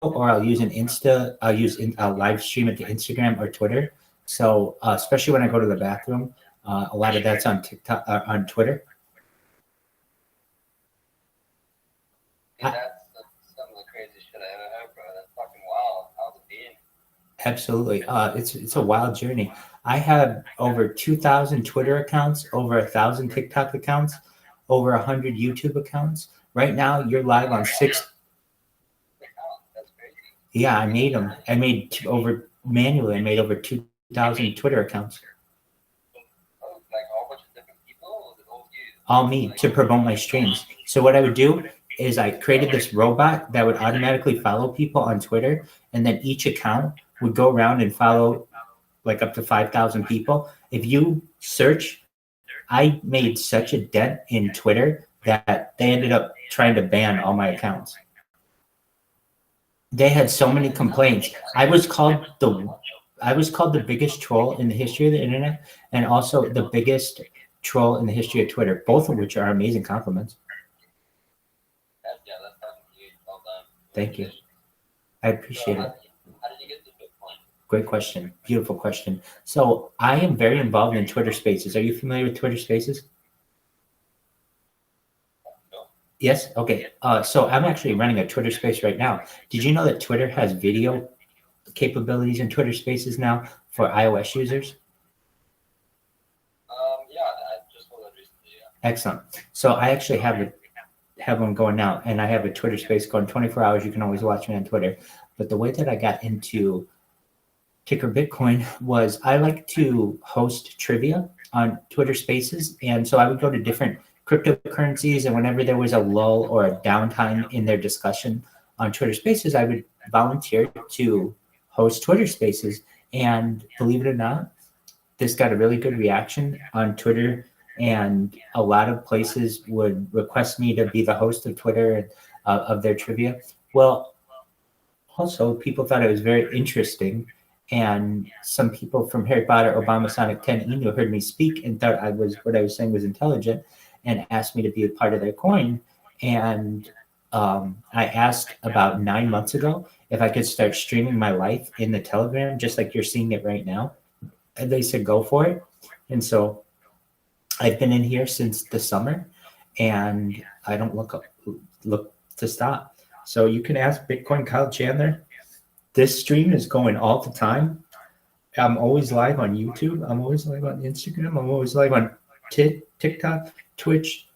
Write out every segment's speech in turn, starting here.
or I'll use I'll live stream it to Instagram or Twitter. So especially when I go to the bathroom, a lot of that's on TikTok, on Twitter. Dude, that's some of the craziest shit I ever heard, bro. That's fucking wild. How's it been? Absolutely. It's a wild journey. I have over 2,000 Twitter accounts, over 1,000 TikTok accounts, over 100 YouTube accounts. Right now, you're live on six. That's crazy. Yeah, I made them. I made over 2,000 Twitter accounts. Oh, like a whole bunch of different people, or was it all you? All me to promote my streams. So what I would do is I created this robot that would automatically follow people on Twitter, and then each account would go around and follow like up to 5,000 people. If you search, I made such a dent in Twitter that they ended up trying to ban all my accounts. They had so many complaints. I was called the biggest troll in the history of the internet, and also the biggest troll in the history of Twitter, both of which are amazing compliments. That's fucking huge. Well done. Thank you. I appreciate it. How did you get to Bitcoin? Great question. Beautiful question. So I am very involved in Twitter Spaces. Are you familiar with Twitter Spaces? No. Yes? Okay. So I'm actually running a Twitter Space right now. Did you know that Twitter has video capabilities in Twitter Spaces now for iOS users? Yeah, I just saw that recently. Yeah. Excellent. So I actually have one going now, and I have a Twitter Space going 24 hours. You can always watch me on Twitter. But the way that I got into Ticker Bitcoin was I like to host trivia on Twitter Spaces, and so I would go to different cryptocurrencies, and whenever there was a lull or a downtime in their discussion on Twitter Spaces, I would volunteer to host Twitter Spaces. And believe it or not, this got a really good reaction on Twitter, and a lot of places would request me to be the host of Twitter and of their trivia. Well, also people thought it was very interesting, and some people from Harry Potter, Obama, Sonic 10, Inu heard me speak and thought what I was saying was intelligent, and asked me to be a part of their coin. And I asked about 9 months ago if I could start streaming my life in the Telegram, just like you're seeing it right now. And they said, go for it. And so I've been in here since the summer, and I don't look to stop. So you can ask Bitcoin Kyle Chandler. This stream is going all the time. I'm always live on YouTube. I'm always live on Instagram. I'm always live on TikTok, Twitch,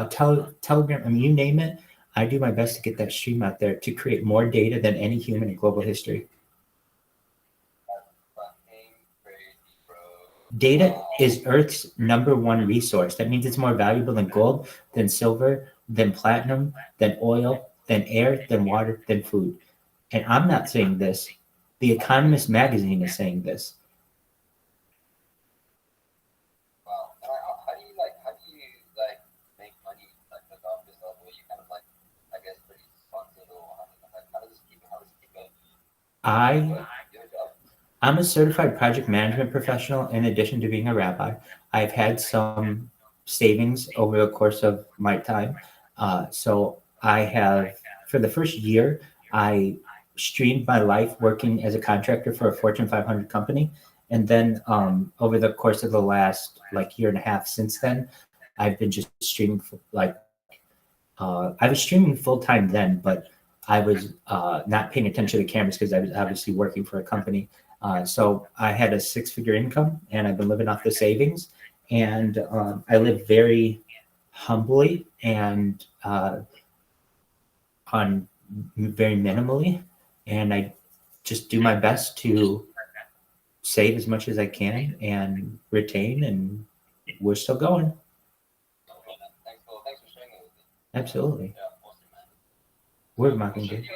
Telegram. I mean, you name it. I do my best to get that stream out there to create more data than any human in global history. Data is Earth's #1 resource. That means it's more valuable than gold, than silver, than platinum, than oil, than air, than water, than food. And I'm not saying this. The Economist magazine is saying this. Wow. How do you make money like without this level? You kind of like, I guess, pretty sponsored, or how does this keep going? I'm a certified project management professional in addition to being a rabbi. I've had some savings over the course of my time. So I have, for the first year, I streamed my life working as a contractor for a Fortune 500 company. And then over the course of the last year and a half since then, I've been just streaming I was streaming full time then, but I was not paying attention to the cameras because I was obviously working for a company. So I had a 6-figure income, and I've been living off the savings. And I live very humbly and very minimally. And I just do my best to save as much as I can and retain, and we're still going. Thanks for sharing it with me. Absolutely. Yeah, awesome, man. We're Mockingbird.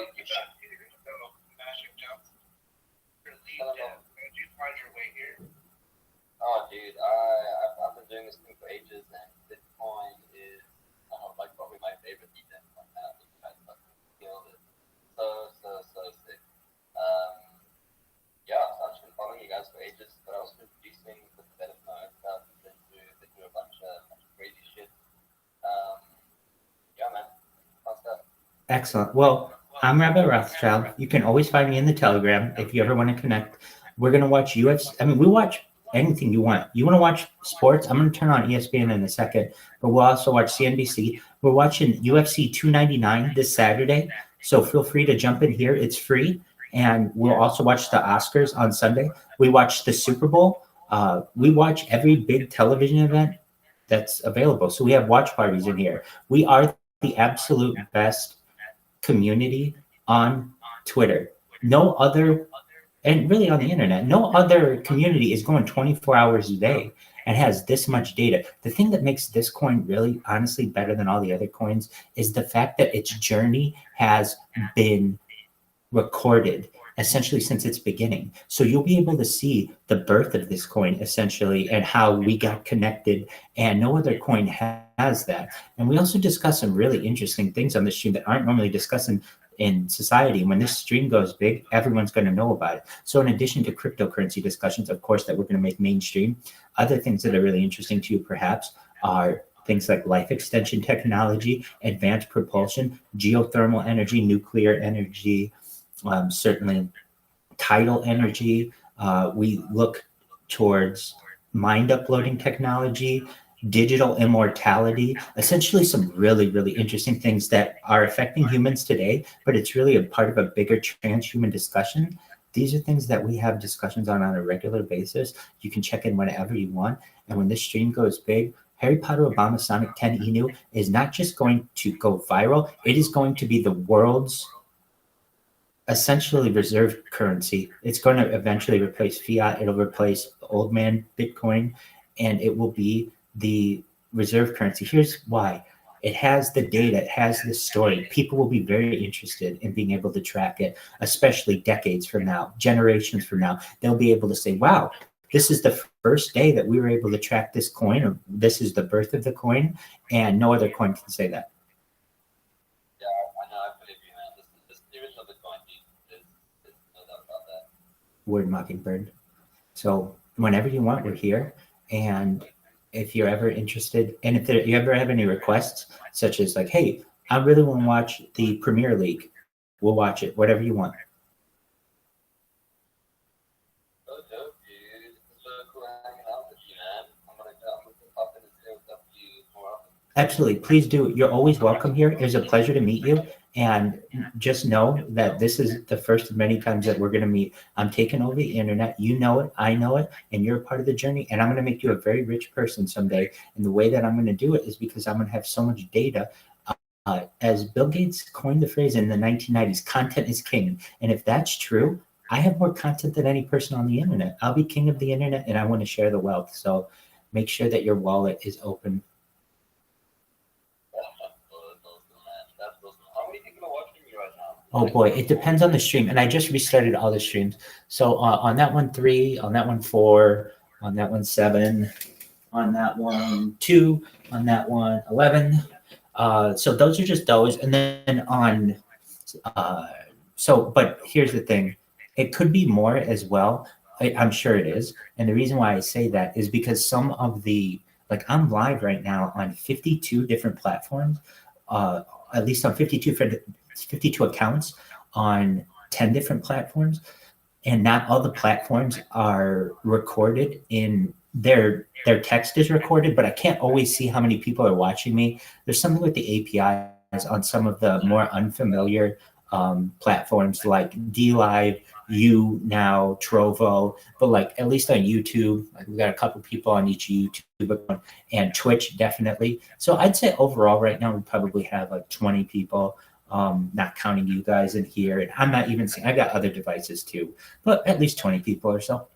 Oh, dude, I've been doing this thing for ages, and Bitcoin is probably my favorite defense right now. You guys fucking killed it. So sick. Yeah, so I've just been following you guys for ages, but I was producing with the benefit of my own stuff, and been through a bunch of crazy shit. Yeah, man, fun stuff. Excellent. Well, I'm Rabbi Rothschild. You can always find me in the Telegram if you ever want to connect. We're going to watch UFC. I mean, we watch anything you want. You want to watch sports? I'm going to turn on ESPN in a second, but we'll also watch CNBC. We're watching UFC 299 this Saturday, so feel free to jump in here. It's free. And we'll also watch the Oscars on Sunday. We watch the Super Bowl. We watch every big television event that's available. So we have watch parties in here. We are the absolute best community on Twitter. No other, and really on the internet, no other community is going 24 hours a day and has this much data. The thing that makes this coin really honestly better than all the other coins is the fact that its journey has been recorded essentially since its beginning. So you'll be able to see the birth of this coin essentially and how we got connected, and no other coin has that. And we also discuss some really interesting things on the stream that aren't normally discussed in society. And when this stream goes big, everyone's going to know about it. So in addition to cryptocurrency discussions, of course, that we're going to make mainstream, other things that are really interesting to you perhaps are things like life extension technology, advanced propulsion, geothermal energy, nuclear energy, certainly tidal energy. We look towards mind uploading technology, digital immortality, essentially some really, really interesting things that are affecting humans today, but it's really a part of a bigger transhuman discussion. These are things that we have discussions on a regular basis. You can check in whenever you want. And when this stream goes big, Harry Potter Obama Sonic 10 Inu is not just going to go viral, it is going to be the world's essentially reserve currency. It's going to eventually replace fiat. It'll replace old man Bitcoin, and it will be the reserve currency. Here's why. It has the data. It has the story. People will be very interested in being able to track it, especially decades from now, generations from now. They'll be able to say, wow, this is the first day that we were able to track this coin, or this is the birth of the coin, and no other coin can say that. Word Mockingbird. So whenever you want, we're here. And if you're ever interested, and if you ever have any requests, such as like, hey, I really want to watch the Premier League, we'll watch it, whatever you want. Absolutely. Please do. You're always welcome here. It was a pleasure to meet you. And just know that this is the first of many times that we're going to meet. I'm taking over the internet. You know it. I know it. And you're a part of the journey. And I'm going to make you a very rich person someday. And the way that I'm going to do it is because I'm going to have so much data. As Bill Gates coined the phrase in the 1990s, content is king. And if that's true, I have more content than any person on the internet. I'll be king of the internet, and I want to share the wealth. So make sure that your wallet is open. Oh boy, it depends on the stream. And I just restarted all the streams. So on that one, 3, on that one, 4, on that one, 7, on that one, 2, on that one, 11. So those are just those. And then on, but here's the thing. It could be more as well. I'm sure it is. And the reason why I say that is because some of the, like I'm live right now on 52 different platforms, at least on 52 accounts on 10 different platforms, and not all the platforms are recorded in their text is recorded, but I can't always see how many people are watching me. There's something with the APIs on some of the more unfamiliar platforms like DLive, YouNow, Trovo, but like at least on YouTube, like we got a couple people on each YouTube account, and Twitch definitely. So I'd say overall right now we probably have like 20 people. Not counting you guys in here. And I'm not even saying, I got other devices too, but at least 20 people or so.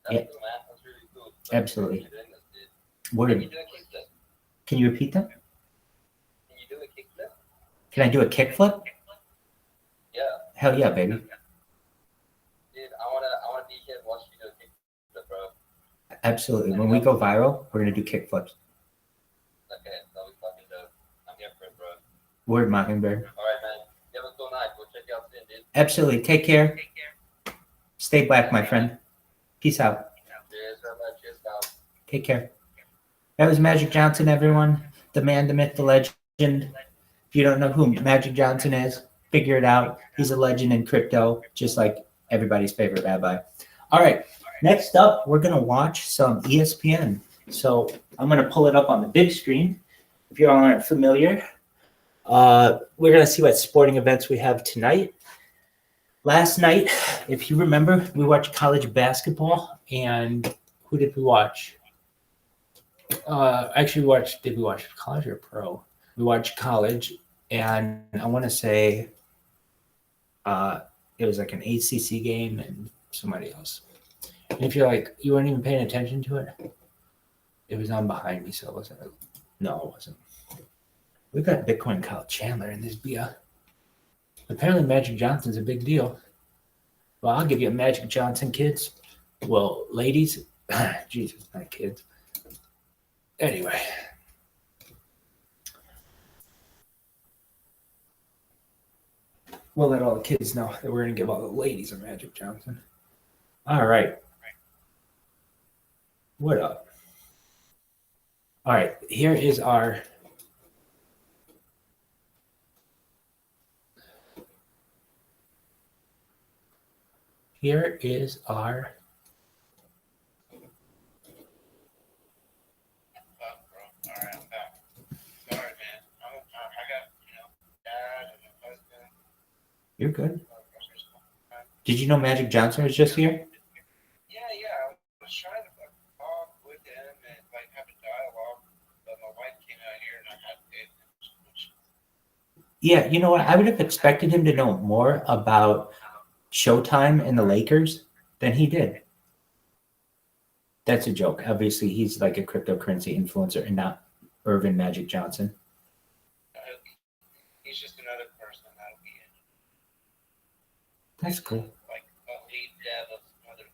Yeah, absolutely. Word. Can you repeat that? Can you do a kickflip? Can I do a kickflip? Yeah. Hell yeah, baby. Dude, I wanna be here and watch you do a kickflip, bro. Absolutely. When we go viral, we're gonna do kickflips. Okay, that'll be fucking dope. I'm here for it, bro. Word, Mockingbird. All right, man. You have a cool night. We'll check you out soon, dude. Absolutely. Take care. Stay black, my friend. Peace out. Cheers, brother. Cheers, guys. Take care. That was Magic Johnson, everyone. The man, the myth, the legend. If you don't know who Magic Johnson is, figure it out. He's a legend in crypto, just like everybody's favorite rabbi. All right, next up, we're going to watch some ESPN. So I'm going to pull it up on the big screen. If you all aren't familiar, we're going to see what sporting events we have tonight. Last night, if you remember, we watched college basketball, and who did we watch? Actually, did we watch college or pro? We watched college, and I want to say it was like an ACC game and somebody else. And if you're like, you weren't even paying attention to it, it was on behind me, so it wasn't. No, it wasn't. We've got Bitcoin Kyle Chandler in this beer. Apparently, Magic Johnson's a big deal. Well, I'll give you a Magic Johnson, kids. Well, ladies. Jesus, not kids. Anyway. We'll let all the kids know that we're going to give all the ladies a Magic Johnson. All right. What up? All right. Here is our... Here is our... You're good. Did you know Magic Johnson was just here? Yeah. I was trying to talk with him and like have a dialogue, but my wife came out here and I had to pay attention. Yeah, you know what? I would have expected him to know more about Showtime and the Lakers than he did. That's a joke. Obviously, he's like a cryptocurrency influencer and not Irvin Magic Johnson. He's just another person that'll be in. That's cool. Like a lead dev of some other,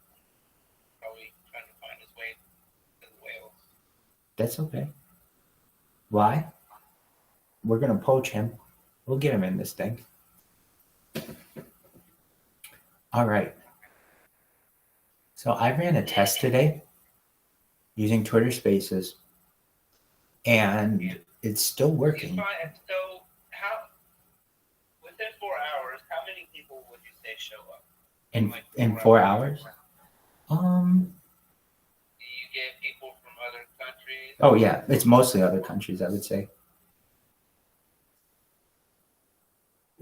probably trying to find his way to the whales. That's okay. Why? We're going to poach him. We'll get him in this thing. All right. So I ran a test today using Twitter Spaces, and it's still working. So, how within 4 hours, how many people would you say show up? In 4 hours? Do you get people from other countries? Oh yeah, it's mostly other countries, I would say.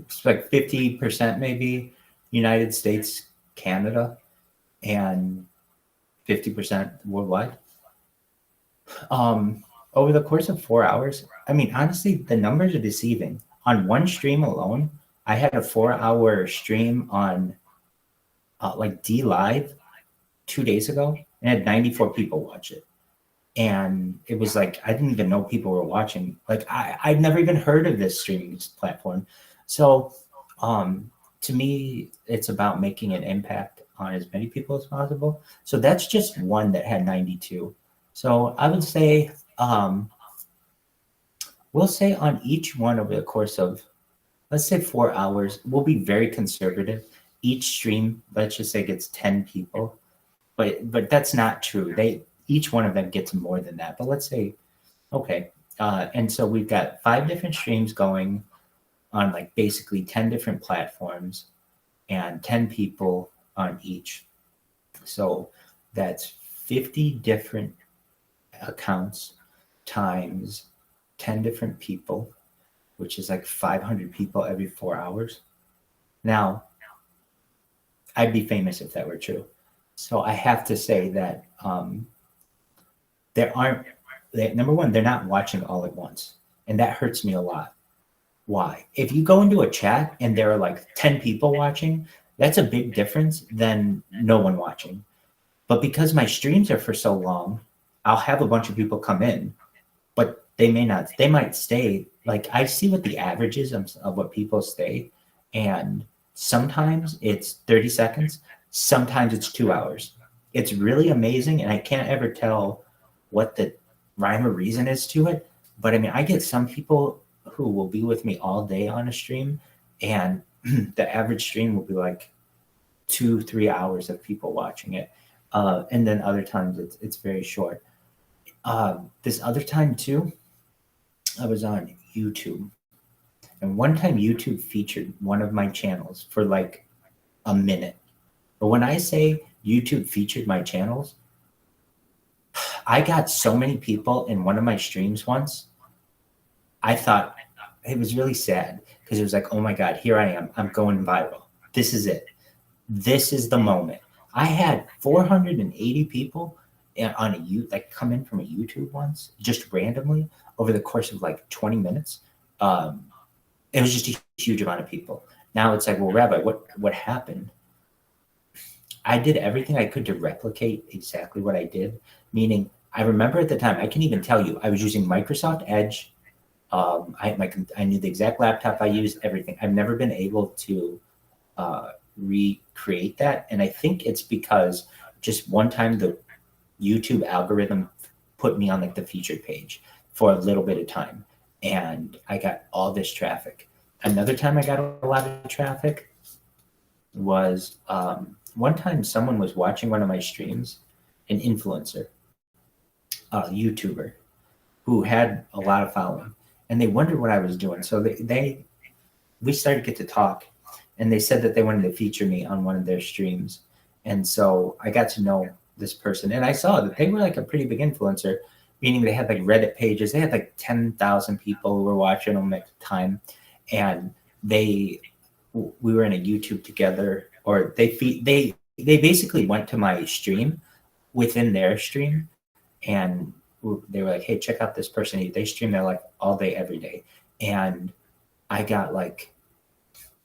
It's like 50% maybe United States, Canada, and 50% worldwide. Over the course of 4 hours, I mean, honestly, the numbers are deceiving. On one stream alone, I had a 4-hour stream on like D Live 2 days ago, and had 94 people watch it. And it was like, I didn't even know people were watching. Like, I'd never even heard of this streaming platform. So, to me, it's about making an impact on as many people as possible. So that's just one that had 92. So I would say, we'll say on each one over the course of, let's say 4 hours, we'll be very conservative. Each stream, let's just say, gets 10 people, but that's not true. Each one of them gets more than that. But let's say, okay, and so we've got 5 different streams going on like basically 10 different platforms and 10 people on each. So that's 50 different accounts times 10 different people, which is like 500 people every 4 hours. Now, I'd be famous if that were true. So I have to say that number one, they're not watching all at once. And that hurts me a lot. Why? If you go into a chat and there are like 10 people watching, that's a big difference than no one watching. But because my streams are for so long, I'll have a bunch of people come in, but they might stay. Like, I see what the average is of what people stay. And sometimes it's 30 seconds. Sometimes it's 2 hours. It's really amazing. And I can't ever tell what the rhyme or reason is to it. But I mean, I get some people who will be with me all day on a stream, and the average stream will be like 2-3 hours of people watching it. And then other times it's very short. This other time too, I was on YouTube, And one time YouTube featured one of my channels for like a minute. But when I say YouTube featured my channels, I got so many people in one of my streams once. I thought it was really sad because it was like, oh my God, here I am. I'm going viral. This is it. This is the moment. I had 480 people on like come in from a YouTube once, just randomly over the course of like 20 minutes. It was just a huge amount of people. Now it's like, well, Rabbi, what happened? I did everything I could to replicate exactly what I did. Meaning, I remember at the time, I can even tell you, I was using Microsoft Edge. I knew the exact laptop I used, everything. I've never been able to recreate that, and I think it's because just one time the YouTube algorithm put me on like the featured page for a little bit of time, and I got all this traffic. Another time I got a lot of traffic was one time someone was watching one of my streams, an influencer, a YouTuber who had a lot of following, and they wondered what I was doing. So we started to get to talk, and they said that they wanted to feature me on one of their streams. And so I got to know this person, and I saw that they were like a pretty big influencer, meaning they had like Reddit pages. They had like 10,000 people who were watching them at the time. And we were in a YouTube together, or they basically went to my stream within their stream, and they were like, hey, check out this person. They stream there like all day, every day. And I got like,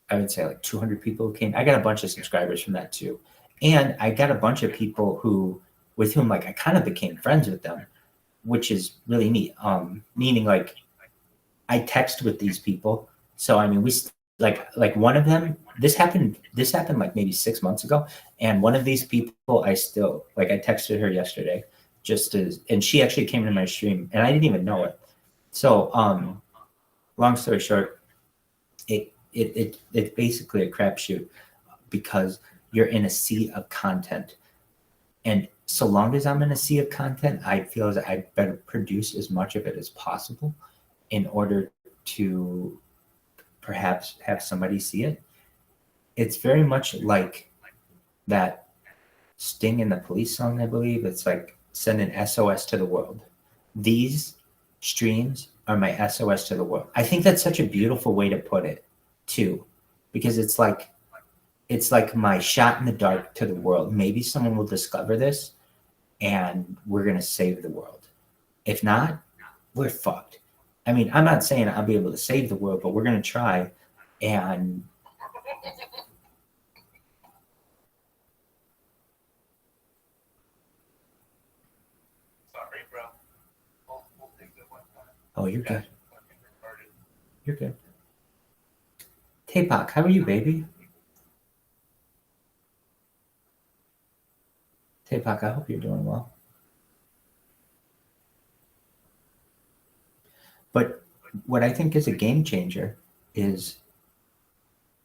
I would say like 200 people who came. I got a bunch of subscribers from that too. And I got a bunch of people with whom like I kind of became friends with them, which is really neat. Meaning like I text with these people. So, I mean, we like one of them, this happened like maybe 6 months ago. And one of these people I texted her yesterday and she actually came to my stream and I didn't even know it. So, long story short, it's basically a crapshoot because you're in a sea of content. And so long as I'm in a sea of content, I feel that I better produce as much of it as possible in order to perhaps have somebody see it. It's very much like that Sting in the Police song, I believe. It's like send an SOS to the world. These streams are my SOS to the world. I think that's such a beautiful way to put it too, because it's like my shot in the dark to the world. Maybe someone will discover this and we're going to save the world. If not, we're fucked. I mean, I'm not saying I'll be able to save the world, but we're going to try. And sorry, bro. We'll think of one time. Oh, you're good. You're good. Tapak, how are you, baby? Tapak, I hope you're doing well. But what I think is a game changer is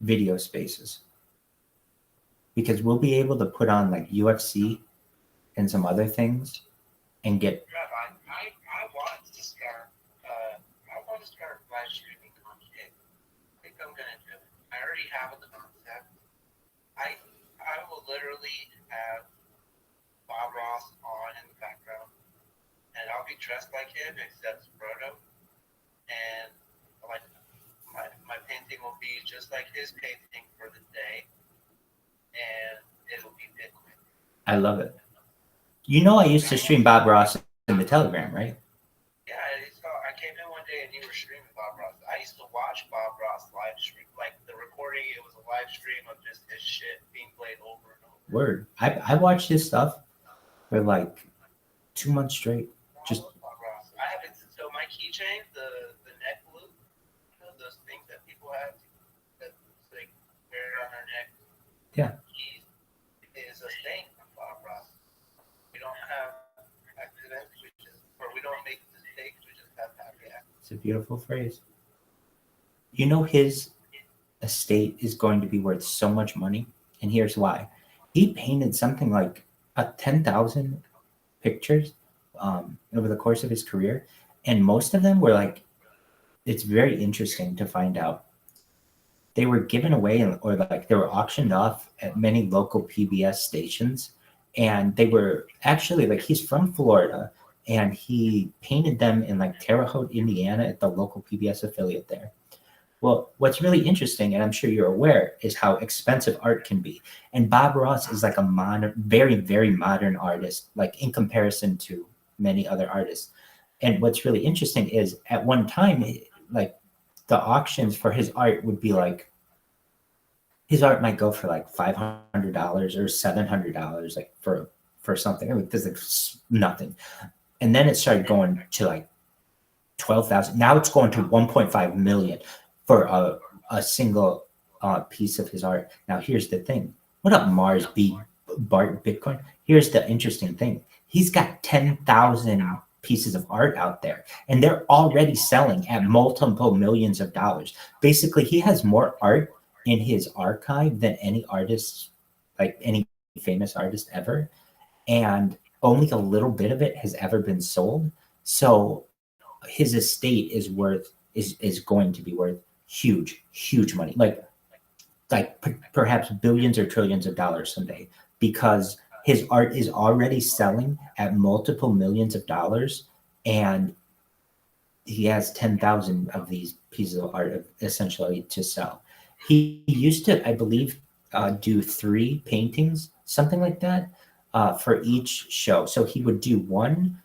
video spaces. Because we'll be able to put on like UFC and some other things and get. I want to start live streaming content. I think I'm gonna do it. I already have the concept. I will literally have Bob Ross on in the background, and I'll be dressed like him except Frodo, and like my painting will be just like his painting for the day, and it'll be Bitcoin. I love it. You know, I used to stream Bob Ross in the Telegram, right? Yeah, I came in one day and you were streaming Bob Ross. I used to watch Bob Ross live stream, like the recording. It was a live stream of just his shit being played over and over. Word. I watched his stuff for like 2 months straight. Just Bob Ross. I haven't. So my keychain, the neck loop, those things that people have that like wear on their neck. Yeah. Is a thing of Bob Ross. We don't have accidents, we don't make mistakes, we just have happy accidents. It's a beautiful phrase. You know, his estate is going to be worth so much money, and here's why. He painted something like 10,000 pictures over the course of his career, and most of them were like, it's very interesting to find out they were given away or like they were auctioned off at many local PBS stations. And they were actually like, he's from Florida and he painted them in like Terre Haute, Indiana at the local PBS affiliate there. Well, what's really interesting, and I'm sure you're aware, is how expensive art can be. And Bob Ross is like a very, very modern artist, like in comparison to many other artists. And what's really interesting is at one time, like the auctions for his art would be like, his art might go for like $500 or $700, like for something. I mean, there's like nothing. And then it started going to like 12,000. Now it's going to 1.5 million for a single piece of his art. Now, here's the thing. What up, Mars B Bart Bitcoin? Here's the interesting thing. He's got 10,000 pieces of art out there, and they're already selling at multiple millions of dollars. Basically, he has more art in his archive than any artist, like any famous artist ever. And only a little bit of it has ever been sold. So his estate is going to be worth huge money, like perhaps billions or trillions of dollars someday, because his art is already selling at multiple millions of dollars, and he has 10,000 of these pieces of art essentially to sell. He used to, I believe, do 3 paintings, something like that, for each show. So he would do one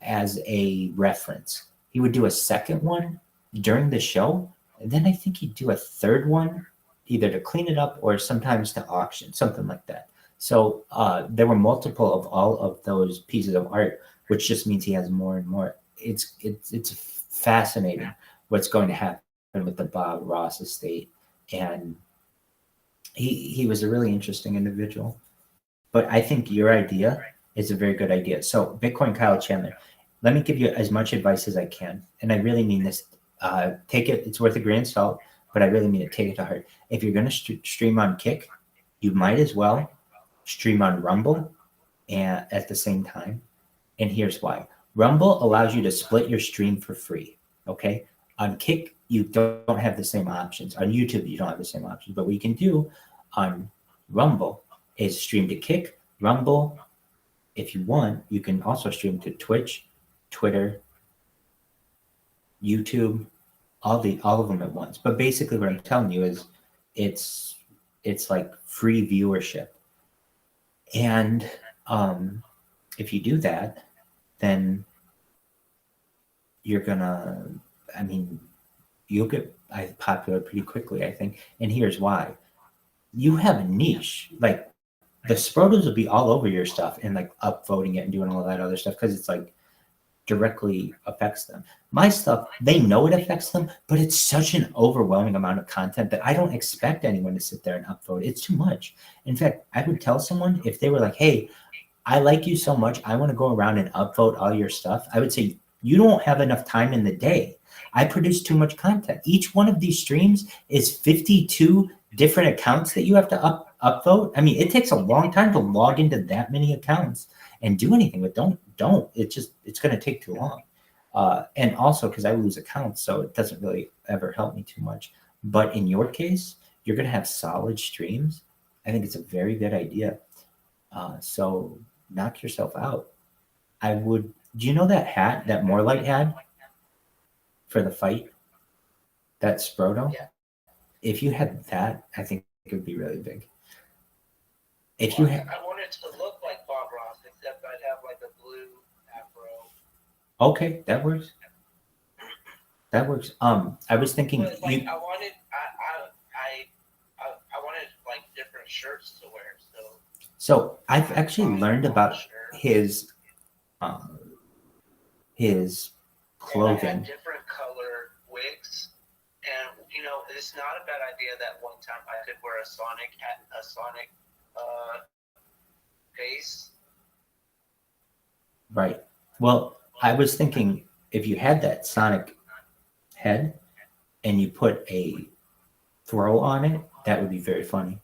as a reference. He would do a second one during the show, and then I think he'd do a third one either to clean it up or sometimes to auction, something like that. So there were multiple of all of those pieces of art, which just means he has more and more. It's fascinating what's going to happen with the Bob Ross estate, and he was a really interesting individual. But I think your idea is a very good idea. So Bitcoin Kyle Chandler, let me give you as much advice as I can, and I really mean this. Take it; it's worth a grain of salt, but I really mean it. Take it to heart. If you're going to stream on Kick, you might as well stream on Rumble and at the same time. And here's why. Rumble allows you to split your stream for free. Okay. On Kick, you don't have the same options. On YouTube, you don't have the same options. But what you can do on Rumble is stream to Kick, Rumble. If you want, you can also stream to Twitch, Twitter, YouTube, all of them at once. But basically what I'm telling you is it's like free viewership. And if you do that, then you're gonna, I mean, you'll get popular pretty quickly, I think. And here's why. You have a niche. Like the Sprotos will be all over your stuff and like upvoting it and doing all that other stuff because it's like directly affects them. My stuff, they know it affects them, but it's such an overwhelming amount of content that I don't expect anyone to sit there and upvote. It's too much. In fact, I would tell someone if they were like, hey, I like you so much, I want to go around and upvote all your stuff. I would say, you don't have enough time in the day. I produce too much content. Each one of these streams is 52 different accounts that you have to upvote. I mean, it takes a long time to log into that many accounts and do anything, but don't. It's going to take too long. And also because I lose accounts, so it doesn't really ever help me too much. But in your case, you're going to have solid streams. I think it's a very good idea. So knock yourself out. Do you know that hat that Morelight had for the fight? That Sproto? Yeah. If you had that, I think it would be really big. I want it to look like Bob Ross, except I'd have like a blue afro. Okay, that works. That works. I was thinking. But like, I wanted like different shirts to wear. So I've actually learned about his clothing. And I had different color wigs, and it's not a bad idea that one time I could wear a Sonic hat, a Sonic face. Right. Well, I was thinking if you had that Sonic head and you put a throw on it, that would be very funny.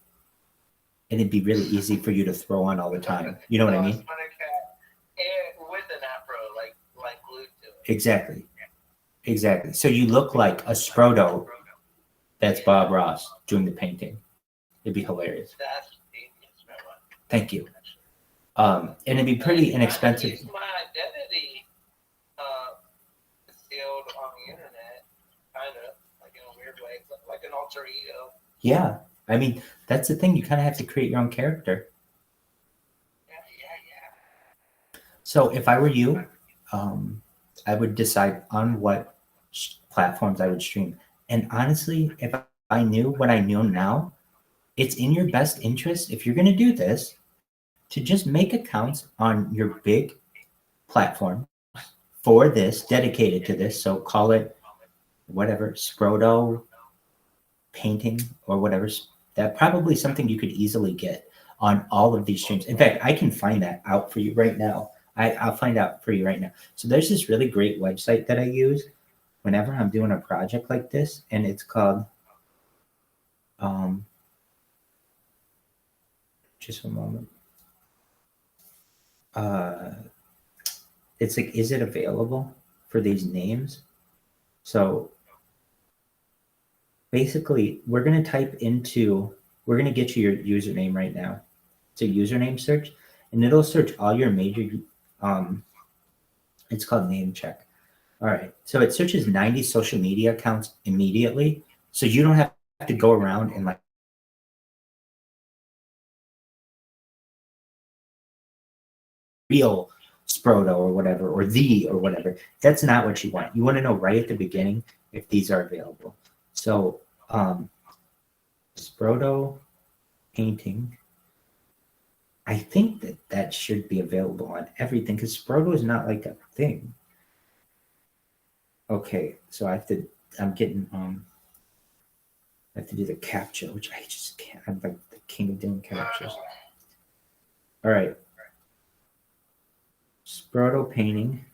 And it'd be really easy for you to throw on all the time. You know what I mean? Sonic hat and with an afro, like glued to it. Exactly. So you look like a Sproto That's Bob Ross doing the painting. It'd be hilarious. That's genius, Rabbi. Thank you. And it'd be pretty inexpensive. I use my identity concealed on the internet, kind of, like in a weird way, like an alter ego. Yeah. I mean, that's the thing. You kind of have to create your own character. Yeah. So if I were you, I would decide on what platforms I would stream. And honestly, if I knew what I know now, it's in your best interest, if you're going to do this, to just make accounts on your big platform for this, dedicated to this. So call it whatever, Sproto painting or whatever. That probably something you could easily get on all of these streams. In fact, I can find that out for you right now. I'll find out for you right now. So there's this really great website that I use whenever I'm doing a project like this, and it's called just a moment. It's like, is it available for these names? So basically, we're going to get you your username right now. It's a username search, and it'll search all your major, it's called name check. All right. So it searches 90 social media accounts immediately. So you don't have to go around and like real Sproto or whatever, or whatever. That's not what you want. You want to know right at the beginning if these are available. So Sproto painting, I think that should be available on everything because Sproto is not like a thing. Okay, so I have to do the captcha, which I just can't. I'm like the king of doing captchas. All right. Sproto painting.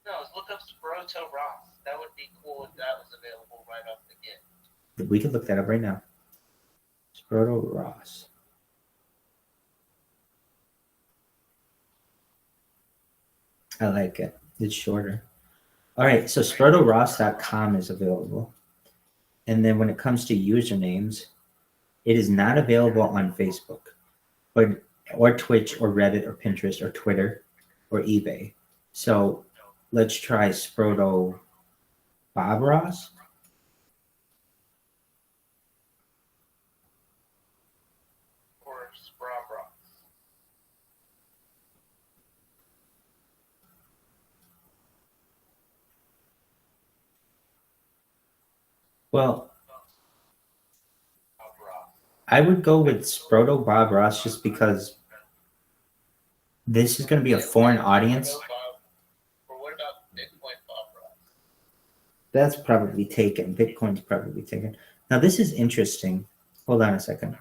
No, look up Sproto Ross. That would be cool if that was available right off the get. We could look that up right now. Sproto Ross. I like it. It's shorter. All right, so sprotoross.com is available. And then when it comes to usernames, it is not available on Facebook, or Twitch, or Reddit, or Pinterest, or Twitter, or eBay. So let's try Sproto Bob Ross. Or Sprabra. Well, I would go with Sproto Bob Ross just because this is going to be a foreign audience. Or what about Bitcoin Bob Ross? That's probably taken. Bitcoin's probably taken. Now, this is interesting. Hold on a second.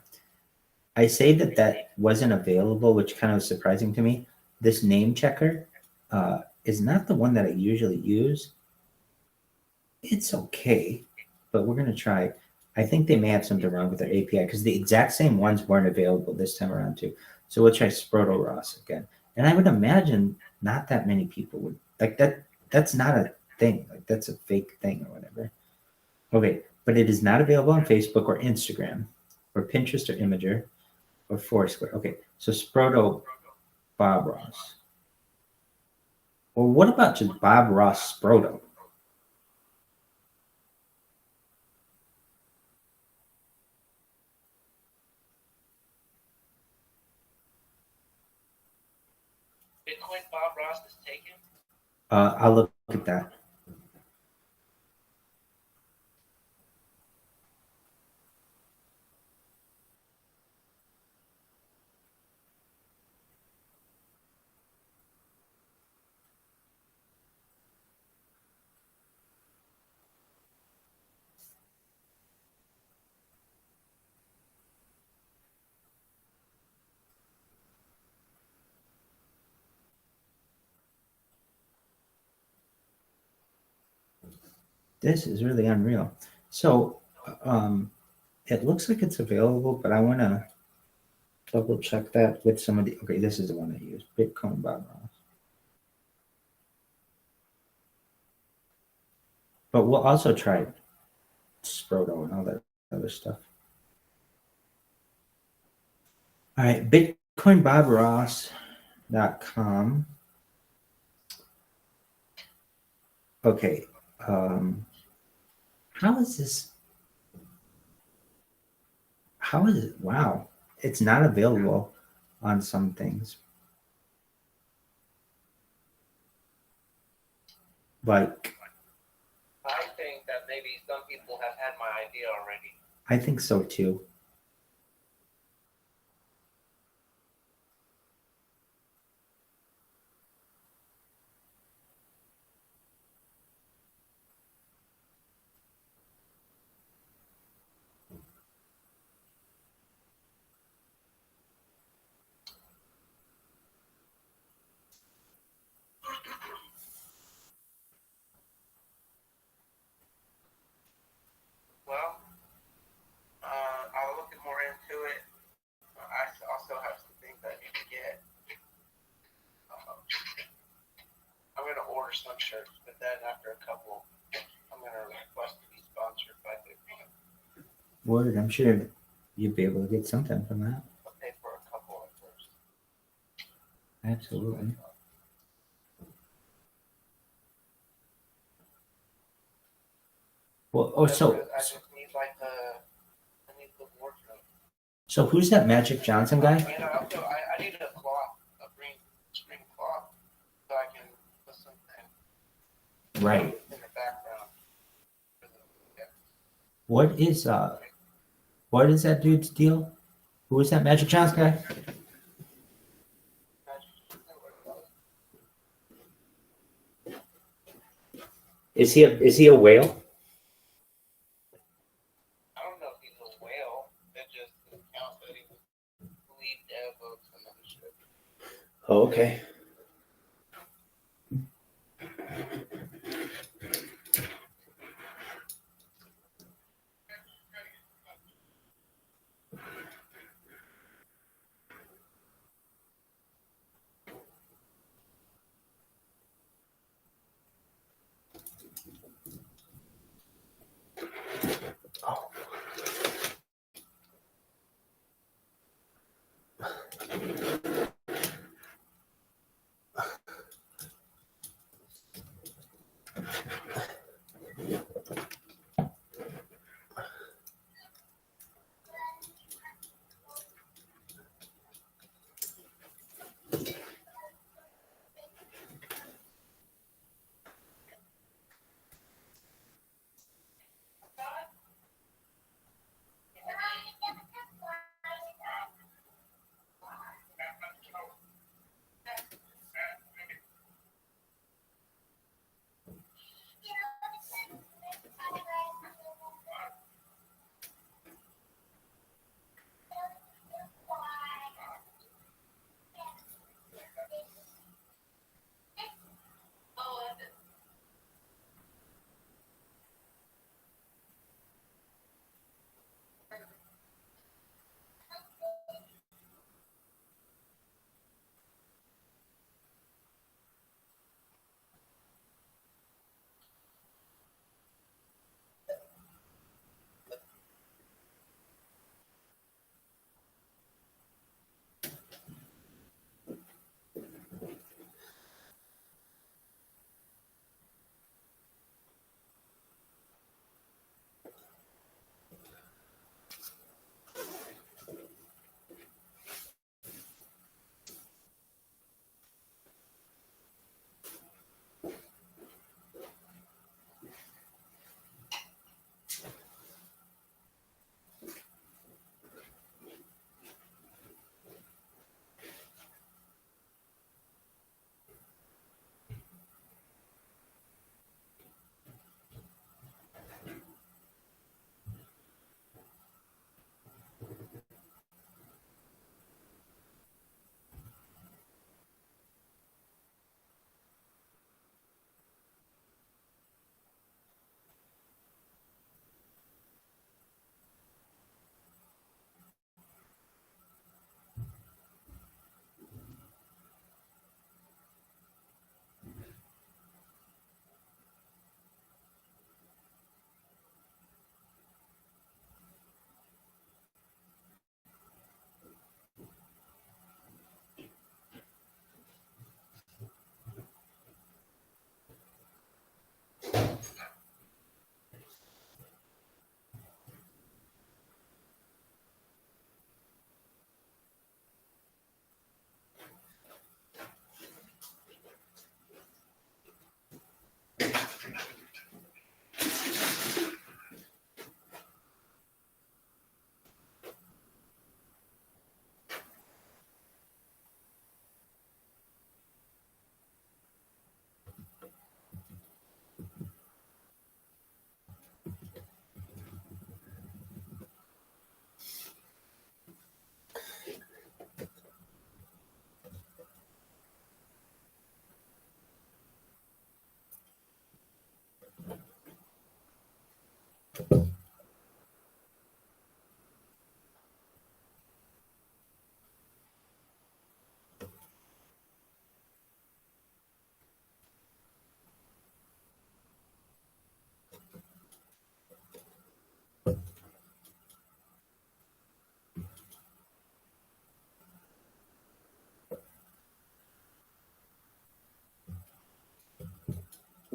I say that wasn't available, which kind of was surprising to me. This name checker is not the one that I usually use. It's okay, but we're going to try. I think they may have something wrong with their API because the exact same ones weren't available this time around too. So we'll try Sproto Ross again. And I would imagine not that many people would like that. That's not a thing. Like that's a fake thing or whatever. Okay, but it is not available on Facebook or Instagram or Pinterest or Imager or Foursquare. Okay, so Sproto Bob Ross. Well, what about just Bob Ross Sproto? Bitcoin Bob Ross is taken? I'll look at that. This is really unreal. So it looks like it's available, but I want to double check that with some of the. Okay, this is the one I use. Bitcoin Bob Ross. But we'll also try Sproto and all that other stuff. All right, BitcoinBobRoss.com. Okay. How is this? How is it? Wow. It's not available on some things. Like, I think that maybe some people have had my idea already. I think so too. Well, I'll look more into it. I also have some things I need to get. I'm going to order some shirts, but then after a couple, I'm going to request to be sponsored by Bitcoin. Word, I'm sure you'd be able to get something from that. I'll pay for a couple at first. Absolutely. Well, I just need I need the wardrobe. So who's that Magic Johnson guy? And also, I need a cloth, a green screen cloth, so I can put something Right. in the background. What is that dude's deal? Who is that Magic Johnson guy? Is he a whale? I don't know if he's a whale. It just counts that he was lead dev of some other shit. Oh, okay.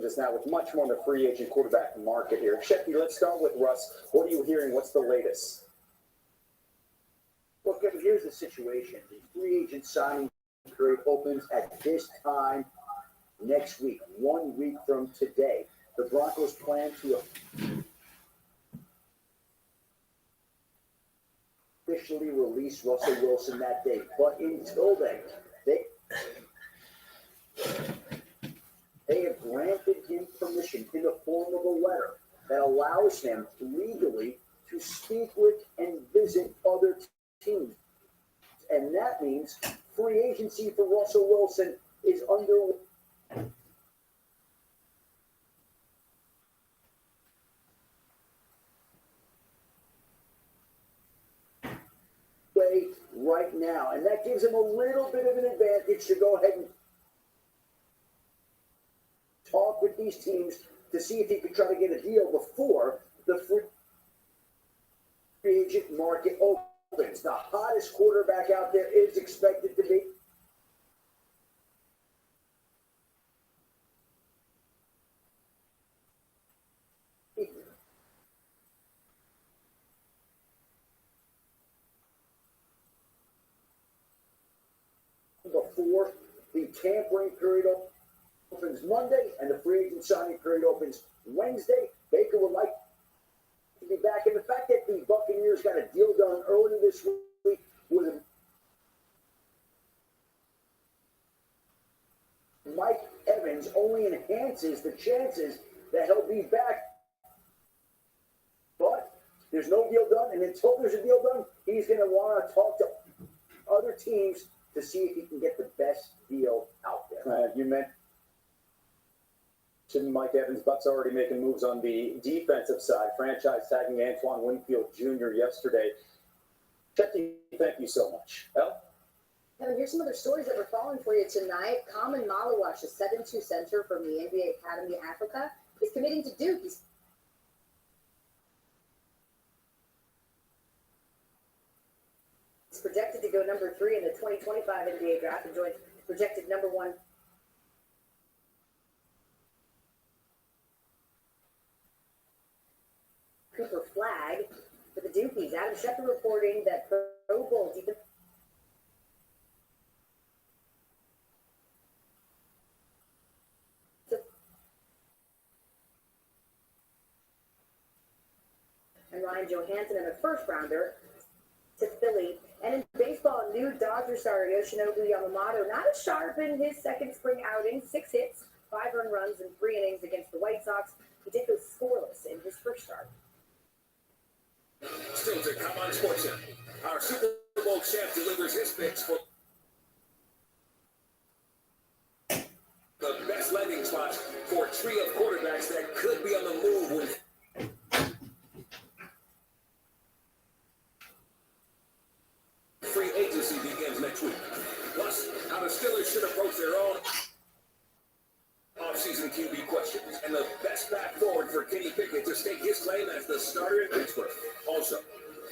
just now with much more on the free agent quarterback market here. Shecky, let's start with Russ. What are you hearing? What's the latest? Well, Kevin, here's the situation. The free agent signing period opens at this time next week, 1 week from today. The Broncos plan to officially release Russell Wilson that day. But until then, they have granted him permission in the form of a letter that allows him legally to speak with and visit other teams. And that means free agency for Russell Wilson is underway right now. And that gives him a little bit of an advantage to go ahead and talk with these teams to see if he can try to get a deal before the free agent market opens. The hottest quarterback out there is expected to be before the tampering period opens Monday and the free agent signing period opens Wednesday. Baker would like to be back. And the fact that the Buccaneers got a deal done earlier this week with Mike Evans only enhances the chances that he'll be back. But there's no deal done, and until there's a deal done, he's going to want to talk to other teams to see if he can get the best deal out there. You mentioned Mike Evans. Bucks already making moves on the defensive side. Franchise tagging Antoine Winfield Jr. yesterday. Shecky, thank you so much. El? Kevin, here's some other stories that we're following for you tonight. Kaman Malawash, a 7'2" center from the NBA Academy Africa, is committing to Duke. He's projected to go number 3 in the 2025 NBA draft and joins projected number 1 Cooper Flag for the Dukies. Adam Schefter reporting that Pro Bowl defense and Ryan Johansson and a first rounder to Philly. And in baseball, new Dodger star Yoshinobu Yamamoto not as sharp in his second spring outing. 6 hits, 5 earned runs in 3 innings against the White Sox. He did go scoreless in his first start. Still to come on SportsCenter. Our Super Bowl champ delivers his picks for the best landing spots for a trio of quarterbacks that could be on the move when free agency begins next week. Plus, how the Steelers should approach their own offseason QB questions and the best back forward for Kenny Pickett to stake his claim as the starter in Pittsburgh. Also,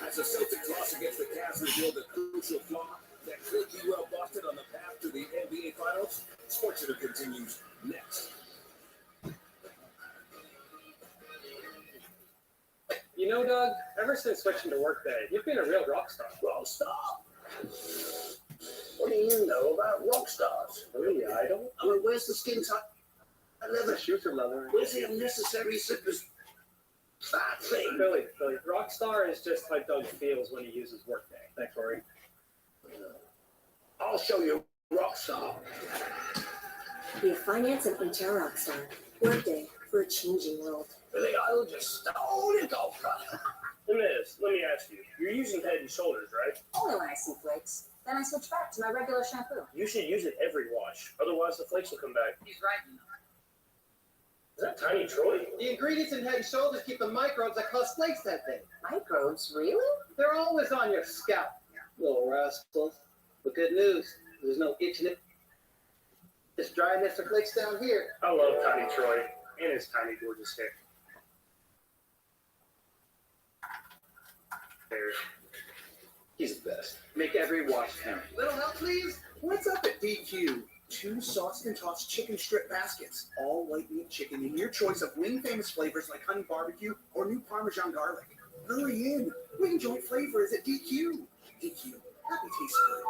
as the Celtics loss against the Cavs revealed a crucial flaw that could derail Boston on the path to the NBA Finals, SportsCenter continues next. You know, Doug, ever since switching to Workday, you've been a real rock star. Rock star? What do you know about rock stars? Really, idol? I mean, where's the skin tight leather? Shooter leather. Where's the unnecessary slippers? That thing. Billy, rock star is just how Doug feels when he uses Workday. Thanks, Rory. I'll show you rock star. Be a finance and HR rock star. Workday for a changing world. Billy Idol just stole your golf club. Let me ask you. You're using Head and Shoulders, right? Only when I see flakes. Then I switch back to my regular shampoo. You should use it every wash. Otherwise, the flakes will come back. He's right. Is that Tiny Troy? The ingredients in Head & Shoulders keep the microbes that cause flakes that day. Microbes? Really? They're always on your scalp. Little rascals. But good news, there's no itching it. Just dryness or flakes down here. I love Tiny Troy and his tiny, gorgeous hair. He's the best. Make every wash count. Little help, please? What's up at DQ? 2 sauced and tossed chicken strip baskets, all white meat chicken in your choice of wing famous flavors like honey barbecue or new Parmesan garlic. Hurry in. Wing joint flavor is at DQ. DQ. Happy tastes good.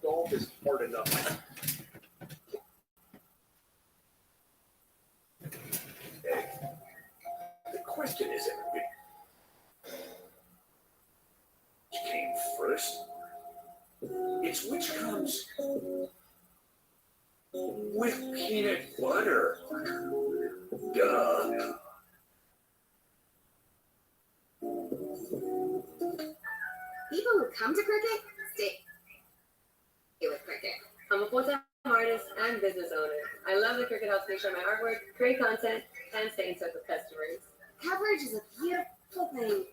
Golf is hard enough. Hey, the question isn't which came first. It's which comes with peanut butter. Duh. People who come to Cricket stay with Cricket. I'm a full-time artist and business owner. I love that Cricket helps me share my artwork, create content, and stay in touch with customers. Coverage is a beautiful thing.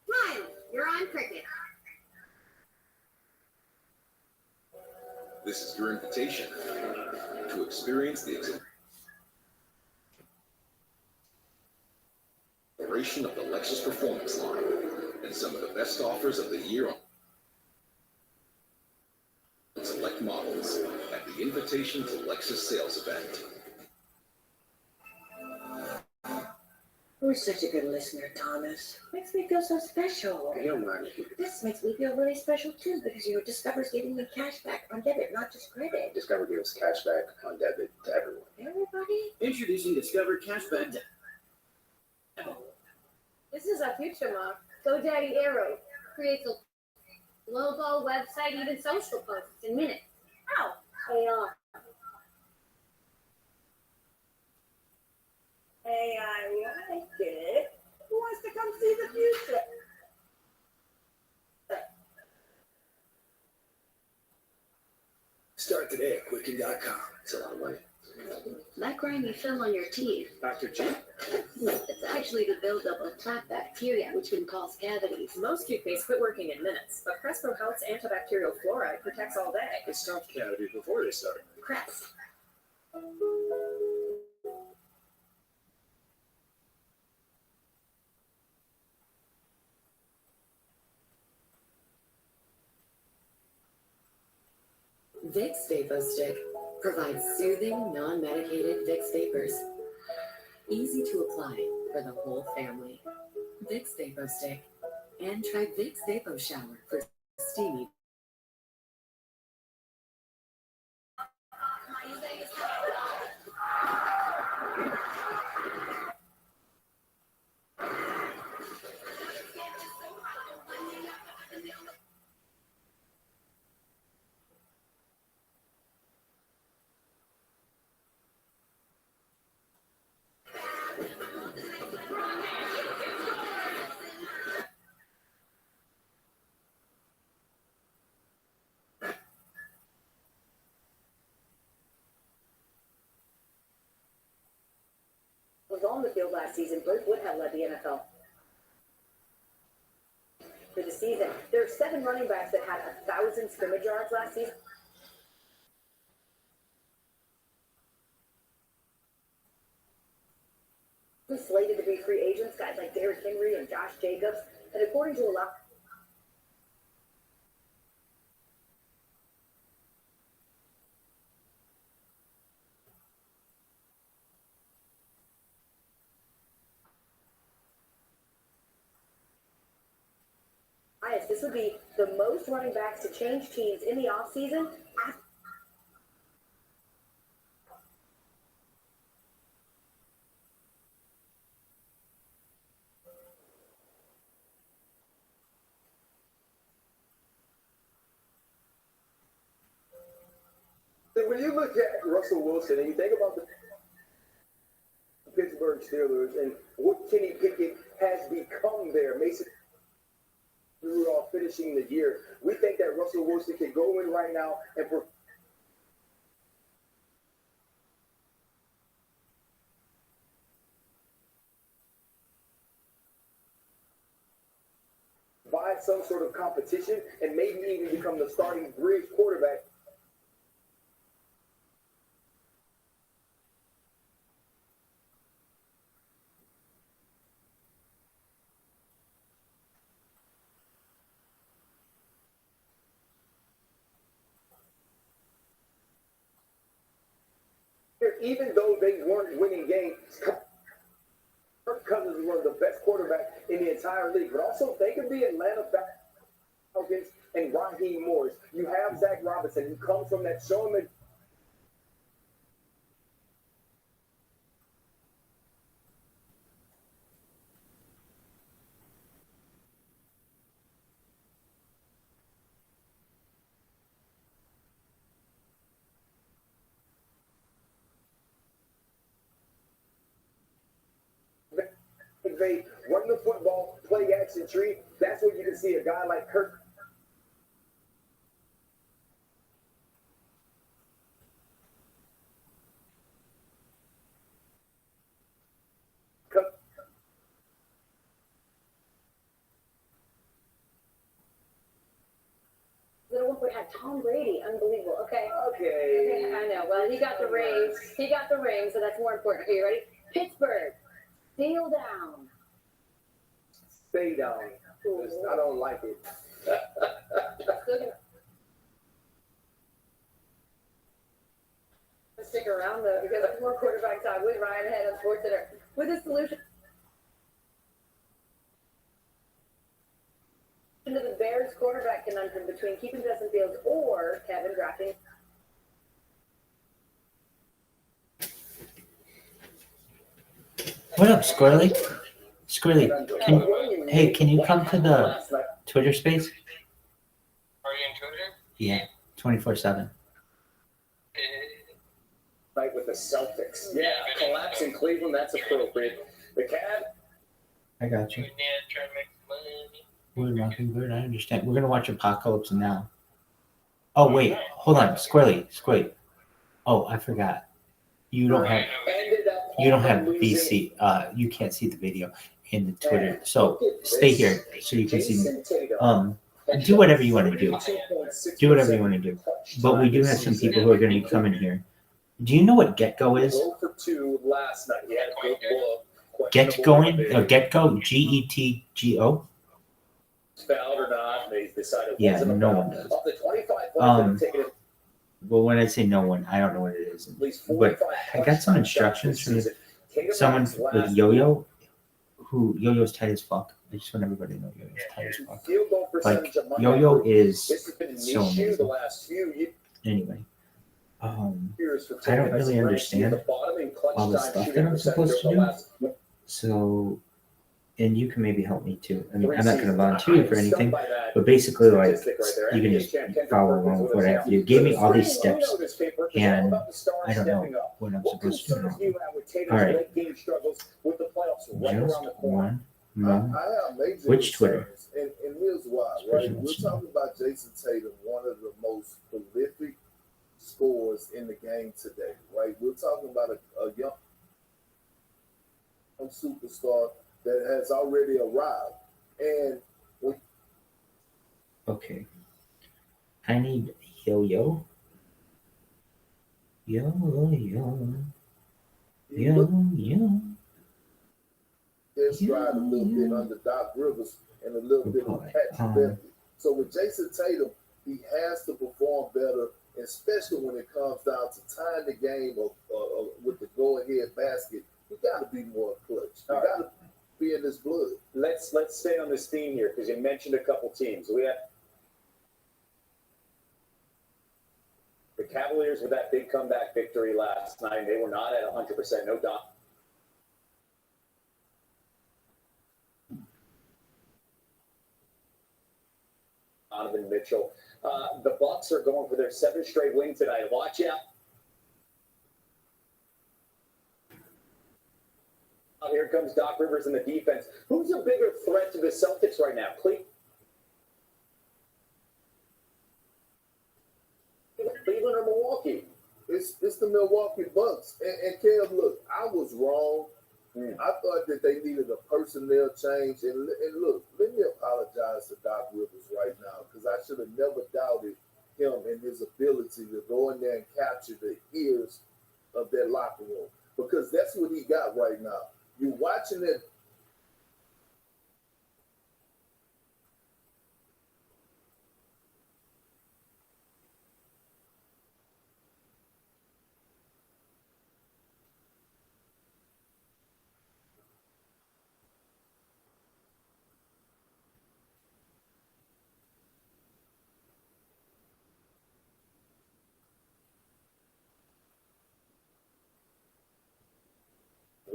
Smile, you're on Cricket. This is your invitation to experience the exhilaration of the Lexus Performance line and some of the best offers of the year on select models at the Invitation to Lexus sales event. You're such a good listener, Thomas. Makes me feel so special. This makes me feel really special too because you Discover's giving me cash back on debit, not just credit. Discover gives cash back on debit to everyone. Everybody? Introducing Discover Cashback. This is our future, Ma. GoDaddy Aero creates a logo, website, even social posts in minutes. How? AI. AI, I get it. Who wants to come see the future? Start today at Quicken.com. It's a lot of money. That grimy film on your teeth. Dr. G? It's actually the buildup of plaque bacteria, which can cause cavities. Most toothpaste quit working in minutes, but Crespo Health's antibacterial fluoride protects all day. It stopped cavities before they started. Crest. Vicks VapoStick provides soothing, non-medicated Vicks vapors. Easy to apply for the whole family. Vicks VapoStick. And try Vicks Vapo Shower for steamy. Was on the field last season, Bert would have led the NFL. For the season, there are 7 running backs that had 1,000 scrimmage yards last season. Who's slated to be free agents, guys like Derrick Henry and Josh Jacobs, and according to a lot. This would be the most running backs to change teams in the offseason. When you look at Russell Wilson and you think about the Pittsburgh Steelers and what Kenny Pickett has become there, Mason Rudolph finishing the year, we think that Russell Wilson can go in right now and provide some sort of competition and maybe even become the starting bridge quarterback. even though they weren't winning games, Kirk Cousins was one of the best quarterbacks in the entire league. But also think of the Atlanta Falcons and Raheem Morris. You have Zach Robinson, who comes from that showman. They run the football, play action tree. That's where you can see a guy like Kirk. At one point had Tom Brady. Unbelievable. Okay. Okay. I know. Well, he got the rings. He got the ring, so that's more important. Are you ready? Pittsburgh. Kneel down. Stay down. I don't like it. Stick around though, because there's more quarterback time with Ryan ahead on SportsCenter with a solution to the Bears quarterback conundrum between keeping Justin Fields or Kevin drafting. What up, Squirrely? Squirrely, can you come to the Twitter space? Are you in Twitter? Yeah, 24/7. Right with the Celtics. Yeah, collapse in Cleveland, that's appropriate. The Cavs. I got you. We're rocking good. I understand. We're gonna watch Apocalypse Now. Oh wait, hold on, Squirrely. Oh, I forgot. You don't have VC. You can't see the video in the Twitter. So stay here so you can see me. Do whatever you want to do. Do whatever you want to do. But we do have some people who are going to be coming here. Do you know what GetGo is? GetGo, GETGO. Yeah, no one does. Well, when I say no one, I don't know what it is. But I got some instructions from someone with Yo-Yo, who Yo-Yo's tight as fuck. I just want everybody to know Yo-Yo's tight as fuck. Like, Yo-Yo is so amazing. Anyway, I don't really understand all the stuff that I'm supposed to do. So, and you can maybe help me too. I mean, I'm not going to volunteer you for anything, but basically, like, you can just follow along with what I have to do. Gave me all these steps, and I don't know what I'm supposed to do now. All right. Just one moment. Which Twitter? And here's why, right? We're talking about Jason Tatum, one of the most prolific scorers in the game today, right? We're talking about a young superstar that has already arrived. And okay. I need Yo-Yo. Just ride a little bit under Doc Rivers and a little bit of Patrick Beverly. So with Jason Tatum, he has to perform better, especially when it comes down to tying the game with the go-ahead basket. You got to be more clutch. You got to be in this blood. Let's stay on this theme here because you mentioned a couple teams. We have the Cavaliers with that big comeback victory last night. They were not at 100%, no doubt. Donovan Mitchell. The Bucks are going for their 7th straight win tonight. Watch out. Here comes Doc Rivers in the defense. Who's a bigger threat to the Celtics right now? Cleveland or Milwaukee? It's the Milwaukee Bucks. And Kev, look, I was wrong. I thought that they needed a personnel change. And look, let me apologize to Doc Rivers right now because I should have never doubted him and his ability to go in there and capture the ears of that locker room because that's what he got right now. You're watching it.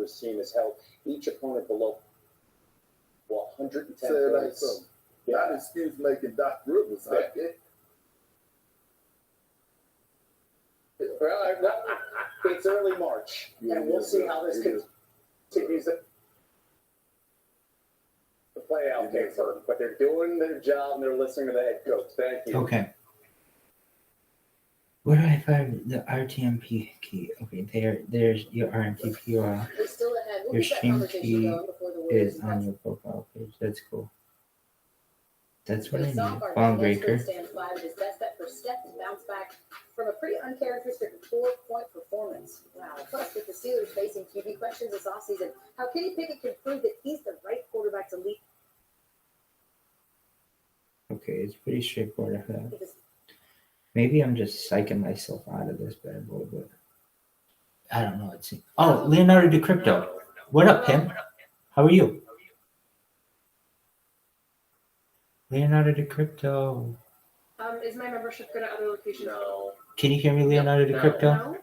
his team has held each opponent below 110 Say it like points. something. Not excuse making Doc Rivers. Okay. Well, it's early March, and we'll see how this continues to play out there. But they're doing their job, and they're listening to the head coach. Thank you. Okay. Where do I find the RTMP key? Okay, there's your RTMP. We're still ahead. We'll Your get that stream conversation key going before the Warriors is on your profile page. That's cool. That's what I We need. saw Barnett Bong Lance breaker. stand 5 at his best bet for Steph to bounce back from a pretty uncharacteristic 4-point performance. Wow. Plus, with the Steelers facing QB questions this offseason, how Kenny Pickett can prove that he's the right quarterback to lead. Okay, it's pretty straightforward after that. Maybe I'm just psyching myself out of this bad boy, but I don't know. It's Leonardo DiCrypto. What up, Pim? How are you? Leonardo DiCrypto. Is my membership good at other locations? No. Can you hear me, Leonardo DiCrypto? No.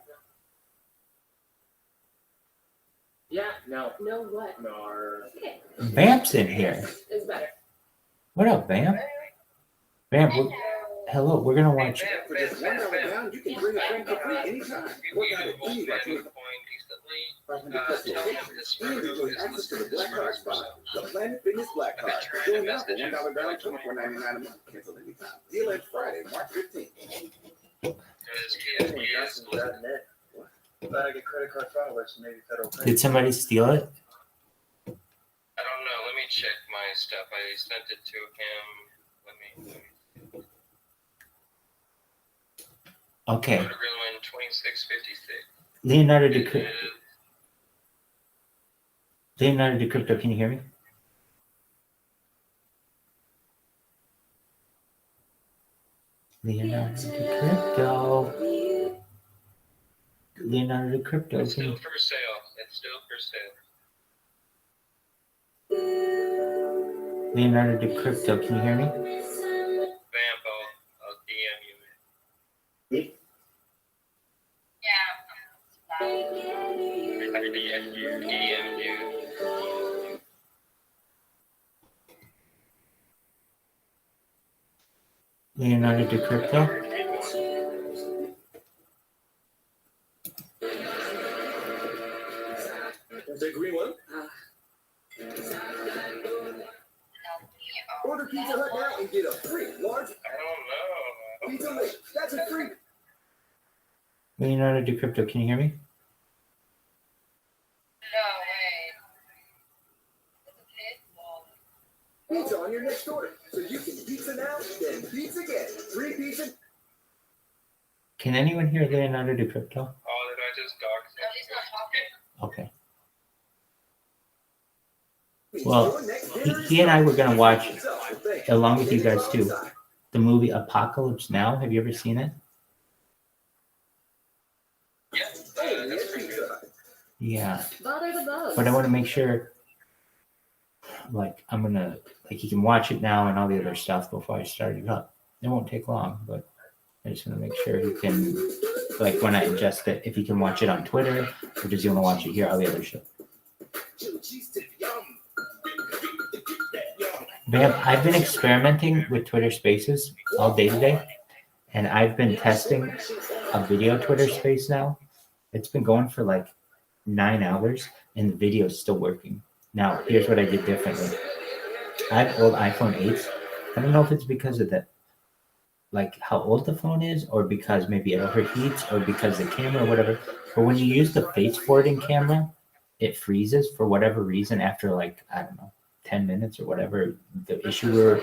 Yeah, no. No what? No. Okay. Vamp's in here. Is better. What up, Vamp? Vamp, hello. We're gonna watch. For just $1 down, you can bring a friend for free anytime. Work out at any of our 500 plus locations. And enjoy access to the Black Card spot, the Planet Fitness Black Card. Join now for $1 down, $24.99 a month. Cancel anytime. Deal ends Friday, March 15th. Glad I get credit card fraud alerts, maybe federal credit. Did somebody steal it? I don't know. Let me check my stuff. I sent it to him. Let me. Okay. Real win 2656. Leonardo DiCrypto, can you hear me? Leonardo DiCrypto. It's still for sale. It's still for sale. Leonardo DiCrypto, can you hear me? Vamp, I'll DM you. DM you. Leonardo DiCrypto. The green one? Order Pizza Hut now and get a free large pizza link. That's a free. Leonardo DiCrypto, can you hear me? Pizza on your next order. So you can pizza now, then pizza again. Free pizza. Can anyone hear Leonardo DiCrypto? Oh, did I just dox him? No, he's not talking. Okay. Well, he and I were going to watch, along with you guys too, the movie Apocalypse Now. Have you ever seen it? Yeah. Bother the bugs. But I want to make sure, he can watch it now and all the other stuff before I start it up. It won't take long, but I just want to make sure he can, when I adjust it, if he can watch it on Twitter, or does he want to watch it here, all the other stuff. I've been experimenting with Twitter Spaces all day today, and I've been testing a video Twitter Space now. It's been going for 9 hours, and the video is still working. Now, here's what I did differently. I have old iPhone 8s. I don't know if it's because of how old the phone is, or because maybe it overheats, or because the camera, or whatever. But when you use the face forwarding camera, it freezes for whatever reason after 10 minutes or whatever the issue we're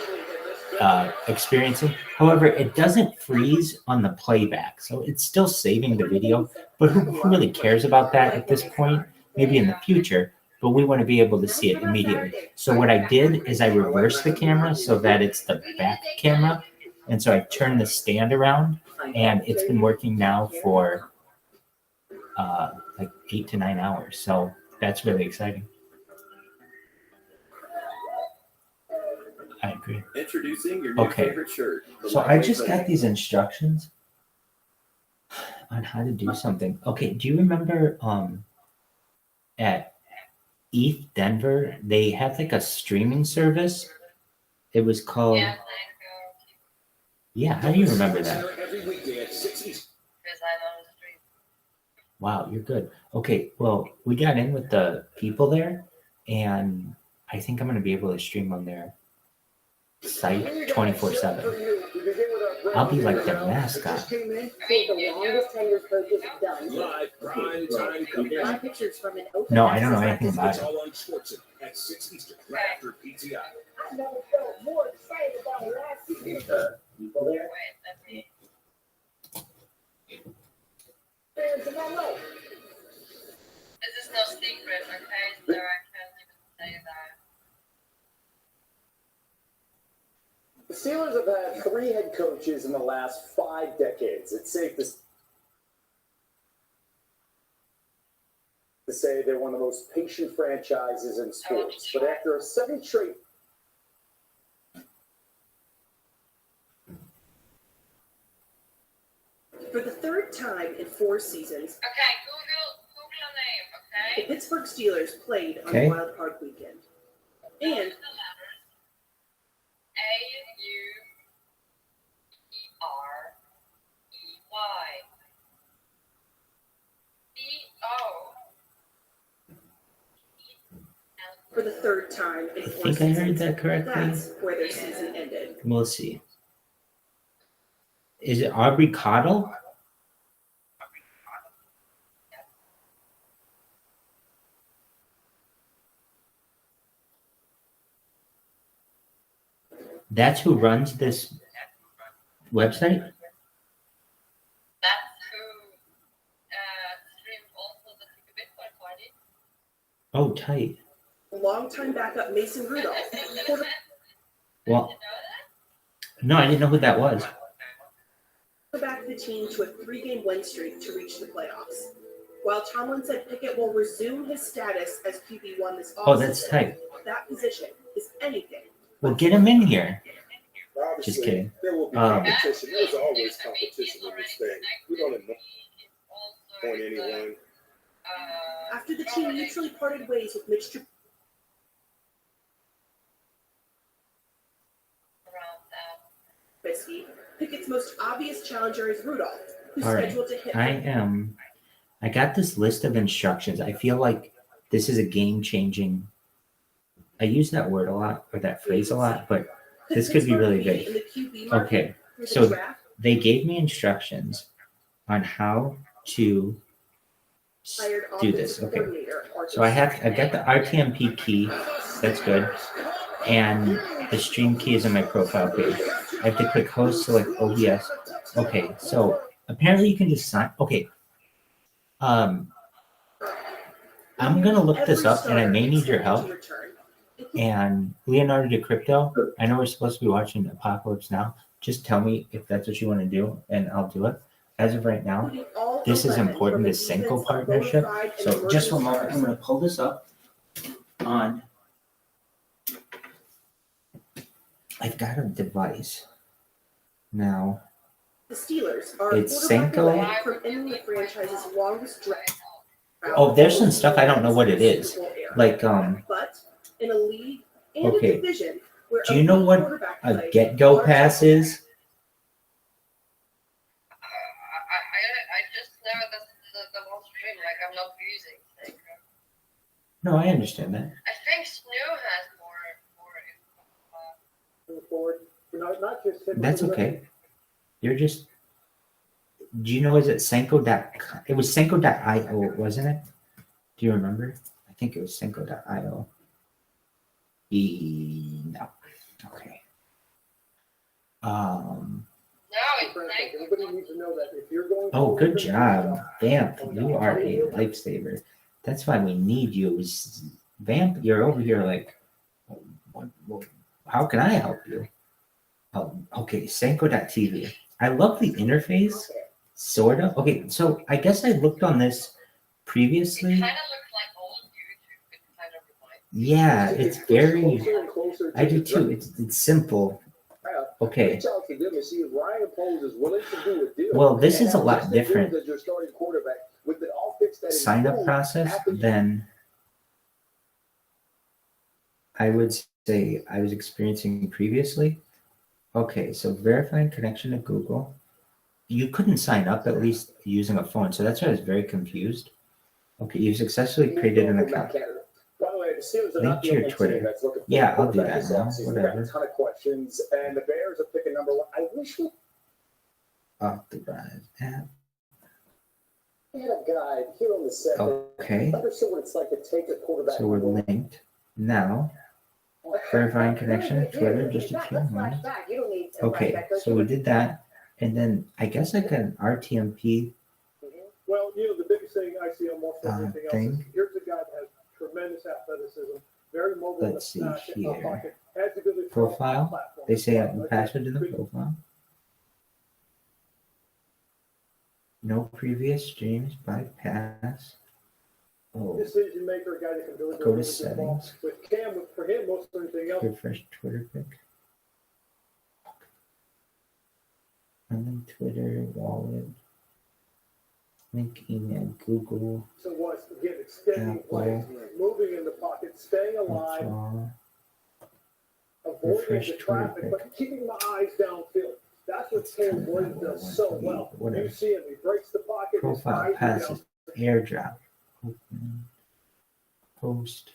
experiencing. However, it doesn't freeze on the playback, so it's still saving the video. But who really cares about that at this point? Maybe in the future, but we want to be able to see it immediately. So what I did is I reversed the camera so that it's the back camera, and so I turned the stand around, and it's been working now for 8 to 9 hours. So that's really exciting. I agree. Introducing your new favorite shirt. So I just got these instructions on how to do something. Okay, do you remember at ETH Denver, they had like a streaming service. It was called. Yeah, how do you remember that? Every weekday at 6 East. Wow, you're good. Okay, well, we got in with the people there, and I think I'm going to be able to stream on their site 24/7. I'll be like their mascot. The longest tenured coach is done. Live prime time coverage. My pictures from an open No, I don't know access anything about It's it. all on Sportson at 6 Eastern, right after PTI. I've never felt more excited about last season. People there. Fans in my life. This is no secret, okay? So I can't even say that. The Steelers have had 3 head coaches in the last 5 decades. It's safe to say they're one of the most patient franchises in sports. But after a 7 straight For the third time in 4 seasons, Okay, Google a name, the okay? Pittsburgh Steelers played on Okay. Wild Card Weekend. And The letters A-U-E-R-E-Y. E-O. for the third time in I 4 think I seasons, heard that correctly. that's where their season ended. We'll see. Is it Aubrey Cottle? That's who runs this website? That's who streamed also the Bitcoin party. Oh, tight. Longtime backup Mason Rudolph, Well, no, I didn't know who that was. quarterbacked the team to a 3-game win streak to reach the playoffs. While Tomlin said Pickett will resume his status as QB1 this offseason, Oh, that's tight. that position is anything. Well, get him in here. Obviously, Just kidding. There will be competition. There's always competition in this thing. We don't appoint anyone. After the team mutually parted ways with Mitch Trubisky, Pickett's most obvious challenger is Rudolph, who's All right. scheduled to hit I got this list of instructions. I feel like this is a game-changing. I use that word a lot, or that phrase a lot, but this could be really big. Okay, so they gave me instructions on how to do this. Okay, so I got the RTMP key. That's good, and the stream key is in my profile page. I have to click host, select OBS. Okay, so apparently you can just sign. Okay, I'm gonna look this up, and I may need your help. And Leonardo DiCrypto, I know we're supposed to be watching Apocalypse Now. Just tell me if that's what you want to do, and I'll do it. As of right now, this is important, this Senko partnership. So just for a moment, I'm going to pull this up on. I've got a device now. The Steelers are It's quarterback Senko. away from ending the franchise's longest drought. Oh, there's some stuff I don't know what it is. Like But in a league and Okay. a division where do you know what a get-go pass is? I just know that's the one stream, like I'm not using Senko. No, I understand that. I think Snoo has more not just That's okay. You're just. Do you know? Is it Senko.com? It was Senko.io, wasn't it? Do you remember? I think it was Senko.io. No. Okay. Everybody needs to know that if you're going. Oh, good job, Vamp. You are a lifesaver. That's why we need you. Vamp, you're over here like, how can I help you? Oh, okay, Senko.tv. I love the interface, sort of. Okay, so I guess I looked on this previously. Yeah, it's very. I do too. It's simple. Okay. Well, this is a lot different sign up process than I would say I was experiencing previously. Okay, so verifying connection to Google. You couldn't sign up at least using a phone, so that's why I was very confused. Okay, you successfully created an account. By the way, the Steelers are Link not to the your only Twitter. team that's looking for Yeah, a I'll do quarterback that this now. offseason. They got a Whatever. ton of questions, and the Bears are picking number one. I wish we Authorize app. had a guide here on the set Okay. that understood what it's like to take a quarterback. So we're linked. Now, verifying connection to Twitter, just a few moments. Okay, so we did that. And then I guess I got an RTMP Well, the biggest thing I see on most of everything else is thing. here's a guy that has tremendous athleticism, very mobile in the Let's see pocket, here. has a good Profile. platform. They say the password to the profile. No previous streams, bypass. Oh, Decision maker, a guy that can deliver go to really good ball. settings. With Cam, for him, most of everything else. Refresh Twitter pic. And then Twitter, wallet. Link email, Google. So was again extending plays, moving in the pocket, staying alive, Withdraw. avoiding Refresh the Twitter traffic, pic. but keeping my eyes downfield. That's what Caleb Williams does so well. Whatever. You see him, he breaks the pocket, his Profile, eyes are passes, down. airdrop. Open. Post.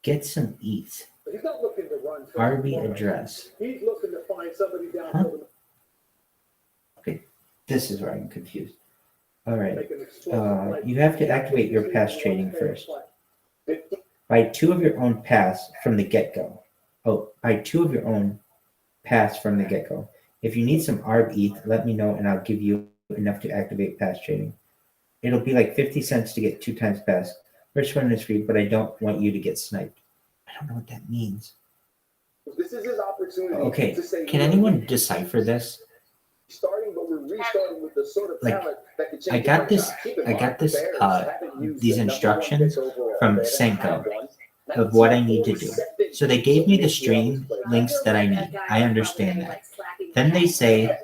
Get some ETH. But he's not looking to run. RB address. He's looking to find somebody downfield. Okay, this is where I'm confused. All right, you have to activate your pass trading first. Buy 2 of your own pass from the get-go. Oh, buy 2 of your own pass from the get-go. If you need some ARB ETH, let me know and I'll give you enough to activate pass trading. It'll be like 50 cents to get 2 times pass. First one is free, but I don't want you to get sniped. I don't know what that means. This is his opportunity. Okay, to say, can anyone decipher this? Starting, but we're restarting with the sort of Like, talent that could change I got the this. franchise. Keep in I got mind, this. the Bears haven't used These the number 1 instructions pick overall. from They haven't had Senko one. of what I need to do. So they gave me the stream links that I need. I understand that. Then they say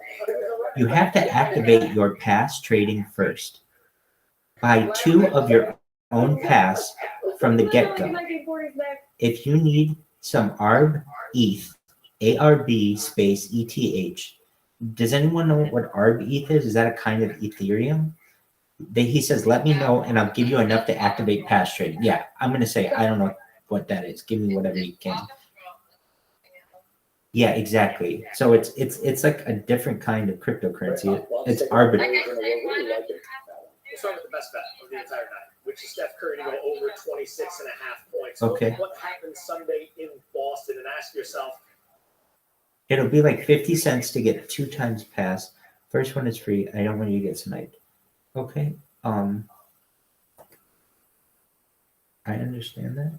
you have to activate your pass trading first. Buy 2 of your own pass from the get-go. If you need some ARB ETH, ARB space ETH. Does anyone know what ARB ETH is? Is that a kind of Ethereum? He says, let me know and I'll give you enough to activate pass trading. Yeah, I'm going to say, I don't know what that is. Give me whatever you can. Yeah, exactly. So it's like a different kind of cryptocurrency. It's arbitrary. We'll start with the best bet of the entire night, which is Steph Curry to go over 26.5 points. Okay. What happened Sunday in Boston? And ask yourself, It'll be like 50 cents to get 2 times pass. First one is free. I don't want you to get sniped. Okay. I understand that.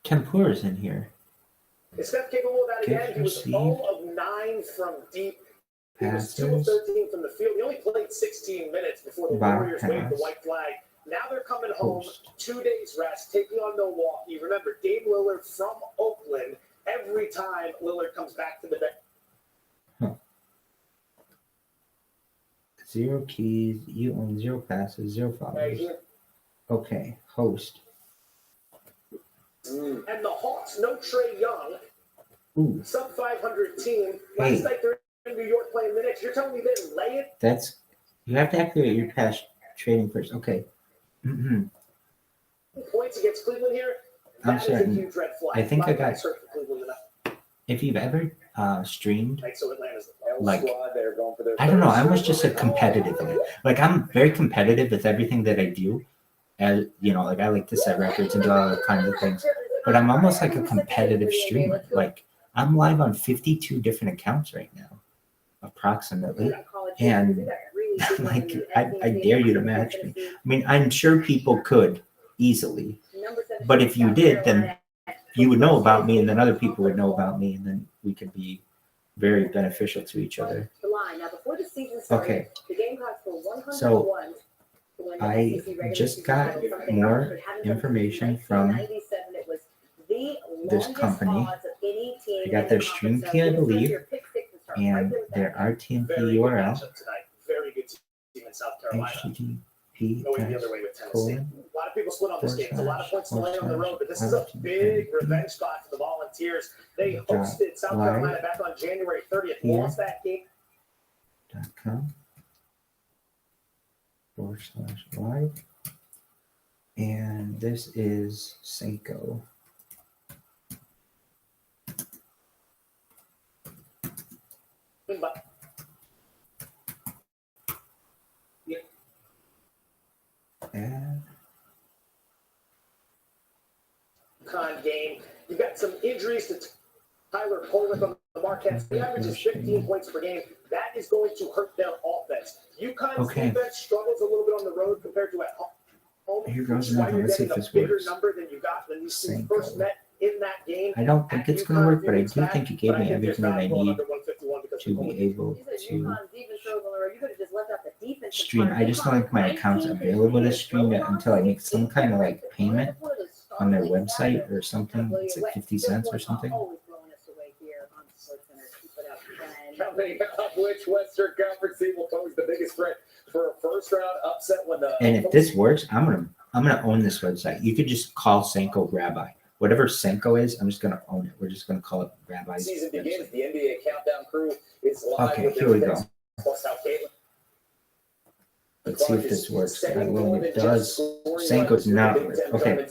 Tempura's in here. Is Steph capable of that again? He was 0 of 9 from deep. He was 2 of 13 from the field. He only played 16 minutes before the Warriors waved the white flag. Now they're coming home, 2 days rest, taking on Milwaukee. Remember, Dame Lillard from Oakland. Every time Lillard comes back to the bench. 0 keys. You own 0 passes, 0 followers. Okay. Host. And the Hawks, no Trae Young. Ooh. Sub 500 team. Last night they're in New York playing minutes. You're telling me they didn't lay it? That's. You have to activate your pass trading first. Okay. Mm-hmm. Points against Cleveland here. I'm certain. Huge red flag. I think I got. Cleveland enough. If you've ever streamed, Right, so Atlanta's like, squad, they're going for their I don't know, I was just a competitive in it. Like, I'm very competitive with everything that I do. As you know, like I like to set records and do all other kinds of things. But I'm almost like a competitive streamer. Like, I'm live on 52 different accounts right now, approximately. And like, I dare you to match me. I mean, I'm sure people could easily. But if you did, then you would know about me, and then other people would know about me, and then we could be very beneficial to each other. Okay. So I just got more information from this company. I got their stream key, I believe, and their RTMP URL. very good team in South Carolina. HTTP people split on this game. It's a lot of points to lay on the road, but this is a big revenge spot for the Volunteers. They hosted South Carolina back on January 30th. Lost that game. .com/live. And this is Senko. And game. You've got some injuries to Tyler Polnick on the Marquette. He averages 15 points per game. That is going to hurt their offense. UConn's defense struggles a little bit on the road compared to at home. Here goes another. Let's see if this bigger works. number than you got when you first met in that game. I don't think it's going to work, but I do think it gave me everything that I need to be able to stream. I just don't think my account's available to stream it until I make some kind of like payment on their website or something. It's like 50 cents or something. Coming up, which Western Conference team will pose the biggest threat for a first round upset when the And if this works, I'm gonna own this website. You could just call Senko Rabbi. Whatever Senko is, I'm just gonna own it. We're just gonna call it Rabbi. Season begins. The NBA countdown crew is live. Okay, here we go. Plus how Caitlin. Let's see if this works. God willing, it does. Senko's not working. Okay,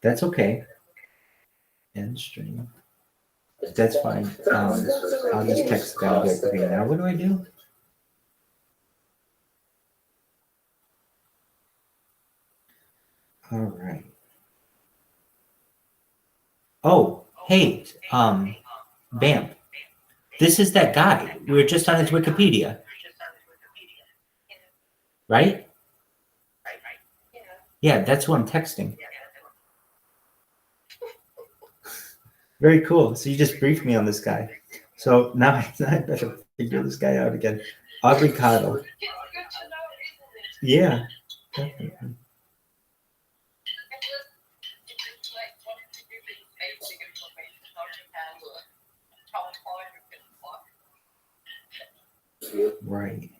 that's okay. End stream. That's fine. I'll just text down there. Okay, now what do I do? All right. Oh, hey, Bamp. This is that guy. We were just on his Wikipedia. Right? Yeah, that's who I'm texting. Very cool. So you just briefed me on this guy. So now I better figure this guy out again. Aubrey Cottle. Yeah, definitely. Right.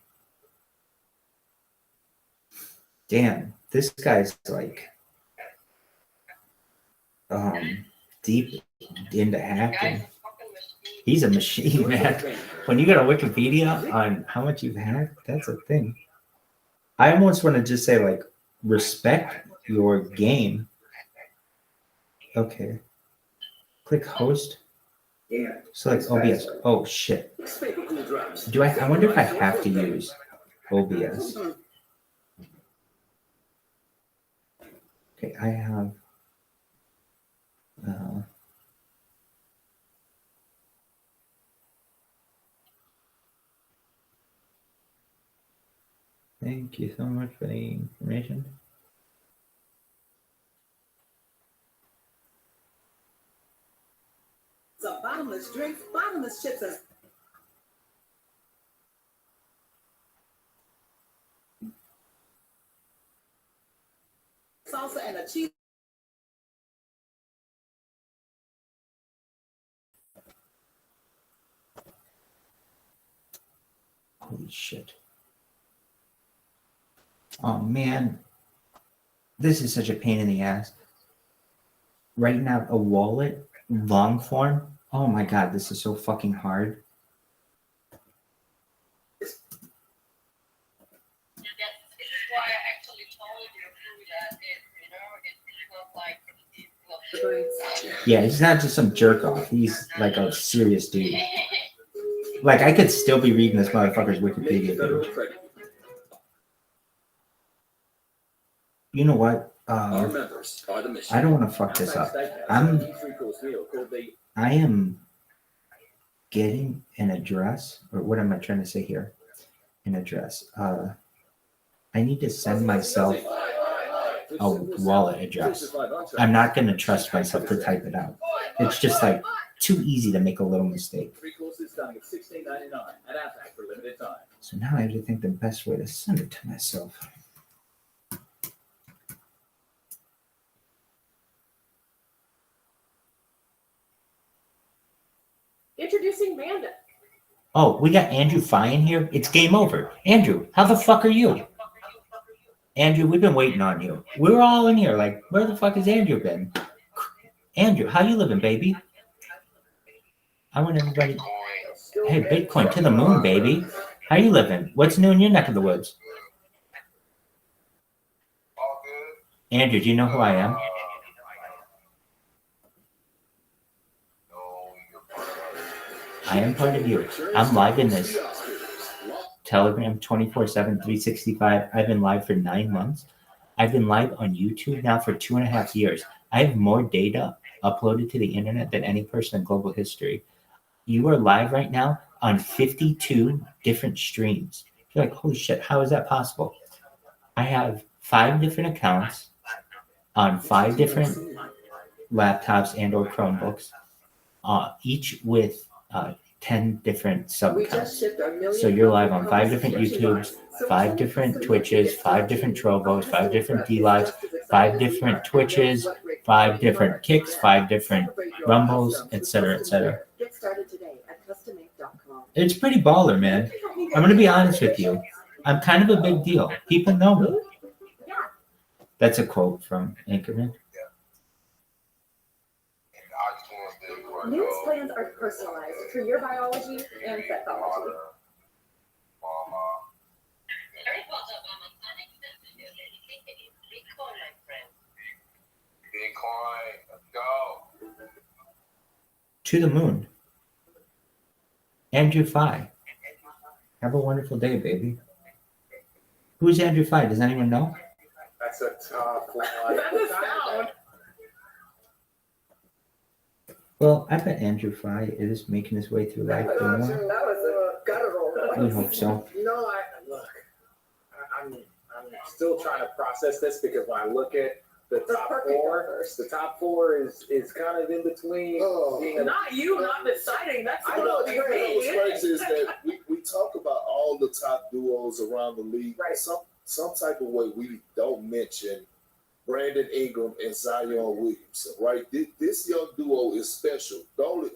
Damn, this guy's like deep into hacking. He's a machine, man. When you got a Wikipedia on how much you've hacked, that's a thing. I almost want to just say, like, respect your game. Okay. Click host. Select OBS. Oh, shit. I wonder if I have to use OBS. Okay, I have thank you so much for the information. So bottomless drinks, bottomless chips, and salsa and a cheese. Holy shit. Oh man, this is such a pain in the ass. Writing out a wallet, long form. Oh my god, this is so fucking hard. Yeah, he's not just some jerk off. He's like a serious dude. Like, I could still be reading this motherfucker's Wikipedia page. You know what? I don't want to fuck this up. I am getting an address, or what am I trying to say here? An address. I need to send myself a wallet address. I'm not going to trust myself to type it out. It's just like too easy to make a little mistake. So now I have to think the best way to send it to myself. Introducing Manda. Oh, we got Andrew Fye in here. It's game over. Andrew, how the fuck are you? Andrew, we've been waiting on you. We were all in here like, where the fuck has Andrew been? Andrew, how you living, baby? I want everybody. Hey, Bitcoin to the moon, baby. How you living? What's new in your neck of the woods? Andrew, do you know who I am? I am part of you. I'm live in this Telegram 24/7, 365. I've been live for 9 months. I've been live on YouTube now for 2.5 years. I have more data uploaded to the internet than any person in global history. You are live right now on 52 different streams. You're like, holy shit, how is that possible? I have 5 different accounts on 5 different laptops and or Chromebooks, each with 10 different sub-accounts. So you're live on 5 different YouTubes, 5 different Twitches, 5 different Trovos, 5 different D-Lives, 5 different Twitches, 5 different Kicks, 5 different Rumbles, etc., etc. Get started today at customink.com. It's pretty baller, man. I'm going to be honest with you. I'm kind of a big deal. People know me. That's a quote from Anchorman. News plans are personalized for your biology and psychology. Bitcoin, let's go. To the moon. Andrew Phi. Have a wonderful day, baby. Who's Andrew Phi? Does anyone know? That's a tough one. Well, I bet Andrew Phi is making his way through life doing well. That was a guttural. We hope so. I'm still trying to process this because when I look at the top four is kind of in between. Not you, not deciding. That's I know. You know what's crazy is that we talk about all the top duos around the league. Right. Some type of way we don't mention Brandon Ingram and Zion Williamson, right? This young duo is special.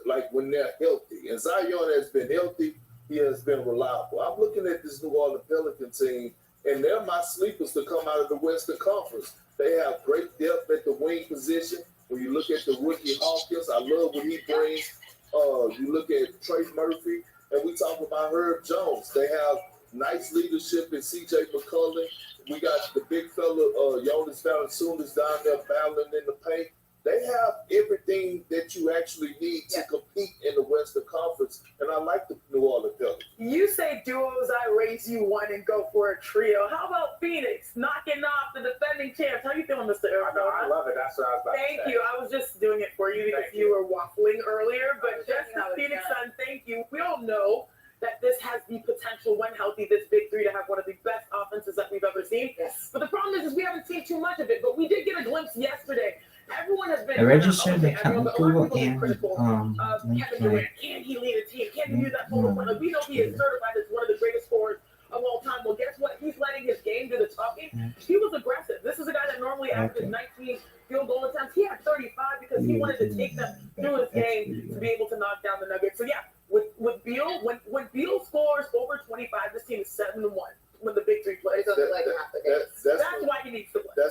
Like when they're healthy. And Zion has been healthy. He has been reliable. I'm looking at this New Orleans Pelican team, and they're my sleepers to come out of the Western Conference. They have great depth at the wing position. When you look at the rookie Hawkins, I love what he brings. You look at Trey Murphy, and we talk about Herb Jones. They have nice leadership in C.J. McCollum. We got the big fella, Jonas Valanciunas down there battling in the paint. They have everything that you actually need to compete in the Western Conference, and I like the New Orleans Pelicans. You say duos, I raise you one and go for a trio. How about Phoenix knocking off the defending champs? How you feeling, Mr. Arizona? I love it. That's what I was about to say. Thank you. I was just doing it for you because you were waffling earlier. But just the Phoenix Sun, thank you. We all know that this has the potential, when healthy, this big three to have one of the best offenses that we've ever seen. Yes. But the problem is we haven't seen too much of it. But we did get a glimpse yesterday. Everyone has been. I registered the account a lot of people and critical of Kevin Durant. Can he lead a team? Can he do that total point? Like, we know he is certified as one of the greatest scorers of all time. Well, guess what? He's letting his game do the talking. He was aggressive. This is a guy that normally averages 19 field goal attempts. He had 35 because he wanted to take them through his game to be able to knock down the Nuggets. So yeah, with Beal, when Beal scores over 25, this team is 7-1 when the big three plays. Like half the day. That's why he needs to play.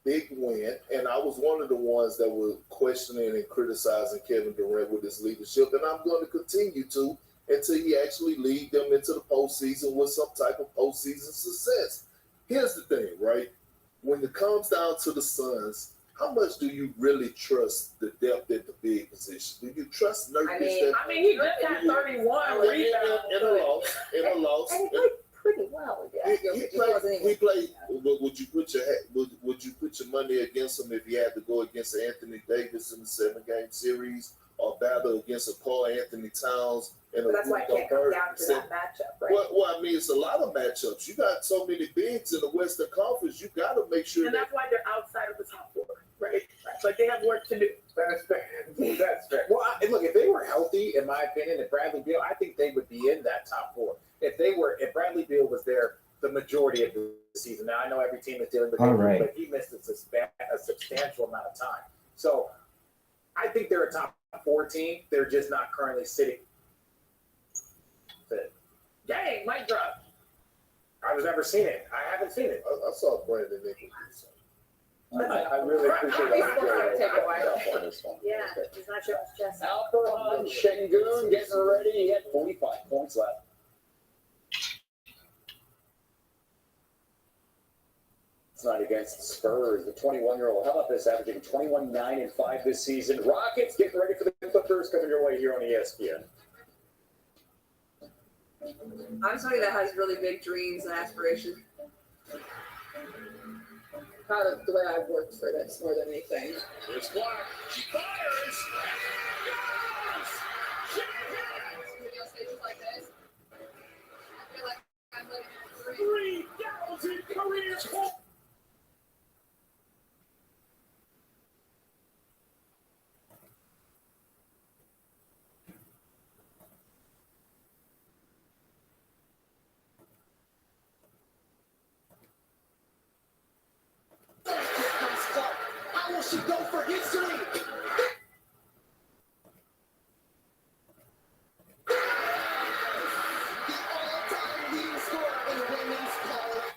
Big win, and I was one of the ones that were questioning and criticizing Kevin Durant with his leadership, and I'm going to continue to until he actually lead them into the postseason with some type of postseason success. Here's the thing, right? When it comes down to the Suns, how much do you really trust the depth at the big position? Do you trust Nurkic? I mean, he just had 31 rebounds. In a loss. And he played pretty well. He played. Would you put your money against him if you had to go against Anthony Davis in the 7-game series, or battle against a Paul Anthony Towns? But that's why it can't come down to that matchup, right? Well, I mean, it's a lot of matchups. You got so many bigs in the Western Conference. You got to make sure. And that's why they're outside of the top four, right? Like they have work to do. That's fair. That's fair. Well, look, if they were healthy, in my opinion, and Bradley Beal, I think they would be in that top four. If Bradley Beal was there the majority of the season. Now, I know every team is dealing with All it, right. but he missed a substantial amount of time. So I think they're a top 4 team. They're just not currently sitting. Dang, mic drop. I've never seen it. I haven't seen it. I saw Brandon Nichols. I really appreciate that. Yeah, he's not showing his chest. Alperhan Şengün getting ready. He had 45 points left. Tonight against the Spurs, the 21-year-old. How about this? Averaging 21, 9, and 5 this season. Rockets getting ready for the Clippers coming your way here on ESPN. I'm somebody that has really big dreams and aspirations. Proud of the way I've worked for this more than anything. It's Clark. She fires. Video stages like this. I feel like I'm living in 3,000 career points. How will she go for history? The all-time leading scorer in women's college.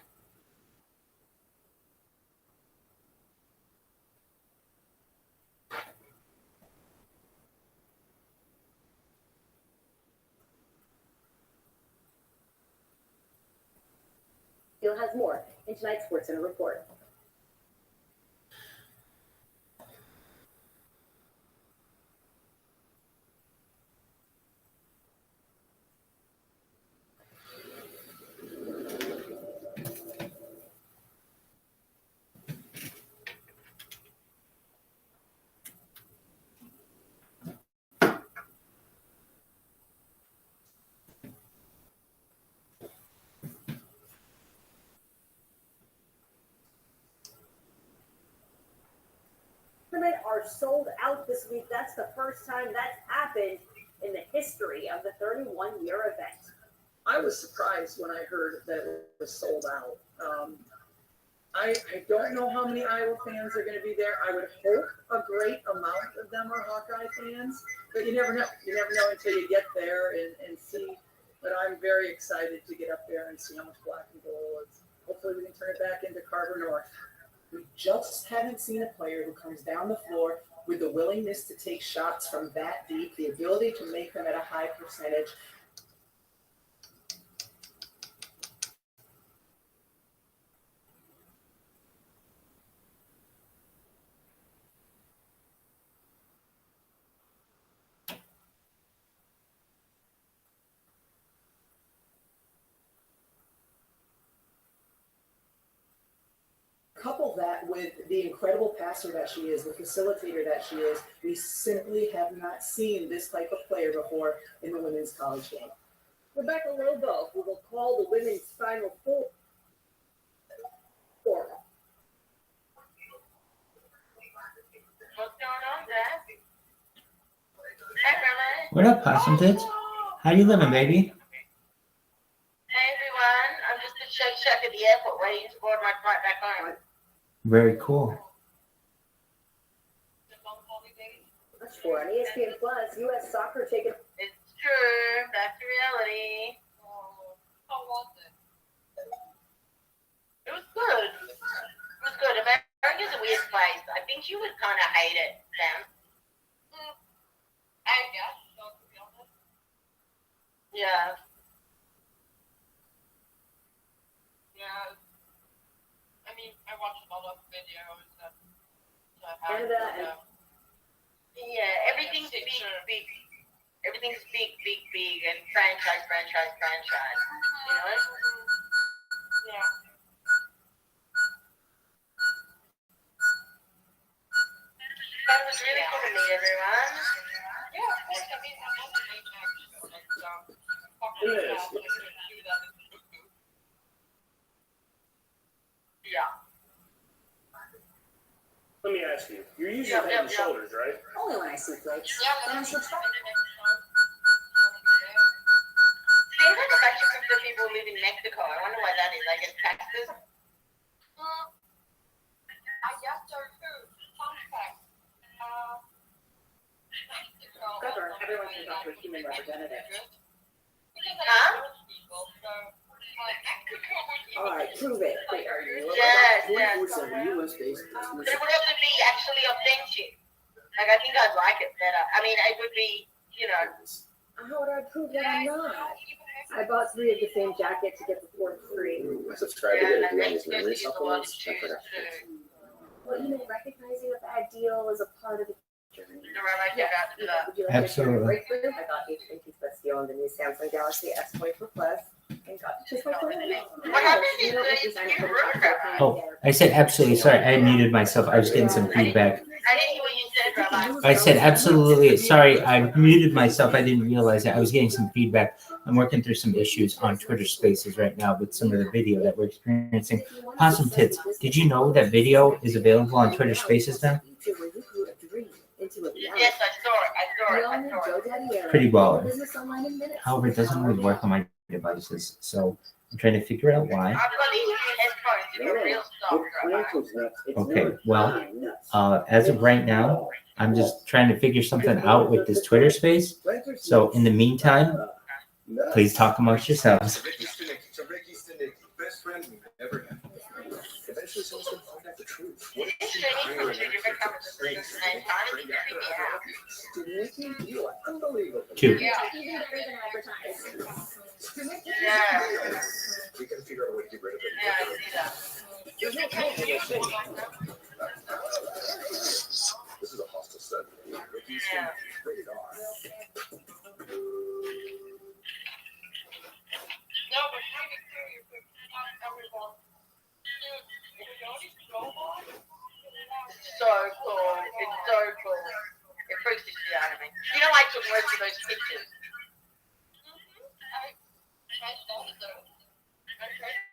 He'll has more in tonight's SportsCenter report. Tournament are sold out this week. That's the first time that's happened in the history of the 31-year event. I was surprised when I heard that it was sold out. I don't know how many Iowa fans are going to be there. I would hope a great amount of them are Hawkeye fans, but you never know. You never know until you get there and see. But I'm very excited to get up there and see how much black and gold is. Hopefully we can turn it back into Carver North. We just haven't seen a player who comes down the floor with the willingness to take shots from that deep, the ability to make them at a high percentage. Couple that with the incredible passer that she is, the facilitator that she is, we simply have not seen this type of player before in the women's college game. Rebecca Lobo, who will call the women's Final Four. What's going on, Dad? Hey, Grandma. What up, Possum Tits? How you living, baby? Hey, everyone. I'm just a check at the airport waiting to board my flight back home. Very cool. Much more on ESPN Plus. U.S. soccer taking. It's true. Back to reality. How was it? It was good. It was good. America's a weird place. I think you would kind of hate it, Sam. I guess, so, to be honest. Yeah. Yeah. I mean, I watched a lot of videos that Canada and yeah, everything's big, big. Everything's big, and franchise. You know? Yeah. But it was really cool to meet everyone. Yeah, of course. I mean, I'm not the main actor, yeah. Let me ask you. You're using head and shoulders, right? Only when I see flakes. Yeah, I'm subscribed. Seems like a bunch of people live in Mexico. I wonder why that's that is? I guess taxes. I guess so too. Contact. Governor, everyone can talk to a human representative. Huh? All right, prove it. Wait, are you? Yes, yes. 24/7 US-based customer But it would also be actually authentic. Like, I think I'd like it better. I mean, it would be, you know. How would I prove that I'm not? I bought 3 of the same jacket to get the 4th free. I subscribe to their Guinness memory supplements. Check it out. Well, recognizing a bad deal is a part of the journey. Would you like to Absolutely. breakthrough? I got AT&T's best deal on the new Samsung Galaxy S24 Plus and got just my phone. What happened is Oh, I said absolutely. Sorry, I muted myself. I was getting some feedback. I didn't hear what you said, Rabbi. I said absolutely. Sorry, I muted myself. I didn't realize that. I was getting some feedback. I'm working through some issues on Twitter Spaces right now with some of the video that we're experiencing. Possum Tits, did you know that video is available on Twitter Spaces now? Yes, I saw it. Pretty baller. However, it doesn't really work on my devices, so I'm trying to figure out why. I've got these new headphones. They're real soft. Okay, well, as of right now, I'm just trying to figure something out with this Twitter Space. So in the meantime, please talk amongst yourselves. Best friend we've ever had. Eventually, someone's gonna find out the truth. What It's really cool. You become a sister at the same time. It's creepy out. You are unbelievable. 2. Yeah. We can figure out a way to get rid of it. Yeah, I see that. This is a hostile study. Yeah. Rated R. No, but how do you feel you could everyone? So cool. It's so cool. It freaks the shit out of me. You know, I took most of those pictures.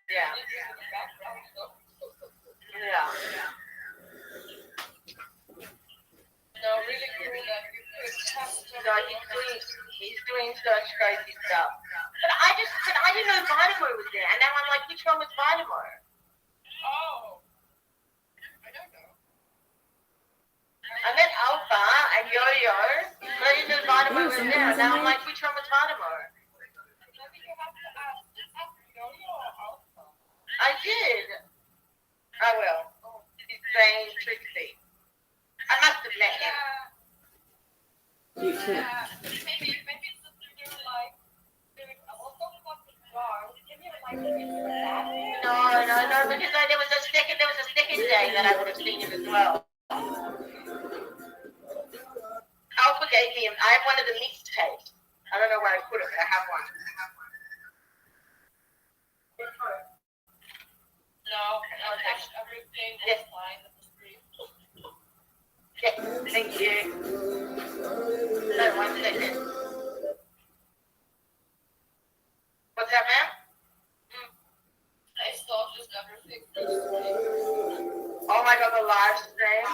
Yeah. Yeah. No, really cool that you could have. No, he's doing such crazy stuff. But I didn't know Vitamo was there, and now I'm like, which one was Vitamo? Oh, I don't know. I met Alpha and Yo-Yo, but I didn't know Vitamo was there, and now I'm like, which one was Vitamo? I did. I will. He's saying Trixie. I must have met him. You can't. Maybe it's just to do like. We'll talk about the jar. Give me like No, because there was a second day that I would have seen him as well. Alpha gave me him. I have one of the mixtapes. I don't know where I put it, but I have one. No, that's everything is fine at the street. Yes, thank you. No, 1 second. What's that, ma'am? I saw just everything. Oh my god, the live stream.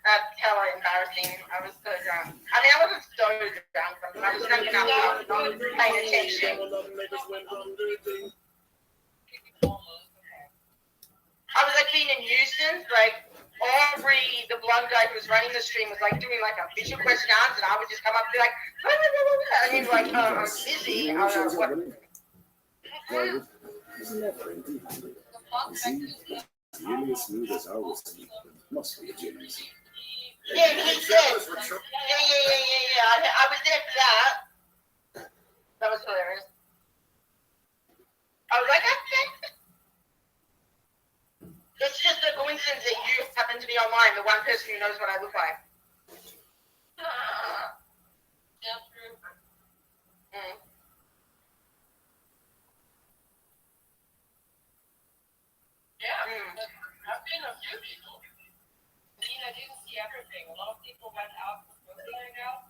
That's hella embarrassing. I was so drunk. I mean, I wasn't so drunk, but I was drunk enough to not pay attention. I was like being a nuisance, like Aubrey, the blonde guy who was running the stream, was like doing like a visual question and answer, and I would just come up and be like, and he's like, oh, I'm busy. I don't know what. Isn't that friendly? You see, really as smooth as our whiskey. Must be a genius. Yeah, he said. Yeah. I was there for that. That was hilarious. I was like, okay. It's just a coincidence that you happen to be online, the one person who knows what I look like. Yeah, true. Yeah, but I've been a few people. I mean, I didn't see everything. A lot of people went out smoking right now.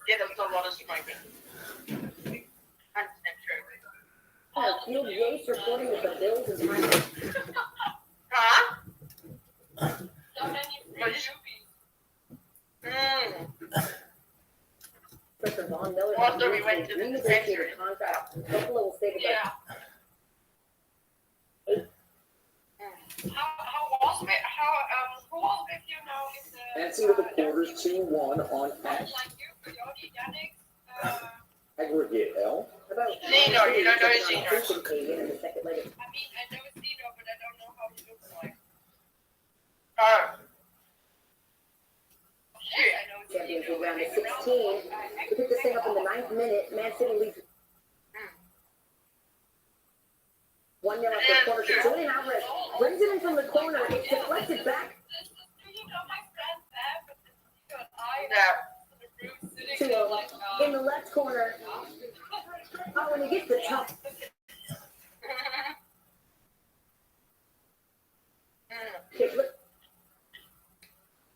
Yeah, there was a lot of smoking. 100% true. Oh, Field Yates reporting that the Bills is minus. Huh? So many free Von Miller. Well, after we went to the dispensary. contract. Buffalo will stay together. Yeah. How was it? Who was with you now in the? And see with the quarters 2-1 on aggregate L. Zeno, you don't know Zeno. I mean, I know Zeno, but I don't know how he looks like. Champions League round of 16. We picked this thing up in the 9th minute. Man City leads 1-0 after the quarter. So Julian Alvarez brings it in from the corner. It's deflected back. In the left corner. Oh, and he gets the top.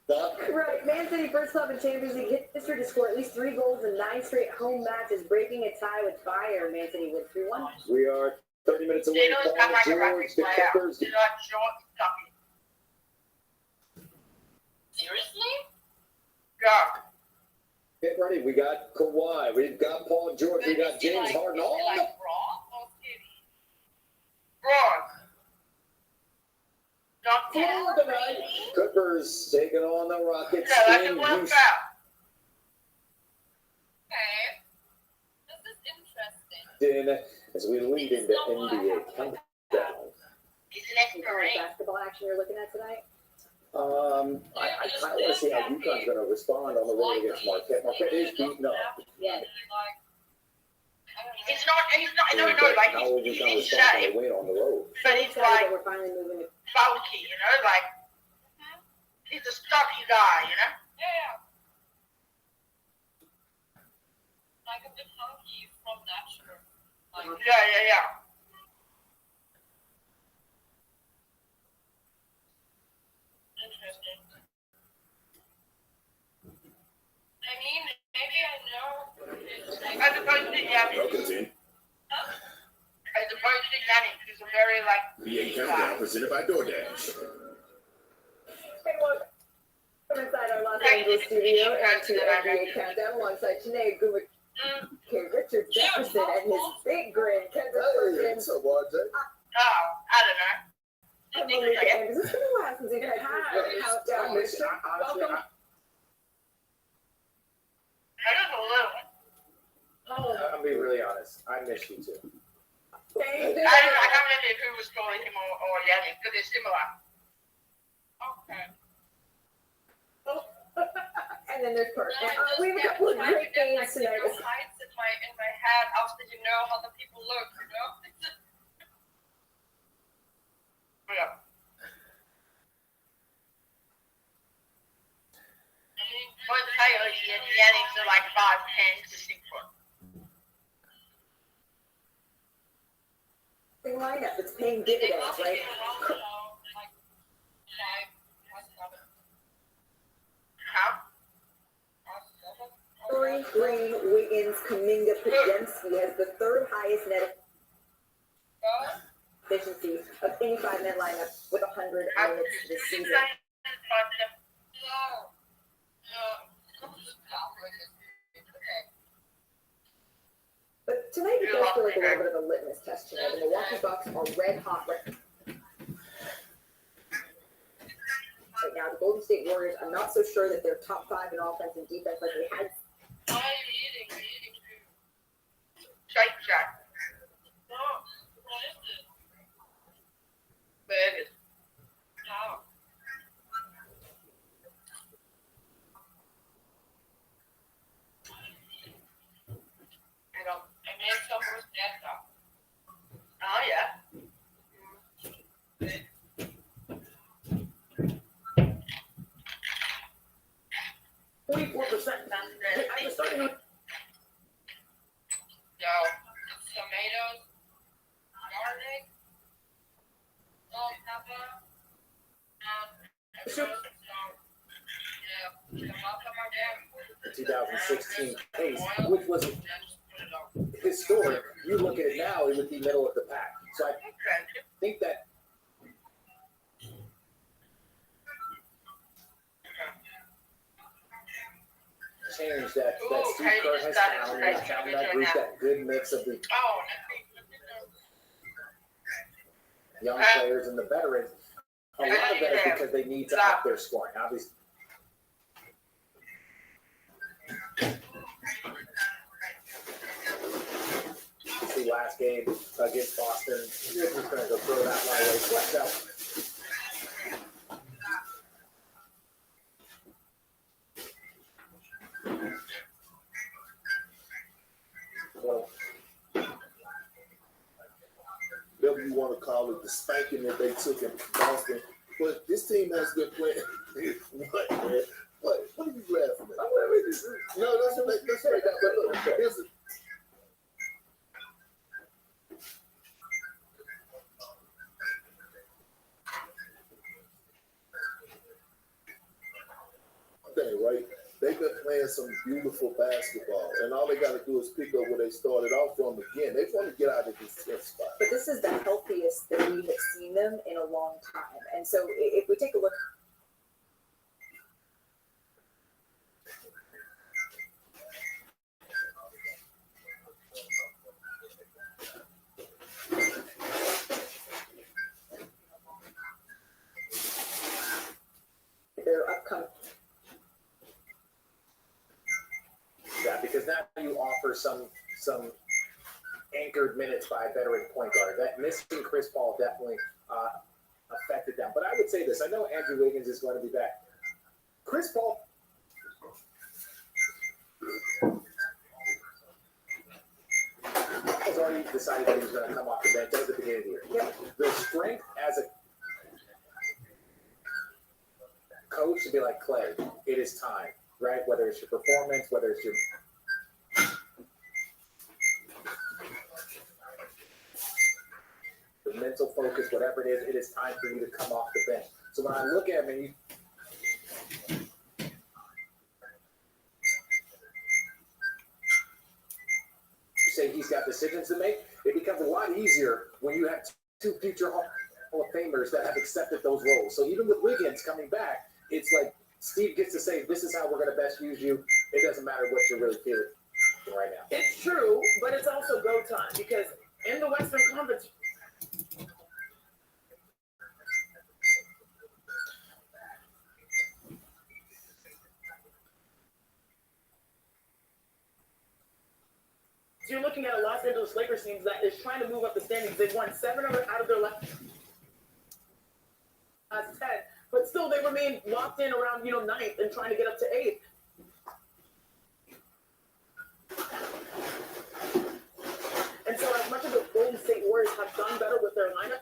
Right, Man City first club in Champions League history to score at least 3 goals in 9 straight home matches, breaking a tie with Bayern. Man City wins 3-1. We are 30 minutes away from George, the Clippers. Seriously? Yeah. Get ready. We got Kawhi. We've got Paul George. We got James Harden. All Raw or skinny? Raw. Florida tonight. Clippers taking on the Rockets in Houston. Okay. This is interesting. As we lead into NBA countdown. Is it exploring? Basketball action you're looking at tonight? I kind of want to see how UConn's going to respond on the road against Marquette. Marquette is beaten up. Yeah. It's not, I don't know, like, how will UConn he's respond when they win on the road? but it's like, We're finally moving to bulky, you know, like, he's a stocky guy, you know? Yeah. Like a bit hunky from natural. Like, yeah. Interesting. I mean, maybe I know. As opposed to Yannick. As opposed to Yannick, who's a very, like, NBA Countdown presented by DoorDash. Hey, welcome inside our Los Angeles studio and to NBA Countdown alongside Janae Gumik, Richard Jefferson, and his big grin, Kendra Perkins. What's up, RJ? I don't know. I'm Malika Andrews. It's been a while since we've had this countdown. Welcome. I'll be really honest. I miss you too. I don't remember who was calling him or Yannick, but they're similar. Okay. And then there's Perk. We have a couple of great games tonight. Highlights in my head after you know how the people look, you know? Yeah. I mean, both Taylor and Yannick's are like 5'10" to 6 foot. Lineup that's paying dividends, right? Curry, Green, Wiggins, Kuminga, Podziemski has the 3rd highest net efficiency of any 5-man lineup with 100 minutes this season. But tonight it does feel like a little bit of a litmus test tonight. The Milwaukee Bucks are red hot right now. The Golden State Warriors, I'm not so sure that they're top 5 in offense and defense like they had. I'm eating food. Shake Shack. Oh, what is this? Burgers. No. I made some bruschetta. Oh, yeah. 44%. I'm starting with. Tomatoes, garlic, salt, pepper, The 2016 case, which was historic. You look at it now, it would be middle of the pack. So I think that. change that Steve Kerr has found that group, that good mix of the young players and the veterans. A lot of that is because they need to up their scoring. Obviously. See last game against Boston. You're just going to go throw that one away. Flex out. Well, whatever you want to call it, the spanking that they took in Boston. But this team has been playing. What, man? What are you laughing at? No, that's right. But look, here's the. Thing, right? They've been playing some beautiful basketball, and all they got to do is pick up where they started off from again. They want to get out of this spot. But this is the healthiest that we have seen them in a long time. And so if we take a look. Their upcoming. Yeah, because now you offer some anchored minutes by a veteran point guard. That missing Chris Paul definitely affected them. But I would say this: I know Andrew Wiggins is going to be back. Chris Paul has already decided that he was going to come off the bench at the beginning of the year. Yep. The strength as a coach to be like, Clay, it is time, right? Whether it's your performance, whether it's your mental focus, whatever it is time for you to come off the bench. So when I look at him and you say he's got decisions to make, it becomes a lot easier when you have two future Hall of Famers that have accepted those roles. So even with Wiggins coming back, it's like Steve gets to say, this is how we're going to best use you. It doesn't matter what you're really feeling right now. It's true, but it's also go time because in the Western Conference, you're looking at a Los Angeles Lakers team that is trying to move up the standings. They've won 7 out of their last 10, but still they remain locked in around 9th and trying to get up to 8th. And so as much as the Golden State Warriors have done better with their lineup,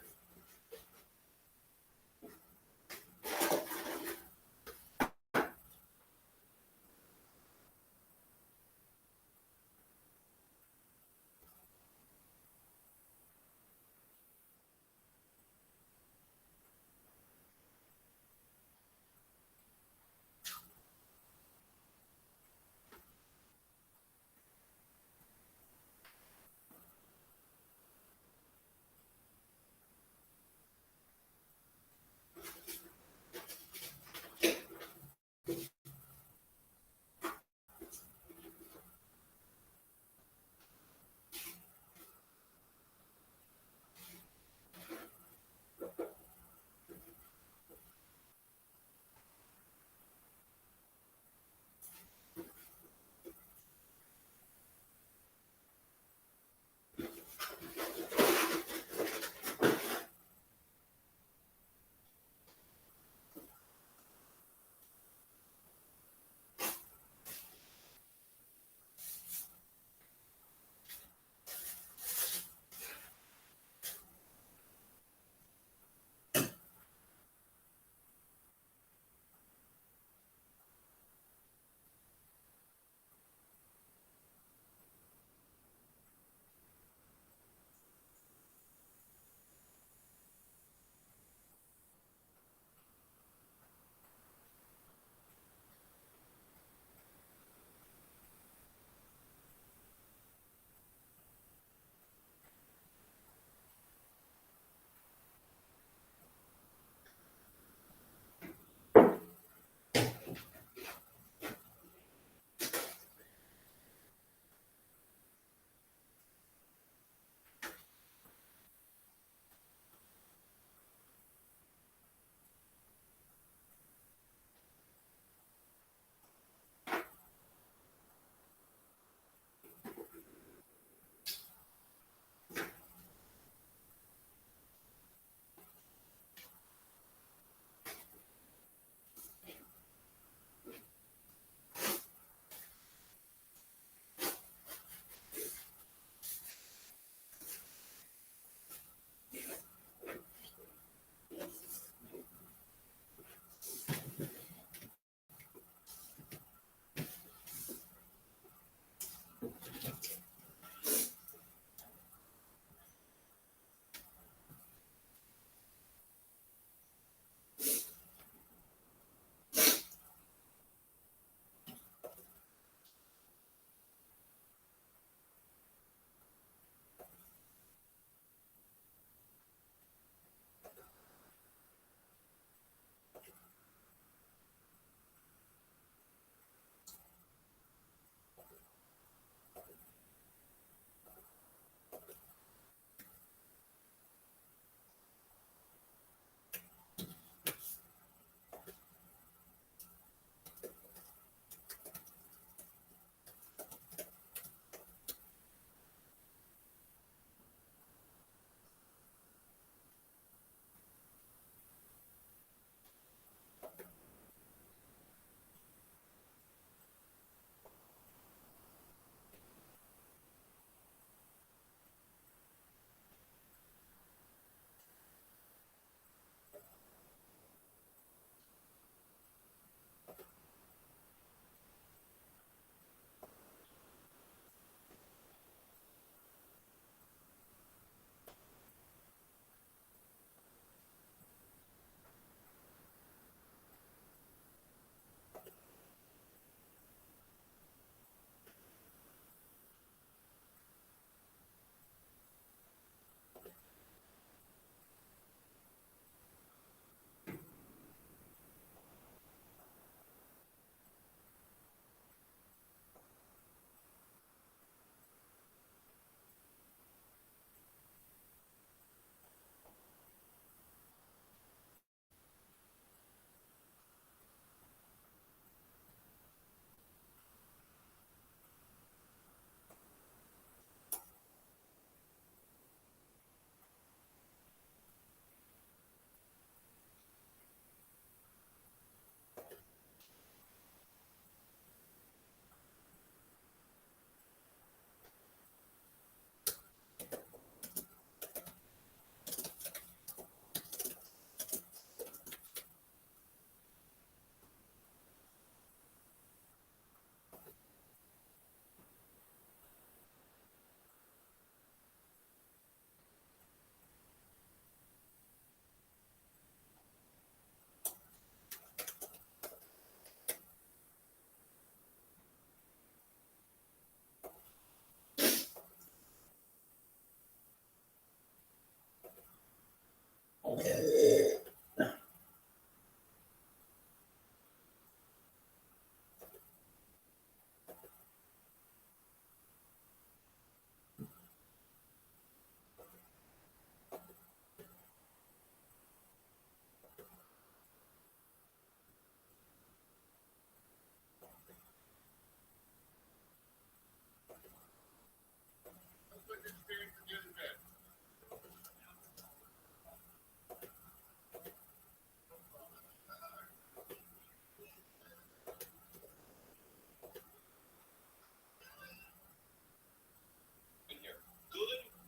Good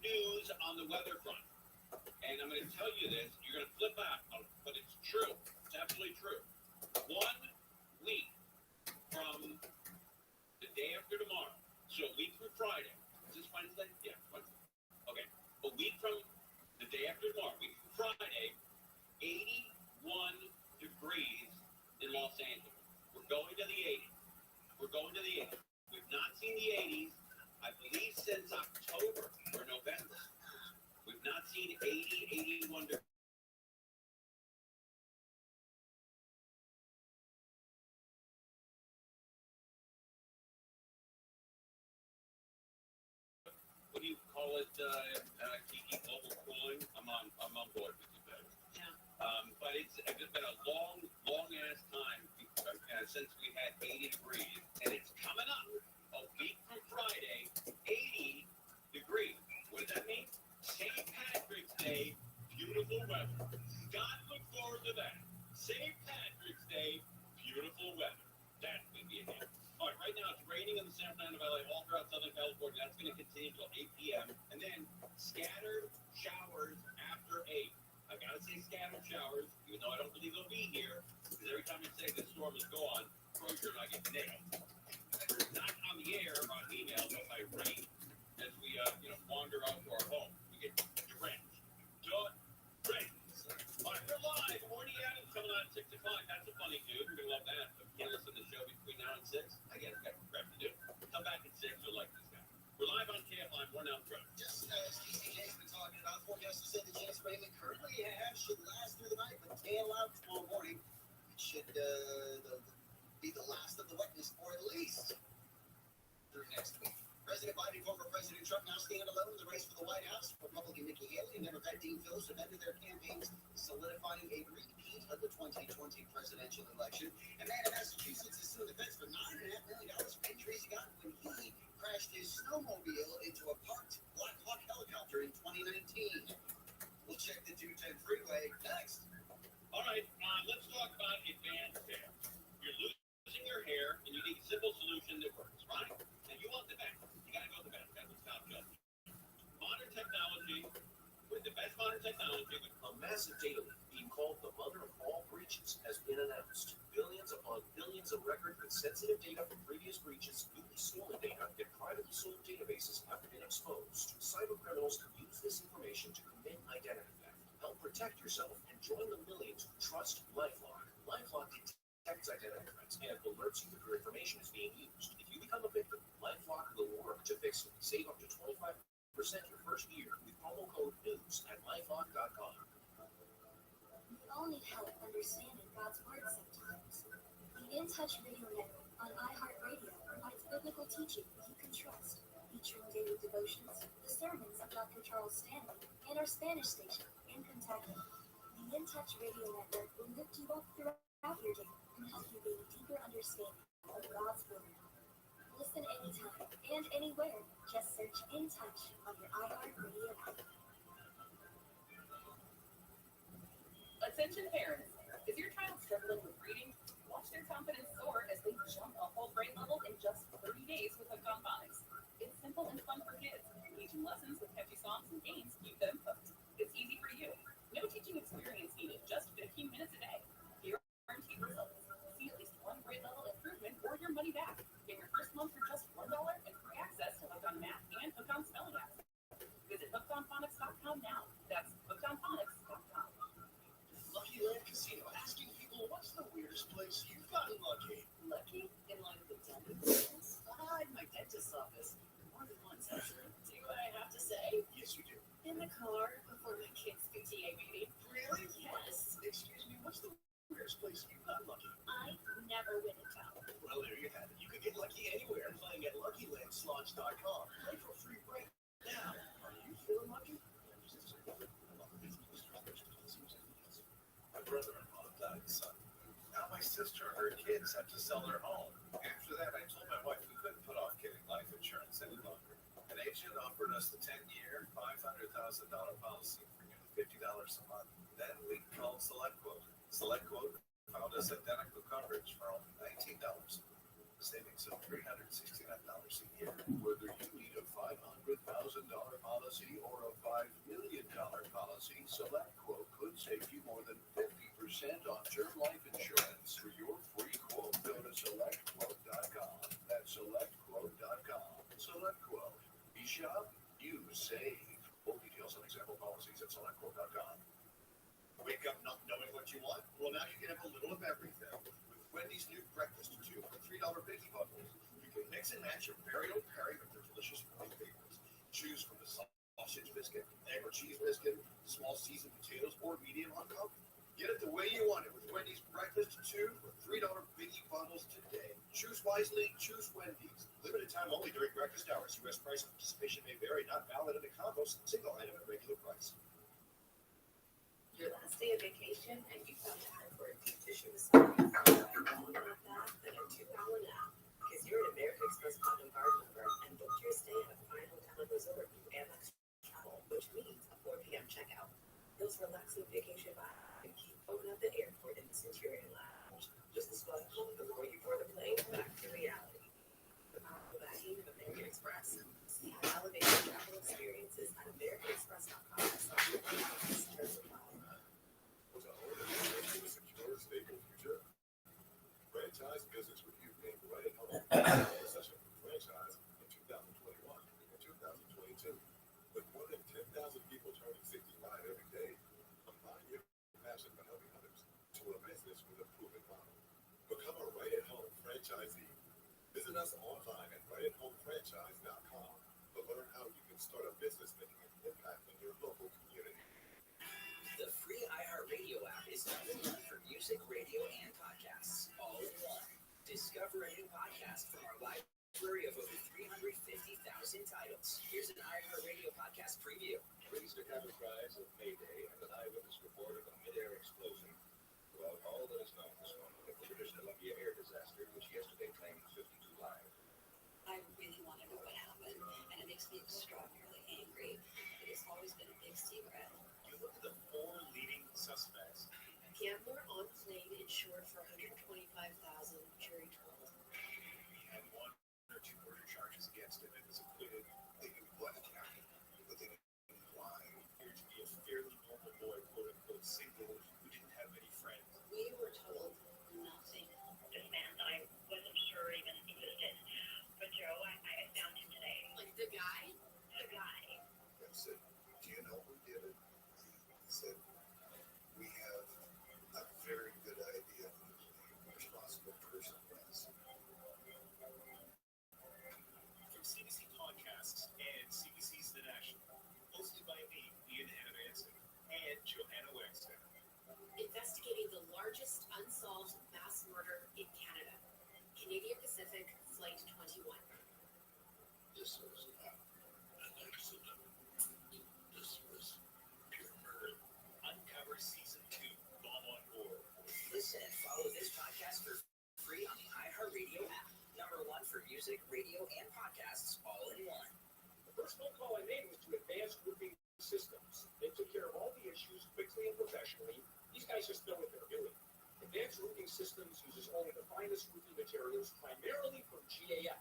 news on the weather front. And I'm going to tell you this, you're going to flip out, but it's true. It's absolutely true. 1 week from the day after tomorrow, so a week from Friday. Is this Wednesday? Yeah, Wednesday. Okay. A week from the day after tomorrow, a week from Friday, 81 degrees in Los Angeles. We're going to the 80s. We're going to the 80s. We've not seen the 80s, I believe, since October or November. We've not seen 80, 81 degrees. What do you call it? Kiki, global cooling. I'm on board with you guys. Yeah. But it's been a long ass time since we had 80 degrees, and it's coming up. A week from Friday, 80 degrees. What does that mean? St. Patrick's Day, beautiful weather. God, look forward to that. St. Patrick's Day, beautiful weather. That would be a hit. All right, right now it's raining in the San Fernando Valley, all throughout Southern California. That's going to continue until 8 p.m. And then scattered showers after 8. I got to say scattered showers, even though I don't believe they'll be here, because every time I say this storm is gone, Kroger and I get nailed. Not on the air or on email, but by rain as we wander out to our home. We get drenched. Drenched. All right, we're live. Morning Adams coming on at 6 o'clock. That's a funny dude. We're going to love that. Guinness in the show between now and 6. I guess I've got crap to do. Come back at 6. You'll like this guy. We're live on KFLine. We're now drunk. Just as TCJ's been talking about, forecasters said the chance rain we currently have should last through the night, but tail out tomorrow morning. It should be the last of the wetness for at least through next week. President Biden and former President Trump now stand alone in the race for the White House. Republican Nikki Haley and Democrat Dean Phillips have ended their campaigns, solidifying a repeat of the 2020 presidential election. And man in Massachusetts is suing the feds for $9.5 million for injuries he got when he crashed his snowmobile into a parked Black Hawk helicopter in 2019. We'll check the 210 freeway next. All right, let's talk about advanced hair. You're losing your hair, and you need a simple solution that works, right? And you want the best. You got to go the best. That's what's top judge. Modern technology, with the best modern technology. A massive data leak being called the mother of all breaches has been announced. Billions upon billions of records with sensitive data from previous breaches, newly stolen data, and privately sold databases have been exposed. Cybercriminals can use this information to commit identity theft. Help protect yourself and join the millions who trust LifeLock. LifeLock detects identity threats and alerts you if your information is being used. If you become a victim, LifeLock will work to fix it. Save up to 25% your first year with promo code NEWS at LifeLock.com. We all need help understanding God's Word sometimes. The In Touch Radio Network on iHeartRadio provides biblical teaching you can trust, featuring daily devotions, the sermons of Dr. Charles Stanley, and our Spanish station in Kentucky. The In Touch Radio Network will lift you up throughout your day and help you gain a deeper understanding of God's Word. Listen anytime and anywhere. Just search In Touch on your iHeartRadio app. Attention parents, is your child struggling with reading? Watch their confidence soar as they jump a whole grade level in just 30 days with Hooked on Phonics. It's simple and fun for kids. Teaching lessons with catchy songs and games keep them hooked. It's easy for you. No teaching experience needed, just 15 minutes a day. Guaranteed results. See at least one grade level improvement or your money back. Get your first month for just $1 and free access to Hooked on Math and Hooked on Spelling apps. Visit hookedonphonics.com now. That's hookedonphonics.com. Lucky Land Casino asking people, what's the weirdest place you've gotten lucky? Lucky? In line with the dentist? In my dentist's office. More than once, actually. Do I have to say? Yes, you do. In the car before my kid's PTA meeting. Really? odds.com. Play for free right now. Are you feeling lucky? My brother-in-law died suddenly. Now my sister and her kids have to sell their home. After that, I told my wife we couldn't put off getting life insurance any longer. An agent offered us the 10-year, $500,000 policy for nearly $50 a month. Then we called SelectQuote. SelectQuote found us identical coverage for only $19, savings of $369 a year. Whether you need a $500,000 policy or a $5 million policy, SelectQuote could save you more than 50% on term life insurance. For your free quote, go to SelectQuote.com. That's SelectQuote.com. SelectQuote. You shop, you save. Full details on example policies at SelectQuote.com. Wake up not knowing what you want? Well, now you can have a little of everything with Wendy's new breakfast tube for $3 biggie bundles. You can mix and match your very own pairing of their delicious food favorites. Choose from the sausage biscuit, egg or cheese biscuit, small seasoned potatoes, or medium hot dog. Get it the way you want it with Wendy's breakfast tube for $3 biggie bundles today. Choose wisely, choose Wendy's. Limited time only during breakfast hours. U.S. price and participation may vary, not valid in a combo single item at regular price. Your last day of vacation and you found time for a deep dish of massage. More about that than a 2-hour nap. Because you're an American Express Platinum Card member and booked your stay at a final time resort through Amex Travel, which means a 4 p.m. checkout. Those relaxing vacation vibes keep open up the airport in the Centurion Lounge. Just a spot home before you board the plane back to reality. The powerful backing of American Express. See how elevated travel experiences at AmericanExpress.com/. Secure, stable future. Franchise business with you being right at home. Recession franchise in 2021 and 2022. With more than 10,000 people turning 65 every day, combine your passion for helping others to a business with a proven model. Become a right at home franchisee. Visit us online at rightathomefranchise.com to learn how you can start a business making an impact in your local community. The free iHeartRadio app is number one for music, radio, and podcasts, all in one. Discover a new podcast from our library of over 350,000 titles. Here's an iHeartRadio podcast preview. Raised to cover cries of Mayday and an eyewitness report of a mid-air explosion. Well, all that is known this morning of the British Columbia air disaster, which yesterday claimed 52 lives. I really want to know what happened, and it makes me extraordinarily angry. It has always been a big secret. You look at the 4 leading suspects. Gambler on plane insured for $125,000, jury told. He had 1 or 2 murder charges against him and was acquitted. They knew what happened, but they didn't know why. He appeared to be a fairly normal boy, quote-unquote, single, who didn't have many friends. We were told nothing. This man I wasn't sure even existed. But Joe, I found him today. Like the guy? The guy. I said, do you know who did it? He said, we have a very good idea who the responsible person was. From CBC Podcasts and CBC's The National, hosted by me, Ian Adamancic, and Johanna Wexton. Investigating the largest unsolved mass murder in Canada. Canadian Pacific Flight 21. This was not an accident. This was pure murder. Uncover Season 2, Bomb on Board. Listen and follow this podcast for free on the iHeartRadio app. Number one for music, radio, and podcasts, all in one. The first phone call I made was to Advanced Roofing Systems. They took care of all the issues quickly and professionally. These guys just know what they're doing. Advanced Roofing Systems uses only the finest roofing materials, primarily from GAF,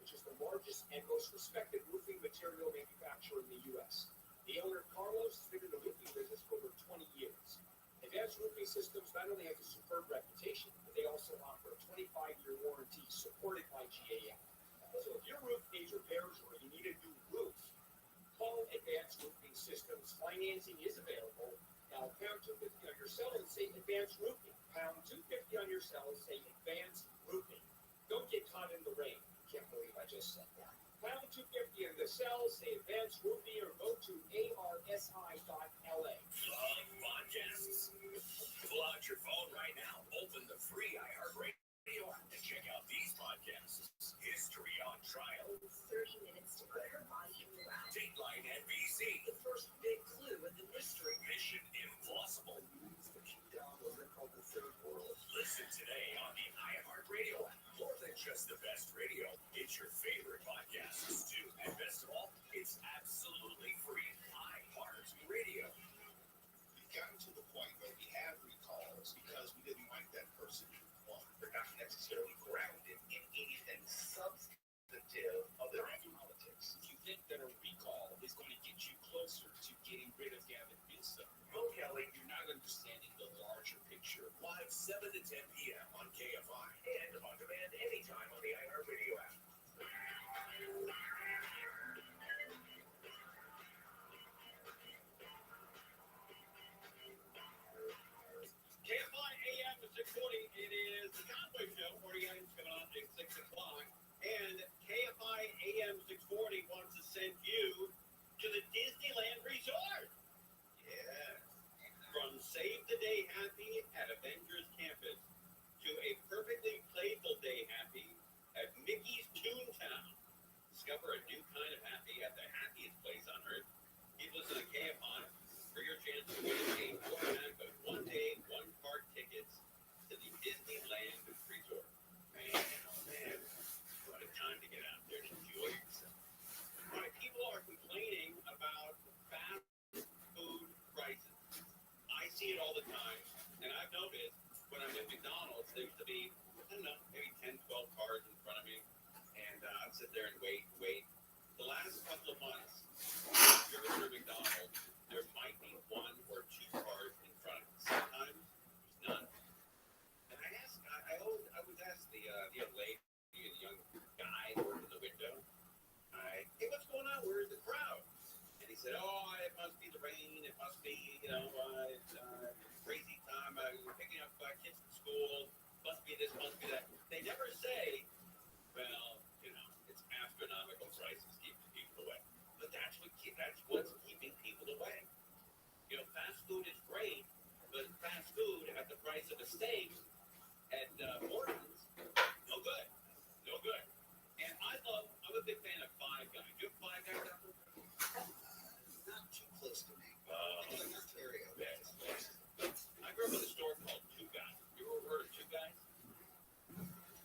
which is the largest and most respected roofing material manufacturer in the U.S. The owner, Carlos, has been in the roofing business for over 20 years. Advanced Roofing Systems not only has a superb reputation, but they also offer a 25-year warranty supported by GAF. So if your roof needs repairs or you need a new roof, call Advanced Roofing Systems. Financing is available. Now, pound 250 on your cell and say Advanced Roofing. Pound 250 on your cell and say Advanced Roofing. Don't get caught in the rain. Can't believe I just said that. Pound 250 on the cell, say Advanced Roofing, or go to arsi.la. Love podcasts? Pull out your phone right now. Open the free iHeartRadio app and check out these podcasts. History on Trial. 30 minutes. just the best radio, it's your favorite podcasts too. And best of all, it's absolutely free. iHeart Radio. We've gotten to the point where we have recalls because we didn't like that person who won. They're not necessarily grounded in anything substantive of their own politics. If you think that a recall is going to get you closer to getting rid of Gavin Newsom, well, Kelly, you're not understanding the larger picture. Live 7 to 10 p.m. on KFI and on demand anytime on the iHeart Radio app. KFI AM 640. It is the Conway Show. 40 items coming on at 6 o'clock. And KFI AM 640 wants to send you to the Disneyland Resort. Yeah. From Save the Day Happy at Avengers Campus to a perfectly playful day happy at Mickey's Toontown. Discover a new kind of happy at the happiest place on earth. Keep listening to KFI for your chance to win a four-pack of one-day, one-card tickets to the Disneyland Resort. Man, oh man, what a time to get out there and enjoy yourself. All right, people are complaining about fast food prices. I see it all the time, and I've noticed when I'm at McDonald's, there used to be, I don't know, maybe 10, 12 cars in front of me, and I'd sit there and wait. The last couple of months, if you're going to McDonald's, there might be 1 or 2 cars in front of me. Sometimes there's none. And I always ask the young lady, the young guy who worked in the window, hey, what's going on? Where's the crowd? And he said, oh, it must be the rain. It must be, it's crazy time. We're picking up kids from school. Must be this, must be that. They never say, well, it's astronomical prices keeping people away. But that's what's keeping people away. Fast food is great, but fast food at the price of a steak at Morton's, no good. No good. And I'm a big fan of Five Guys. You have Five Guys out there? Not too close to me. In Ontario. Yes. I grew up in a store called Two Guys. You ever heard of Two Guys?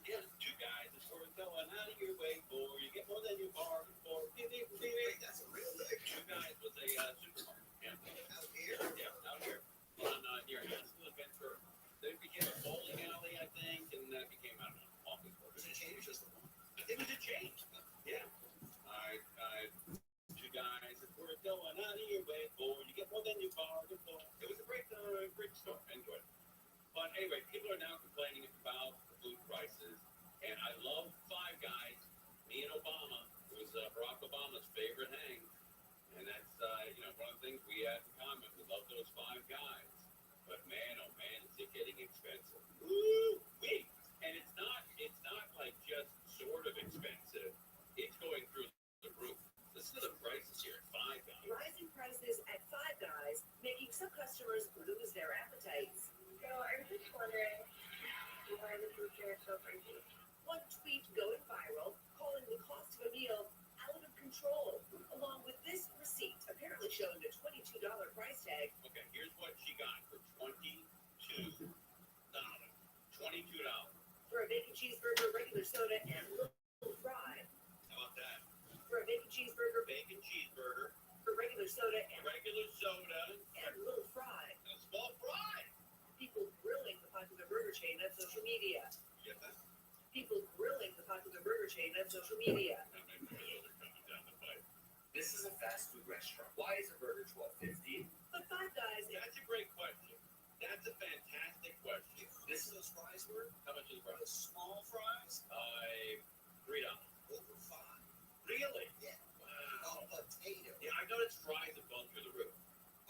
Yeah, Two Guys is worth going out of your way for. You get more than you bargained for. Wait, that's a real thing. Two Guys was a supermarket. Yeah. Out here? Yeah, out here. On near Haskell and Ventura. They became a bowling alley, I think, and that became, I don't know, office work. Was it changed just the one? It was a change. Yeah. Two Guys is worth going out of your way for. You get more than you bargained for. It was a great store. I enjoyed it. But anyway, people are now complaining about the food prices, and I love Five Guys. Me and Obama, it was Barack Obama's favorite hang, and that's one of the things we have in common. We love those Five Guys, but man, oh man, is it getting expensive? Woo-wee! And it's not like just sort of expensive. It's going through the roof. Listen to the prices here at Five Guys. Rising prices at Five Guys, making some customers lose their appetites. So I was just wondering why the food here is so crazy. One tweet going viral, calling the cost of a meal out of control, along with this receipt apparently showing a $22 price tag. Okay, here's what she got for $22. $22. For a bacon cheeseburger, regular soda, and little fry. How about that? For a bacon cheeseburger, for regular soda, and little fry. And a small fry. People grilling the popular burger chain on social media. Get that? People grilling the popular burger chain on social media. This is a fast food restaurant. Why is a burger $12.50? But Five Guys. That's a great question. That's a fantastic question. This is those fries were? How much is the fries? Small fries? $3. Over $5. Really? Yeah. Wow. A potato. Yeah, I noticed fries have gone through the roof.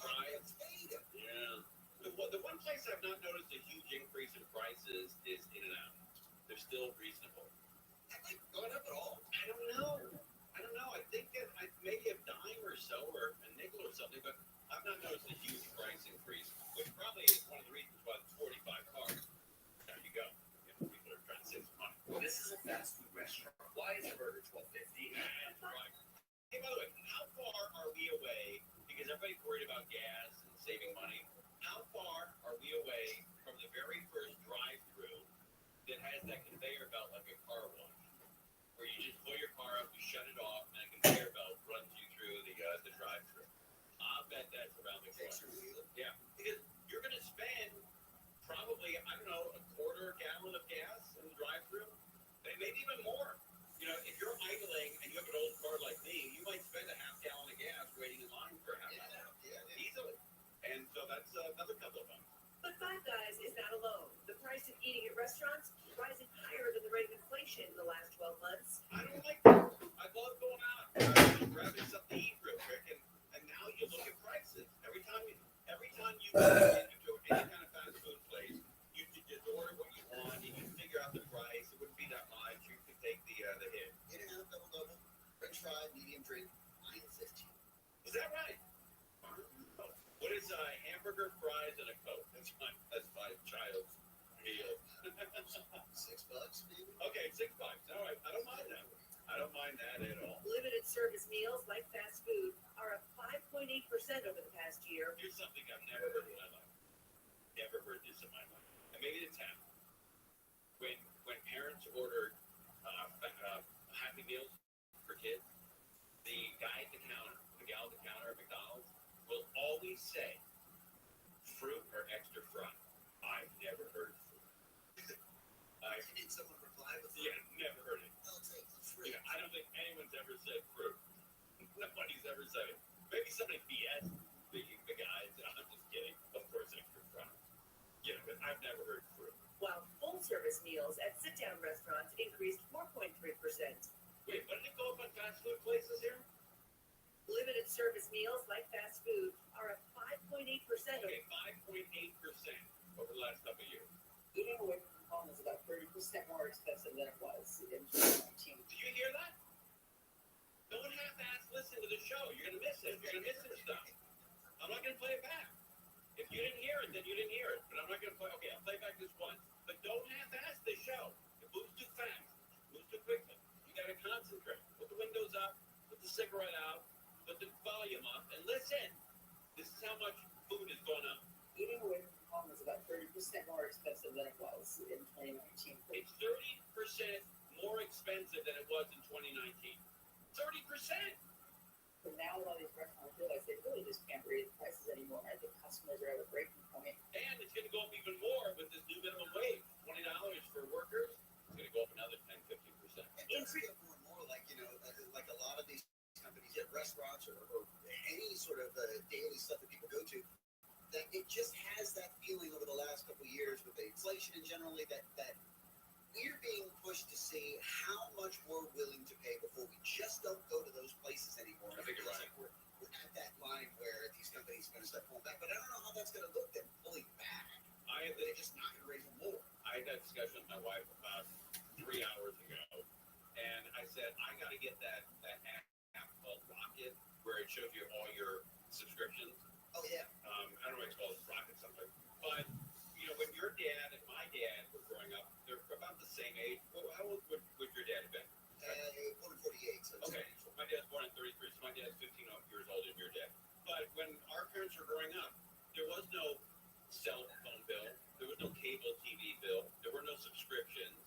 Fries. Potato. Yeah. The one place I've not noticed a huge increase in prices is In-N-Out. They're still reasonable. Have they gone up at all? I don't know. I think that maybe a dime or so, or a nickel or something, but I've not noticed a huge price increase, which probably is one of the reasons why it's 45 cars. There you go. People are trying to save some money. This is a fast food restaurant. Why is a burger $12.50? That's right. Hey, by the way, how far are we away, because everybody's worried about gas and saving money, how far are we away from the very first drive-through that has that conveyor belt like a car wash? not bad debts around the corner. Yeah, because you're going to spend probably, I don't know, a quarter gallon of gas in the drive-thru, maybe even more. You know, if you're idling and you have an old car like me, you might spend a half gallon of gas waiting in line for a half hour. Easily. And so that's another couple of bucks. But Five Guys is not alone. The price of eating at restaurants rising higher than the rate of inflation in the last 12 months. I don't like that. I love going out and grabbing something to eat real quick, and now you look at prices. Every time you go into any kind of fast food place, you just order what you want and you figure out the price. It wouldn't be that much. You could take the hit. In-N-Out double, French fry, medium drink, $9.15. Is that right? What is hamburger, fries, and a Coke? That's my child's meal. $6, maybe? Okay, $6. All right, I don't mind that. I don't mind that at all. Limited service meals like fast food are up 5.8% over the past year. Here's something I've never heard in my life. Never heard this in my life. And maybe it's happened. When parents order Happy Meals for kids, the guy at the counter, the gal at the counter at McDonald's, will always say fruit or extra fry. I've never heard of fruit. Did someone reply with that? Yeah, never heard it. I'll take the fruit. Yeah, I don't think anyone's ever said fruit. Nobody's ever said it. Maybe somebody BS the guys. I'm just kidding. Of course, extra fry. Yeah, but I've never heard fruit. While full-service meals at sit-down restaurants increased 4.3%. Wait, what did it go up on fast food places here? Limited service meals like fast food are up 5.8%. Okay, 5.8% over the last couple of years. Eating away from home is about 30% more expensive than it was in 2019. Did you hear that? Don't half-ass listen to the show. You're going to miss it. You're going to miss some stuff. I'm not going to play it back. If you didn't hear it, then you didn't hear it. But I'm not going to play. Okay, I'll play back this once. But don't half-ass the show. It moves too fast. It moves too quickly. You got to concentrate. Put the windows up. Put the cigarette out. Put the volume up and listen. This is how much food has gone up. Eating away from home is about 30% more expensive than it was in 2019. It's 30% more expensive than it was in 2019. 30%. But now a lot of these restaurants realize they really just can't raise prices anymore. I think customers are at a breaking point. And it's going to go up even more with this new minimum wage. $20 for workers. It's going to go up another 10, 15%. It does feel more and more like, like a lot of these companies, restaurants or any sort of daily stuff that people go to, that it just has that feeling over the last couple of years with the inflation and generally that we're being pushed to see how much we're willing to pay before we just don't go to those places anymore. I think you're right. Like we're at that line where these companies are going to start pulling back, but I don't know how that's going to look them pulling back. They're just not going to raise them more. I had that discussion with my wife about 3 hours ago, and I said, I got to get that app called Rocket, where it shows you all your subscriptions. Oh, yeah. I don't know what it's called, Rocket something. But, when your dad and my dad were growing up, they're about the same age. Well, how old would your dad have been? Born in 48. So okay, so my dad's born in 33, so my dad's 15 years older than your dad. But when our parents were growing up, there was no cell phone bill. There was no cable TV bill. There were no subscriptions.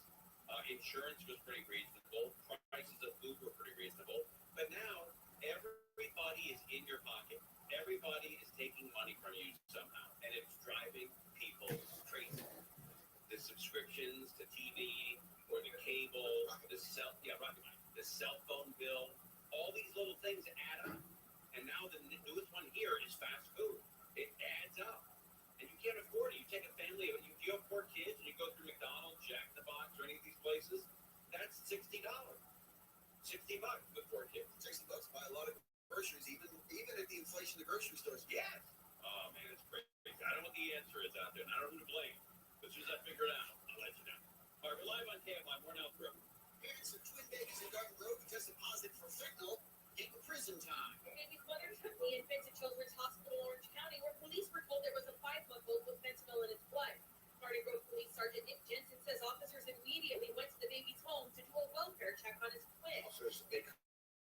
Insurance was pretty reasonable. Prices of food were pretty reasonable. But now, everybody is in your pocket. Everybody is taking money from you somehow. And it's driving people crazy. The subscriptions to TV or the cable, the cell phone bill, all these little things add up. And now the newest one here is fast food. It adds up. And you can't afford it. You take a family, if you have 4 kids and you go through McDonald's, Jack in the Box, or any of these places, that's $60. $60 with 4 kids. $60 buy a lot of groceries, even at the inflation of the grocery stores. Yes. Oh man, it's crazy. I don't know what the answer is out there, and I don't know who to blame. As soon as I figure it out, I'll let you know. All right, we're live on KFI. We're now through. Parents of twin babies in Garden Grove who tested positive for fentanyl get prison time. The baby's mother took the infant to Children's Hospital, Orange County, where police were told there was a 5-month-old with fentanyl in its blood. Garden Grove Police Sergeant Nick Jensen says officers immediately went to the baby's home to do a welfare check on his twin. Officers made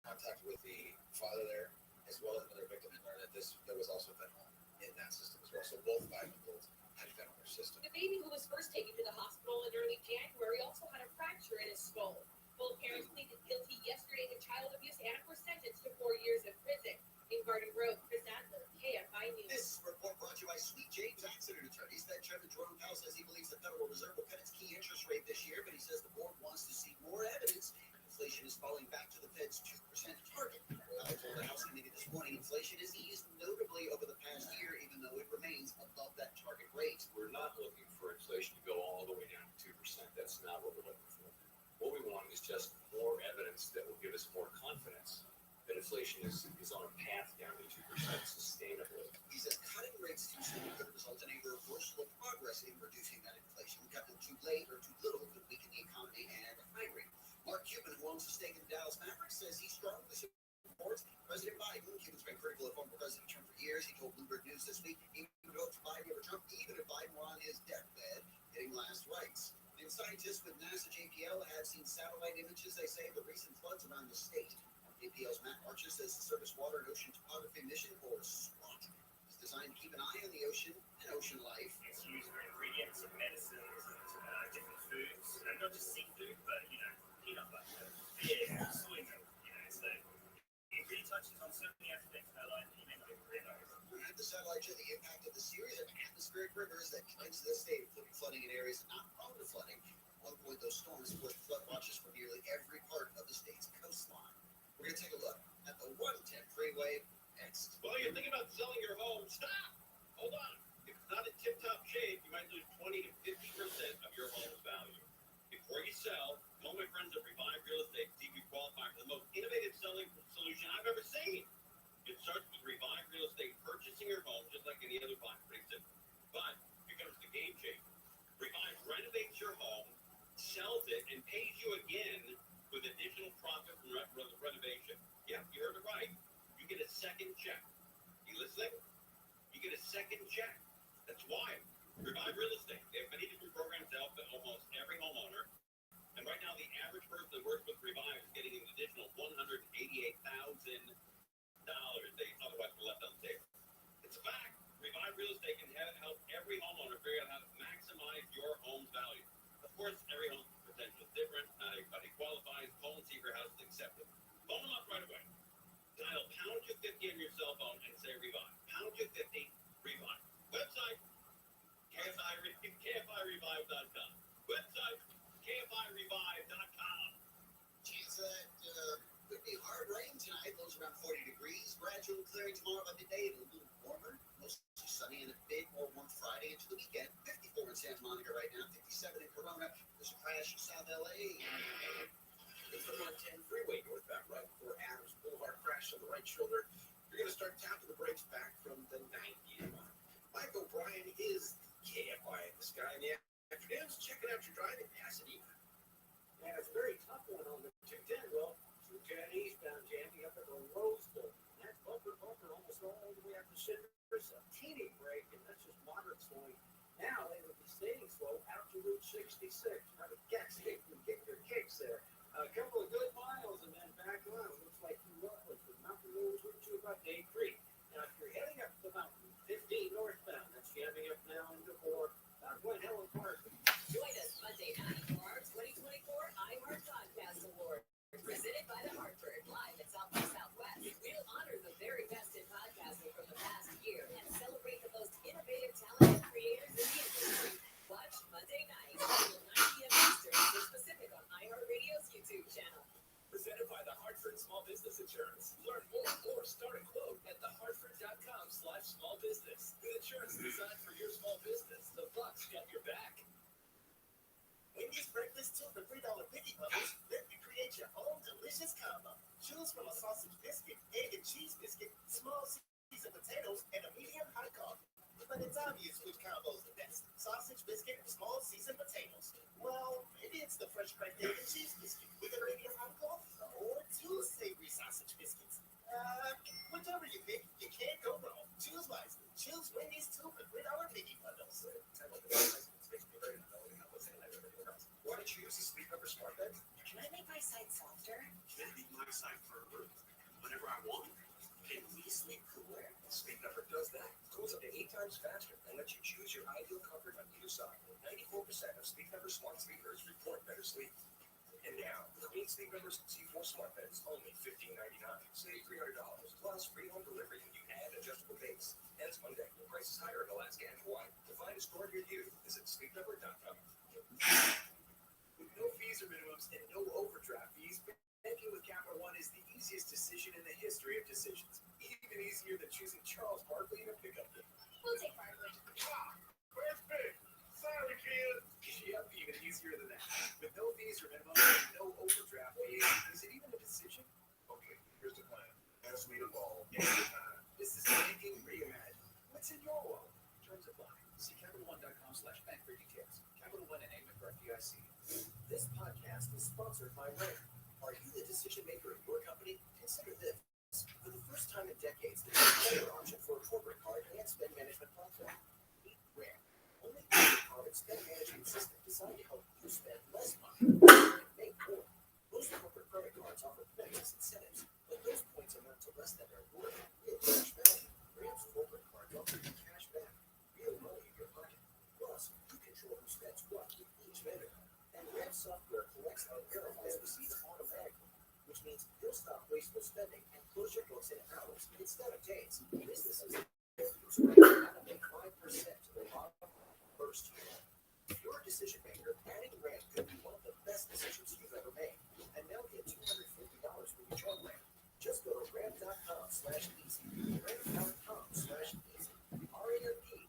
contact with the father there, as well as another victim, and learned that there was also fentanyl in that system as well. So both 5-month-olds had fentanyl in their system. The baby, who was first taken to the hospital in early January, also had a fracture in his skull. Both parents pleaded guilty yesterday to child abuse and were sentenced to 4 years of is just more evidence that will give us more confidence that inflation is on a path down to 2% sustainably. He says cutting rates too soon could result in a reversal of progress in reducing that inflation. Cut them too late or too little could weaken the economy and hiring. Mark Cuban, who owns a stake in the Dallas Mavericks, says he strongly supports President Biden. Cuban's been critical of former President Trump for years. He told Bloomberg News this week he would vote for Biden over Trump even if Biden were on his deathbed getting last rites. And scientists with NASA JPL have seen satellite images, they say, of the recent floods around the state. JPL's Matt Archer says the Surface Water and Ocean Topography Mission, or SWOT, is designed to keep an eye on the ocean and ocean life. It's used for ingredients and medicines and different foods, and not just seafood, but, peanut butter, fish, soy milk, so it really touches on so many aspects of our life that you may not even realize. The satellite show the impact of the series of atmospheric rivers that cleanse the state, including flooding in areas not prone to flooding. At one point, those storms forced flood watches for nearly every part of the state's coastline. We're going to take a look at the 110 freeway next. Well, you're thinking about selling your home. Stop! Hold on. If it's not in tip-top shape, you might lose 20 to 50% of your home's value. Before you sell, call my friends at Revive Real Estate to see if you qualify for the most innovative selling solution I've ever seen. It starts with Revive Real Estate purchasing your home just like any other buyer. Pretty simple. But here comes the game changer. Revive renovates your home, sells it, and pays you again with additional profit from renovation. Yep, you heard it right. You get a second check. You listening? You get a second check. That's why. Revive Real Estate. They have many different programs to help almost every homeowner. And right now, the average person that works with Revive is getting an additional $188,000 they otherwise were left on the table. It's a fact. Revive Real Estate can help every homeowner figure out how to maximize your home's value. Of course, every home potential is different. Not everybody qualifies. Call and see if your house is accepted. Phone them up right away. Dial pound 250 on your cell phone and say Revive. Pound 250 Revive. Website KFIRevive.com. Website KFIRevive.com. Chance of that could be hard rain tonight. Lows around 40 degrees. Gradual clearing tomorrow by midday. A little warmer. Mostly sunny and a bit more warm Friday into the weekend. 54 in Santa Monica right now. 57 in Corona. There's a crash in South LA. It's the 110 freeway northbound right before Adams Boulevard crash on the right shoulder. You're going to start tapping the brakes back from the 90 mark. Mike O'Brien is KFI in the sky in the afternoons. Checking out your driving Pasadena. And it's a very tough one on the 210, Will. 210 eastbound jamming up at the Rose Bowl. That's bumper almost all the way up to Citrus. A teeny break, and that's just moderate slowing. Now they will be staying slow out to Route 66. Try to get your kicks there. A couple of good miles and then back on. It looks like you up with the Mountain Road Route 2 about Day Creek. Now, if you're heading up the mountain, 15 northbound, that's jamming up now into Glen Helen Park. Join us Monday night for our 2024 iHeart Podcast Award, presented by The Hartford, live at South by Southwest. We'll honor the very best in podcasting from the past year and celebrate the most innovative, talented creators in the industry. Watch Monday night at 9 p.m. Eastern, 6 Pacific on iHeartRadio's YouTube channel. Presented by the Hartford Small Business Insurance. Learn more or start a quote at thehartford.com/smallbusiness. With insurance designed for your small business, the Bucks got your back. Wendy's breakfast till the $3 Piggy Bubbles, let you create your own delicious combo. Choose from a sausage biscuit, egg and cheese biscuit, small seasoned potatoes, and a medium hot coffee. But it's obvious which combo is the best. Sausage biscuit, small seasoned potatoes. Well, maybe it's the fresh cracked egg and cheese biscuit with a medium hot coffee, or two savory sausage biscuits. Whichever you pick, you can't go wrong. Choose wisely. Choose Wendy's two for $3 Piggy Bundles. Want to choose a Sleep Number smart bed? Can I make my side softer? Can I make my side firmer whenever I want? Can we sleep cooler? Sleep Number does that. Cools up to 8 times faster and lets you choose your ideal comfort on either side. 94% of Sleep Number smart sleepers report better sleep. And now, the Queen Sleep Number C4 smart bed is only $15.99. Save $300 plus free home delivery when you add adjustable base. Ends Monday. The price is higher in Alaska and Hawaii. To find a store near you, visit sleepnumber.com. With no fees or minimums and no overdraft fees, banking with Capital One is the easiest decision in the history of decisions. Even easier than choosing Charles Barkley in a pickup game. We'll take Barkley. Where's Big? Sorry, kid. Yep, even easier than that. With no fees or minimums and no overdraft podcast is sponsored by Ram. Are you the decision maker in your company? Consider this. For the first time in decades, there's a better option for a corporate card and spend management platform. Meet Ram. Only corporate card and spend management system designed to help you spend less money and make more. Most corporate credit cards offer points incentives, but those points amount to less than their worth in real cash value. Ram's corporate cards offer you cash back, real money in your pocket. Plus, you control who spends what with each vendor. And Ram software collects and verifies receipts automatically, which means you'll stop wasteful spending and close your books in hours instead of days. Businesses have to make 5% to their bottom line first year. If you're a decision maker, adding Ram could be one of the best decisions you've ever made. And now get $250 when you join Ram. Just go to ram.com/easy. ram.com/easy. ram.com/easy.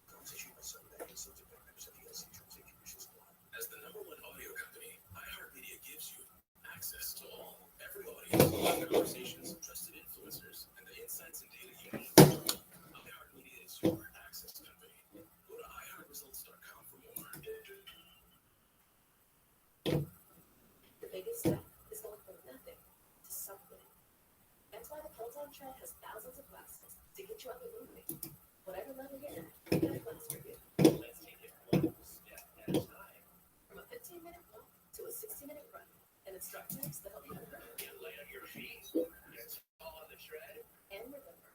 Competition by some bank and subject to members of the SEC terms and conditions apply. As the #1 audio company, iHeartMedia gives you access to all, every audience, conversations, trusted influencers, and the insights and data you need. iHeartMedia is your access company. Go to iHeartResults.com for more. The biggest step is going from nothing to something. That's why the Peloton Tread has thousands of classes to get you up and moving. Whatever level you're at, we got a class for you. Let's take it one step at a time. From a 15-minute walk to a 60-minute run, and instructors to help you run. Get light on your feet. Get tall on the tread. And remember,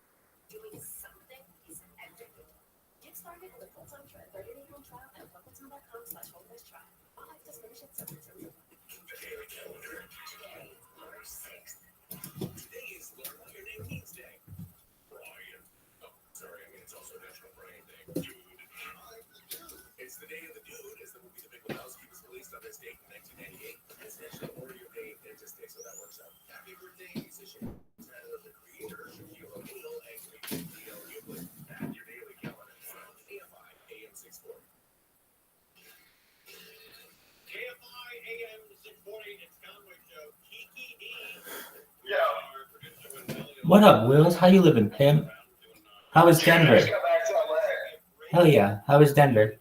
doing something is everything. Get started on the Peloton Tread 30-day home trial at peloton.com/home-trial. All access membership subject to review. Daily calendar. Today, March 6th. Today is Learn What Your Name Means Day. Brian. Oh, sorry. I mean, it's also National Brian Day. Dude. It's the day of the dude, as the movie The Big Lebowski was released on this date in 1998. It's National Oreo Day, Dentist Day, so that works out. Happy birthday, musician. Tyler, the creator, Shaquille O'Neal, and D.L. Hughley. Add your daily calendar from AFI AM 640. KFI AM 640, it's Conway Show. Kiki D. What up, Wills? How you living, Pim? How was Denver? Hell yeah. How was Denver?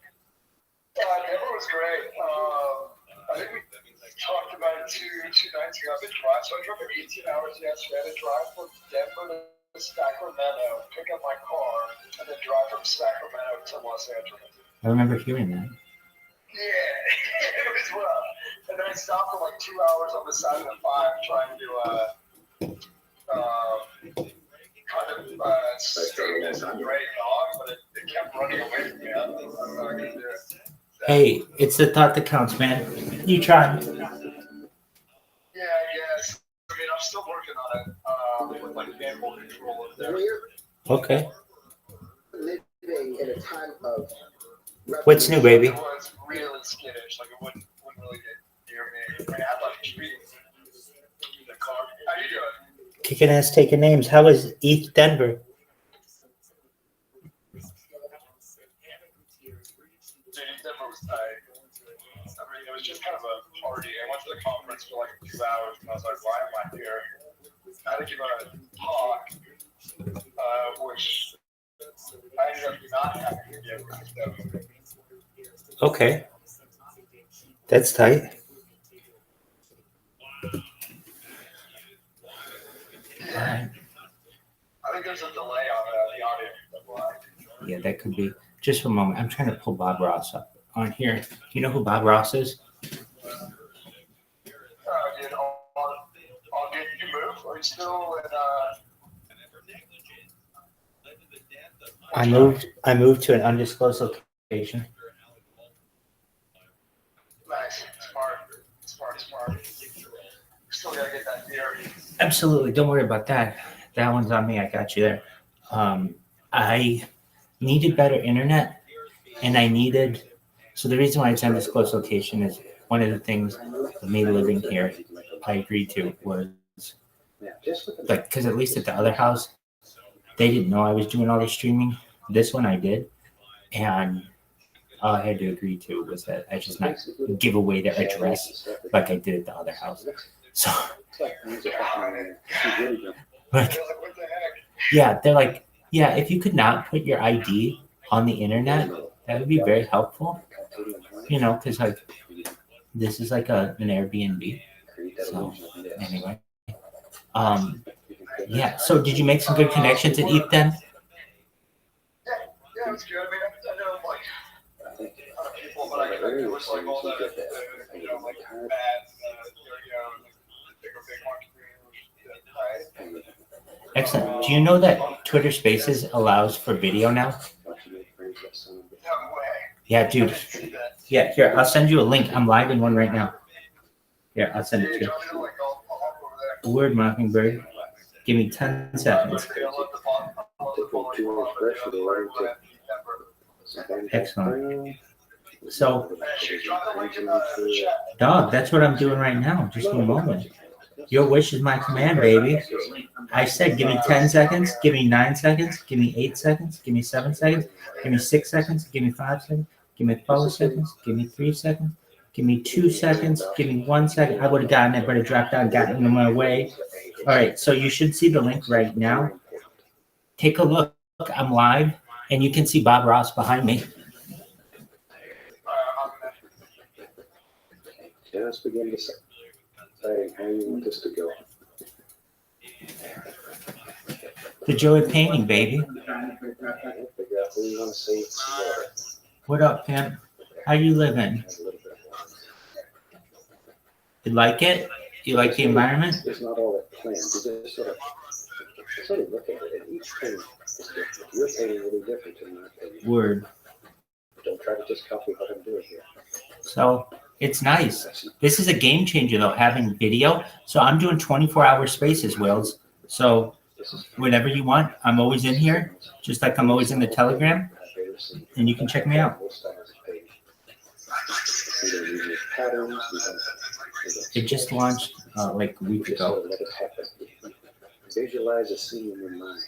Denver was great. I think we talked about it two nights ago. I've been driving, so I drove for 18 hours yesterday. I had to drive from Denver to Sacramento, pick up my car, and then drive from Sacramento to Los Angeles. I remember hearing that. Yeah, it was rough. And then I stopped for like 2 hours on the side of the 5 trying to stay this great dog, but it kept running away from me. I'm not going to do it. Hey, it's the thought that counts, man. You try. Yeah, I guess. I mean, I'm still working on it with like animal control over there. Okay. Living in a time of What's new, baby? It was really skittish. Like, it wouldn't really get near me. I mean, I had like trees in the car. How you doing? Kicking ass, taking names. How was East Denver? Denver was tight. I mean, it was just kind of a party. I went to the conference for like 2 hours, and I was like, why am I here? I had to give a talk, which I ended up not having to give. Okay. That's tight. Yeah. I think there's a delay on the audio. Yeah, that could be. Just for a moment. I'm trying to pull Bob Ross up on here. You know who Bob Ross is? Did you move? Are you still in I moved to an undisclosed location. Nice. Smart. Still gotta get that beer. Absolutely. Don't worry about that. That one's on me. I got you there. I needed better internet, and so the reason why it's undisclosed location is one of the things of me living here I agreed to was like, because at least at the other house, they didn't know I was doing all the streaming. This one I did, and all I had to agree to was that I just not give away their address like I did at the other house. So, like, yeah, they're like, yeah, if you could not put your ID on the internet, that would be very helpful. You know, because like This is like an Airbnb. So anyway, yeah. So did you make some good connections at ETH then? Yeah, it was good. I mean, I know like people, but I do wish like all the like ads, big Excellent. Do you know that Twitter Spaces allows for video now? Yeah, dude. Yeah, here, I'll send you a link. I'm live in one right now. Here, I'll send it to you. Word Mockingbird. Give me 10 seconds. Excellent. So, dog, that's what I'm doing right now. Just a moment. Your wish is my command, baby. I said, give me 10 seconds, give me 9 seconds, give me 8 seconds, give me 7 seconds, give me 6 seconds, give me 5 seconds, give me 4 seconds, give me 3 seconds, give me 2 seconds, give me 1 second. I would have gotten it, but it dropped down, gotten in my way. All right, so you should see the link right now. Take a look. I'm live, and you can see Bob Ross behind me. Just begin to say how you want this to go. The joy of painting, baby. What up, pimp? How you living? You like it? You like the environment? It's not all that planned. You just sort of look at it, and each thing is different. Your painting will be different in my opinion. Word. Don't try to just copy what I'm doing here. So it's nice. This is a game changer, though, having video. So I'm doing 24-hour spaces, Wills. So whenever you want, I'm always in here, just like I'm always in the Telegram, and you can check me out. It just launched like a week ago. Visualize a scene in your mind.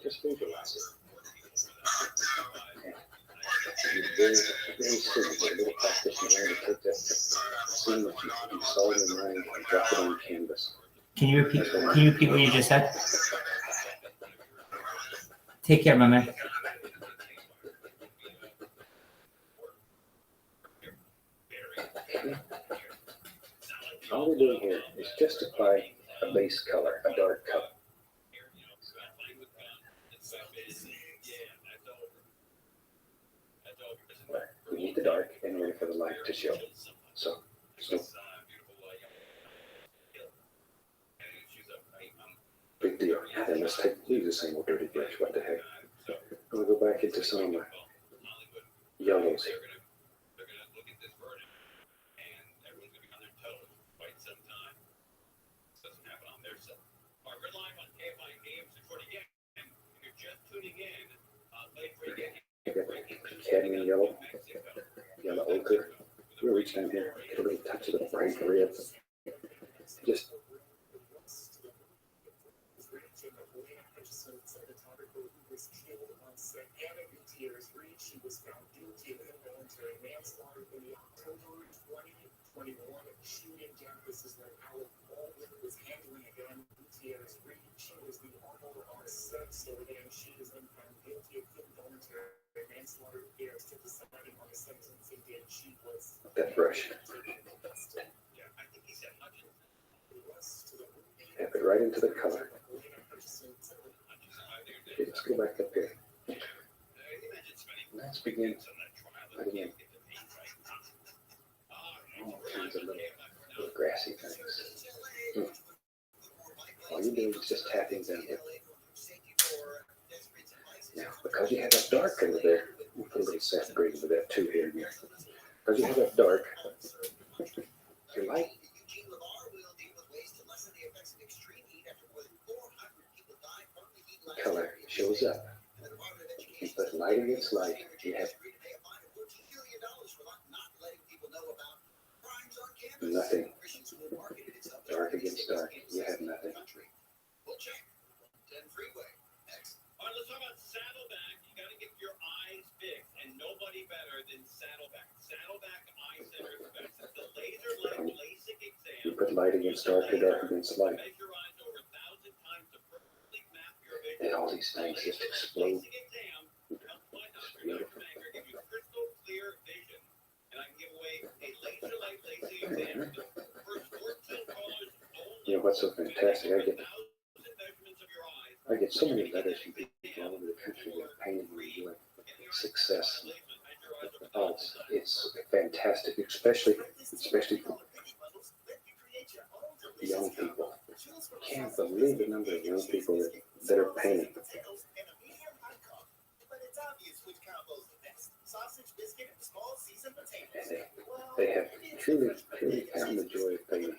Just visualize it. Very simple, a little practice. You learn to take that scene that you saw in your mind and drop it on canvas. Can you repeat what you just said? Take care, my man. All we're doing here is just apply a base color, a dark color. We need the dark in order for the light to show. So big deal. Then let's use the same old dirty brush. What the heck? I'm gonna go back into some of my yellows. Cadmium yellow, yellow ochre. We'll reach down here, get a little touch of the bright red. Just She was found guilty of involuntary manslaughter in the October 2021 shooting. This is when Alec Baldwin was handling a gun. Gutierrez Reed, she was the owner on set, so again, she was then found guilty of involuntary manslaughter. There's to deciding on the sentencing date. She was that brush. Tap it right into the color. Okay, let's go back up here. Let's begin again. All kinds of little grassy things. All you're doing is just tapping down here. Now, because you have that dark over there, we'll put a little sap green with that too here. Because you have that dark, your light color shows up. You put light against light, you have nothing. Dark against dark, you have nothing. All right, let's talk about Saddleback. You got to get your eyes fixed, and nobody better than Saddleback. Saddleback Eye Center Specs. It's the laser light LASIK exam. You put light against dark or dark against light. And all these things just explode. It's beautiful. Crystal clear vision. And I can give away a laser light LASIK You know what's so fantastic? I get so many letters from people all over the country that are painting and enjoying success. Oh, it's fantastic, especially for young people. I can't believe the number of young people that are painting. And they have truly found the joy of painting.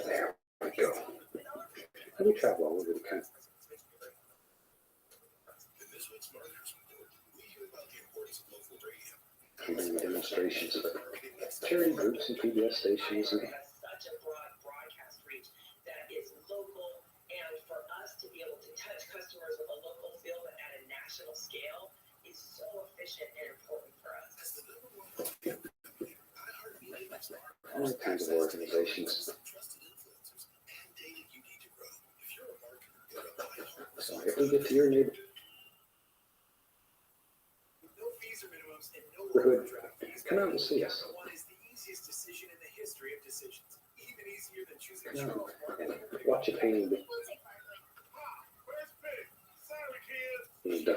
There we go. And we travel all over the country. Doing demonstrations of charity groups and PBS stations. And such a broad broadcast reach that is local, and for us to be able to touch customers with a local feel but at a national scale is so efficient and important for us. All kinds of organizations. So if we get to your neighborhood, come out and see us. Come out and watch a painting. And I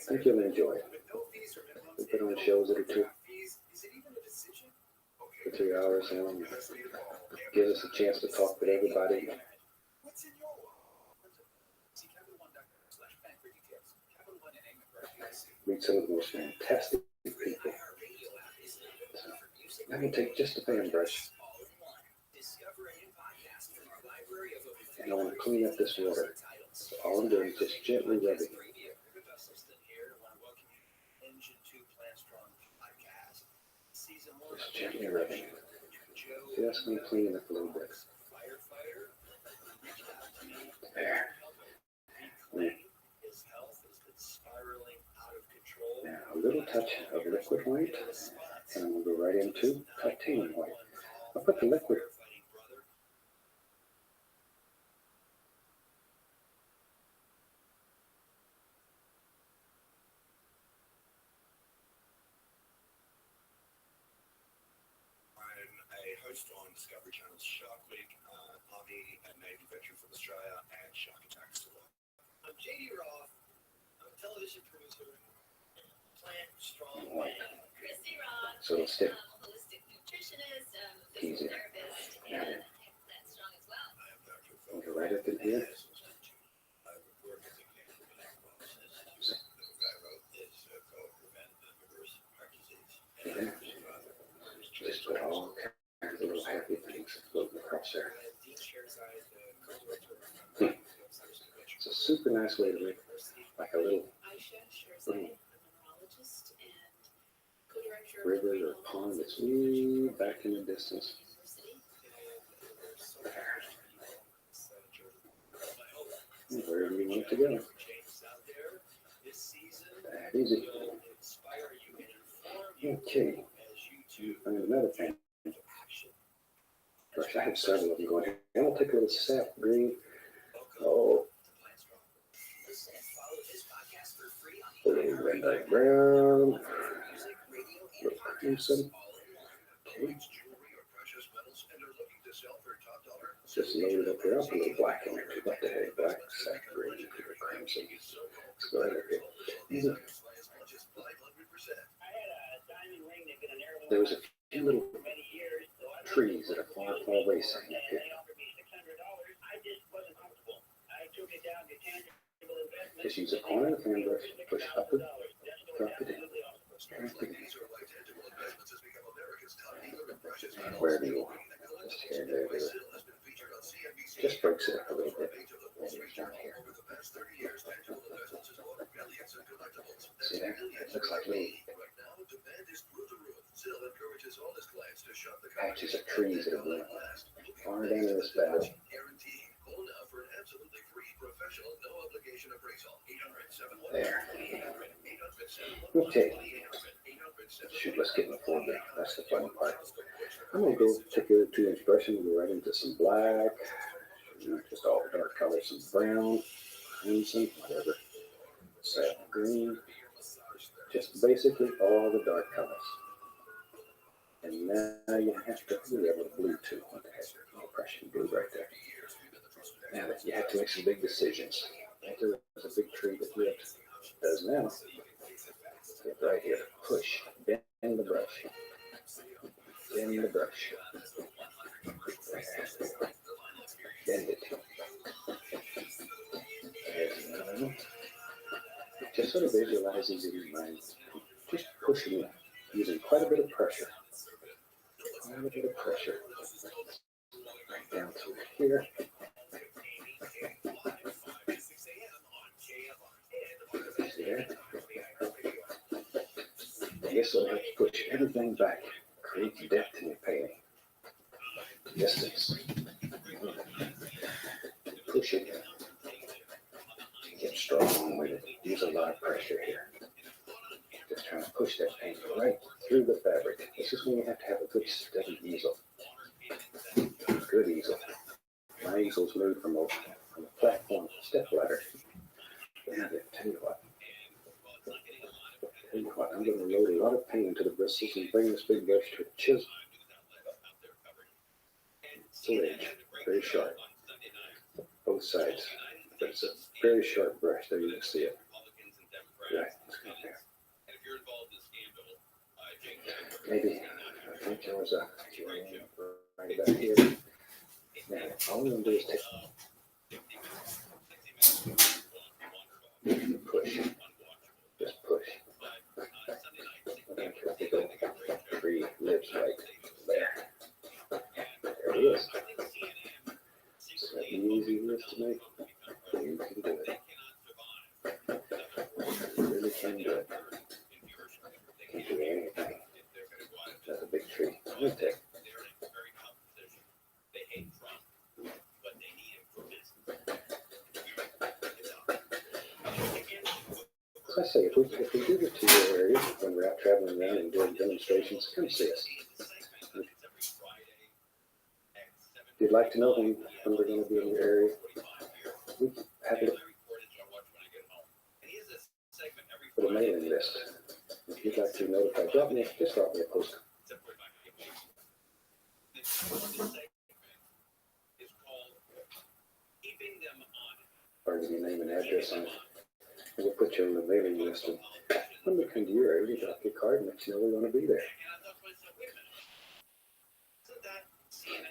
think you'll enjoy it. We put on shows that are 2 to 3 hours long. Gives us a chance to talk with everybody. Meet some of the most fantastic people. I can take just a fan brush and I want to clean up this water. So all I'm doing is just gently rubbing. Just gently rubbing. Just going to clean it up a little bit. There. Now a little touch of liquid white, and I'm going to go right into titanium white. I'll put the liquid. I'm a host on Discovery Channel's Shark Week, Army and Navy veteran from Australia, and Shark Attacks. I'm JD Roth. I'm a television producer. Plant strong. Chrissy Roth, So let's stick. holistic nutritionist, Easy. therapist, Now and then, Plant Strong as well. we'll go right up in here. There. Just put all kinds of little happy things floating across there. It's a super nice way to make like a little river or pond that's way back in the distance. There. And wherever you want it to go. That easy. Okay. Find another thing. Brush. I have several of them going here. And I'll take a little sap green. Oh. A little red light brown. A little crimson. Okay. Just load it up here. I'll put a little black in there too. What the heck? Black, sap green, crimson. Let's go ahead and get there was a few little trees that are far, far away sitting up here. Just use a corner of the fan brush, push upward, drop it in. Drop it in. Wherever you want. Just here, there. Just breaks it up a little bit. And it's down here. See there? It looks like little patches of trees that are blown far down in this valley. There. Okay. Shoot, let's get in the foreground. That's the fun part. I'm going to go take a 2-inch brush and go right into some black, just all dark colors, some brown, crimson, whatever, sap green. just basically all the dark colors. And now you have to be able to blue too. What the heck? No pressure blue right there. Now that you have to make some big decisions. Right there was a big tree that ripped. Does now. Get right here. Push. Bend the brush. Bend the brush. Bend it. There's another one. Just sort of visualizing in your mind. Just pushing it. Using quite a bit of pressure. Quite a bit of pressure. Right down through here. There. And this will help push everything back. Create depth in your painting. Distance. Push it. Get strong with it. Use a lot of pressure here. Just trying to push that paint right through the fabric. This is when you have to have a good steady easel. Good easel. My easel's made from a platform step ladder. Yeah, tell you what. I'm going to load a lot of paint into the bristles and bring this big brush to a chisel. It's a edge, very sharp. Both sides. But it's a very sharp brush. There you can see it. Right, let's go there. Maybe, I think there was a right about here. Now, all we're going to do is take push. Just push. Three lips right there. There it is. It's an easy lift to make. You can do it. You really can do it. You can do anything. That's a big tree. Let me take. As I say, if we do get to your area when we're out traveling around and doing demonstrations, come see us. If you'd like to know when we're going to be in your area, we have a put a mailing list. If you'd like to be notified, just drop me a post. Or give your name and address on it. And we'll put you on the mailing list. And when we come to your area, you drop your card and let you know we want to be there.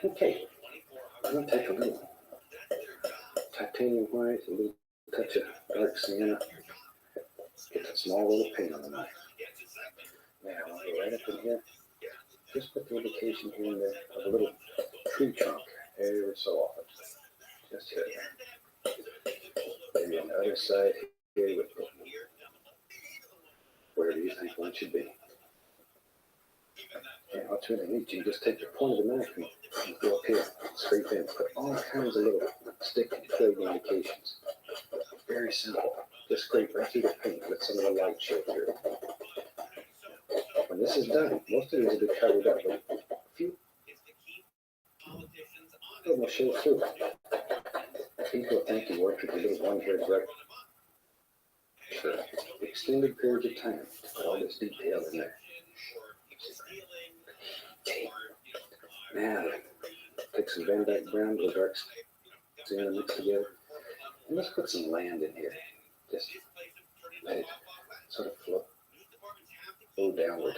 Okay. I'm going to take a little titanium white, a little touch of dark sienna. Get that small little paint on the knife. Now I'll go right up in here. Just put the indication here and there of a little tree trunk every so often. Just hit it. Maybe on the other side here with the, where do you think one should be? And what's really neat, you just take the point of the knife and go up here, scrape in, put all kinds of little stick and twig indications. Very simple. Just scrape right through the paint, let some of the light show through. When this is done, most of these will be covered up, but a few of them will show through. People think you worked with a little one-haired brush for extended periods of time to put all this detail in there. Okay. Now, take some Van Dyke brown with dark sienna mixed together, and let's put some land in here. Just let it sort of flow downward.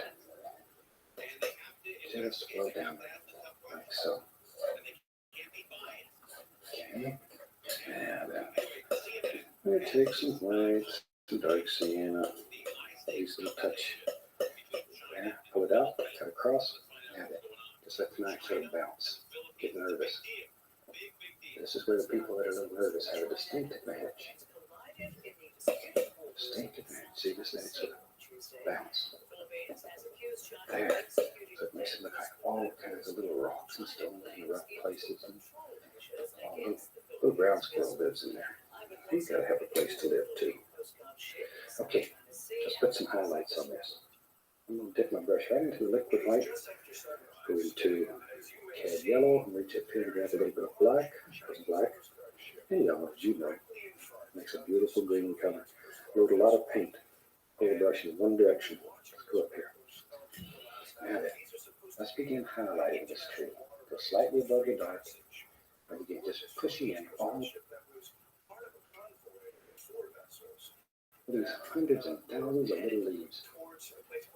Just flow down like so. Okay. Now then, I'm going to take some white, some dark sienna, use a little touch. Yeah, pull it out, cut across, and just let the knife sort of bounce. Get nervous. This is where the people that are a little nervous have a distinct advantage. Distinct advantage. See, just let it sort of bounce. There. So it makes it look like all kinds of little rocks and stones in rough places. And little ground squirrel lives in there. He's got to have a place to live too. Okay, let's put some highlights on this. I'm going to dip my brush right into the liquid white, go into cad yellow, and reach up here and grab a little bit of black, and yellow, as you know, makes a beautiful green color. Load a lot of paint, pull the brush brush in one direction. Go up here. Now then, let's begin highlighting this tree. Go slightly above the dark. And begin just pushing in all these hundreds and thousands of little leaves.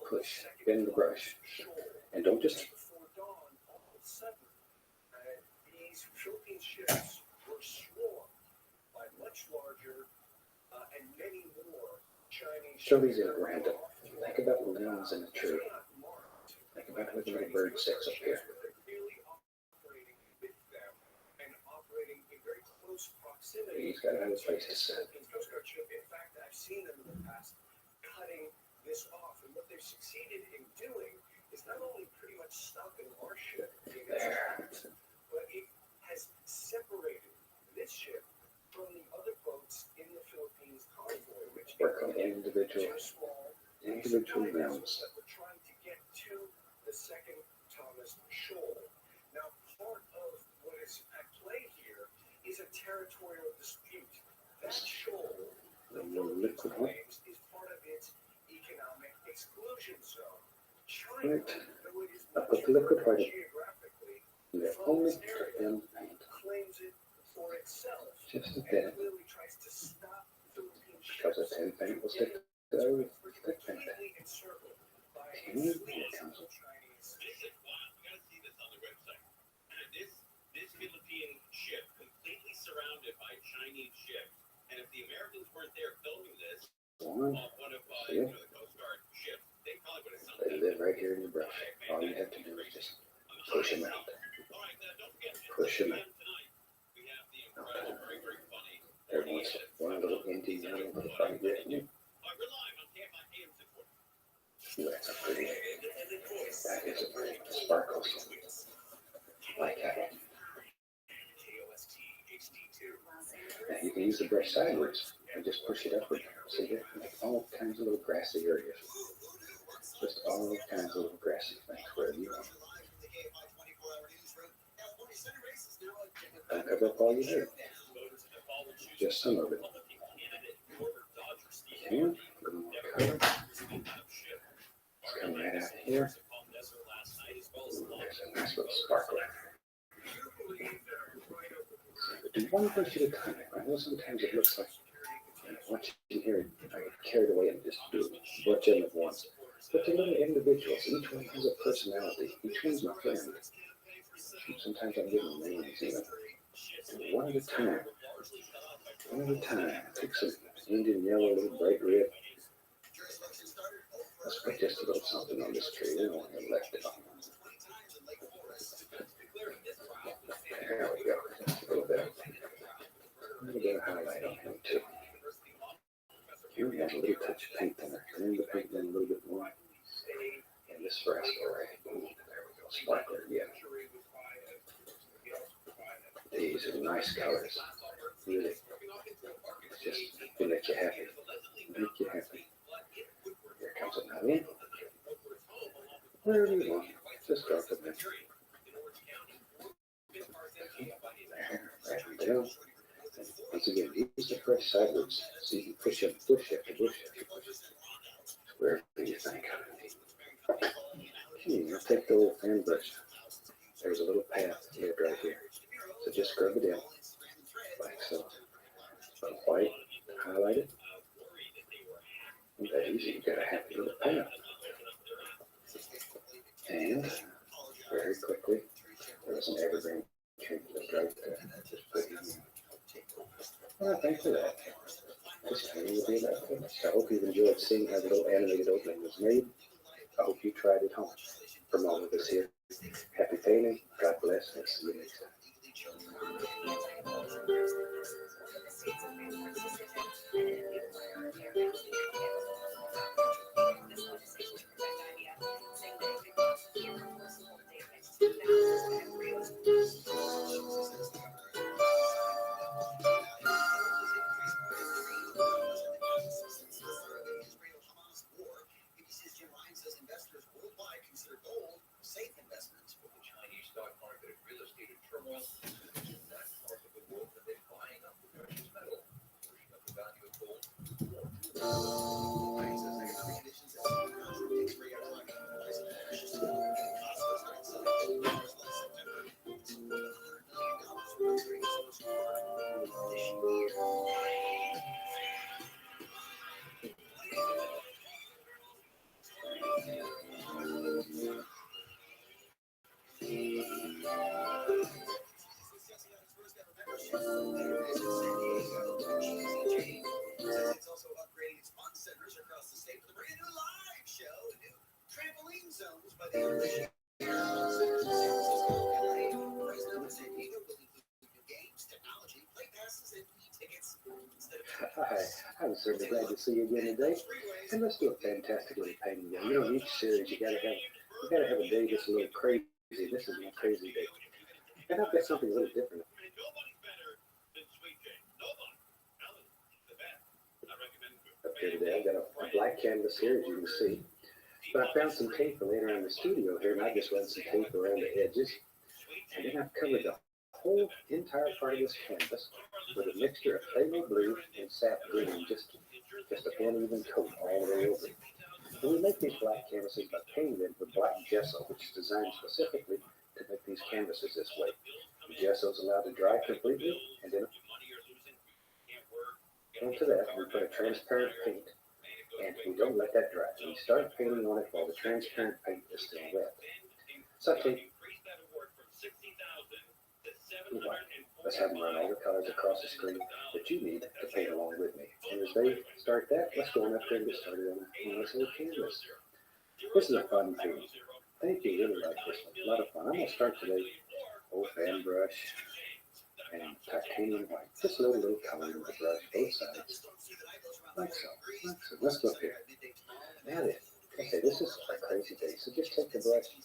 Push, bend the brush. And don't just... These Philippine ships were swarmed by much larger and many more Chinese Show these at random. Think about the limbs in a tree. Think about what the little bird sticks up here. He's got another place to sit. In fact, I've seen them in the past cutting this off, and what they've succeeded in doing is not only pretty much stopping our ship, but it has separated this ship from the other boats in the Philippines convoy, which work on individual rounds. that we're trying to get to the second Thomas Shoal. Now, part of what is at play here is a territorial dispute. That shoal, the liquid claims, is part of its economic exclusion zone. China, though it is I put the liquid right geographically, in only them paint. claims it for itself. Just a bit. Clearly tries to stop Philippine Because the tin paint will stick to the thick paint. Here comes it. This Philippine ship completely surrounded by Chinese ships, and if the Americans weren't there filming this, one of the Coast Guard ships, they probably would have sunk. They live right here in your brush. All you have to do is just push them out. Push them out. Every once in a while, one little Indian young will find it. That's a pretty. That is a pretty sparkle. Like that. And you can use the brush sideways and just push it upward. See there? Like all kinds of little grassy areas. Just all kinds of little grassy things wherever you want. Don't cover up all your hair. Just some of it. And a little more color. It's coming right out here. There's a nice little sparkler. Do one brush at a time. I know sometimes it looks like watching here, I get carried away and just do a bunch of them at once. But they're little individuals. Each one has a personality. Each one's my friend. Sometimes I'm giving names even. Do one at a time. One at a time. Pick some Indian yellow, little bright red. Let's put just a little something on this tree. We don't want to left it on. There we go. Just a little bit of highlight on him too. Here we have a little touch of paint thinner. Turn the paint in a little bit more. And this rascal right here. There we go. Sparkler again. These are nice colors. Really. Just to make you happy. Make you happy. Here comes another one. Wherever you want. Just drop it in. There, right down. And once again, use the brush sideways so you can push it, push it, push it. Wherever you think. Okay, now take the little fan brush. There's a little path head right here. So just scrub it in, like so. Some white, highlight it. And that easy, you got a happy little path. And very quickly, there's an evergreen tree just right there. Just put it in. Well, thanks for that. This time will be about finished. I hope you've enjoyed seeing how the little animated opening was made. I hope you tried it home. From all of us here, happy painting. God bless, and see you next time. Investors worldwide consider gold safe investments. With the Chinese stock market and real estate in turmoil, that part of the world that they're buying up the precious metal, pushing up the value of gold. trampoline zones by the end of this year. Fresno and San Diego will include new games, technology, play passes, and e-tickets. I'm certainly glad to see you again today. And let's do a fantastic little painting together. You know, in each series you gotta have a day that's a little crazy. This is my crazy day. And I've got something a little different. Up here today, I've got a black canvas here, as you can see. But I found some tape laying around the studio here, and I just run some tape around the edges. And then I've covered the whole entire part of this canvas with a mixture of phthalo blue and sap green, just a uneven coat all the way over. And we make these black canvases by painting them with black gesso, which is designed specifically to make these canvases this way. The gesso is allowed to dry completely, and then onto that we put a transparent paint, and we don't let that dry. We start painting on it while the transparent paint is still wet. So I take, let's have them run all the colors across the screen that you need to paint along with me. And as they start that, let's go on up there and get started on this little canvas. This is a fun thing. I think you really like this one. A lot of fun. I'm going to start today with fan brush and titanium white. Just a little color in the brush, both sides. Like so. Let's go up here. Now then, okay, this is a crazy day. So just take the brush and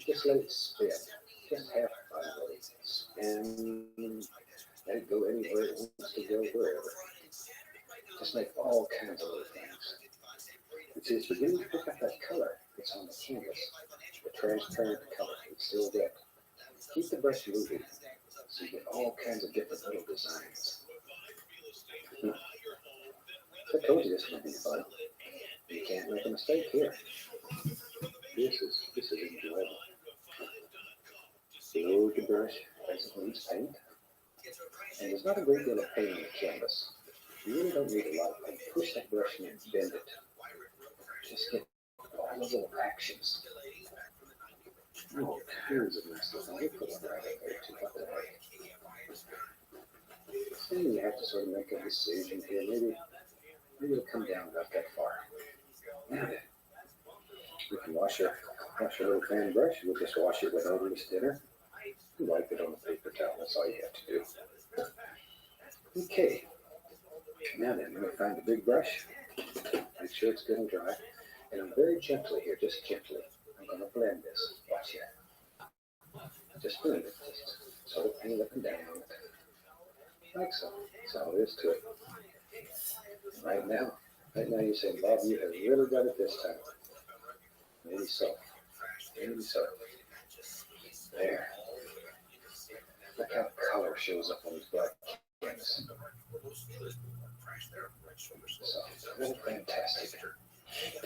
just let it spin. Just have fun with it. And let it go anywhere it wants to go, wherever. Just make all kinds of little things. And see, it's beginning to pick up that color. It's on the canvas. The transparent color. It's still wet. Keep the brush moving so you get all kinds of different little designs. I told you this would be fun. You can't make a mistake here. This is enjoyable. Load the brush as it needs paint. And there's not a great deal of paint on the canvas. You really don't need a lot of paint. Push that brush in and bend it. Just get all the little actions. Oh, tons of nice stuff. I'll put one right up there too. What the heck? Then you have to sort of make a decision here. Maybe it'll come down about that far. Now then, we can wash your little fan brush. We'll just wash it with odorless dinner. You wipe it on the paper towel. That's all you have to do. Okay. Now then, I'm going to find the big brush. Make sure it's good and dry. And I'm very gently here, just gently. I'm going to blend this. Watch here. Just blend it. Just sort of paint up and down on it. Like so. That's all there is to it. Right now you're saying, Bob, you have really got it this time. Maybe so. Maybe so. There. Look how color shows up on these black canvas. So, really fantastic.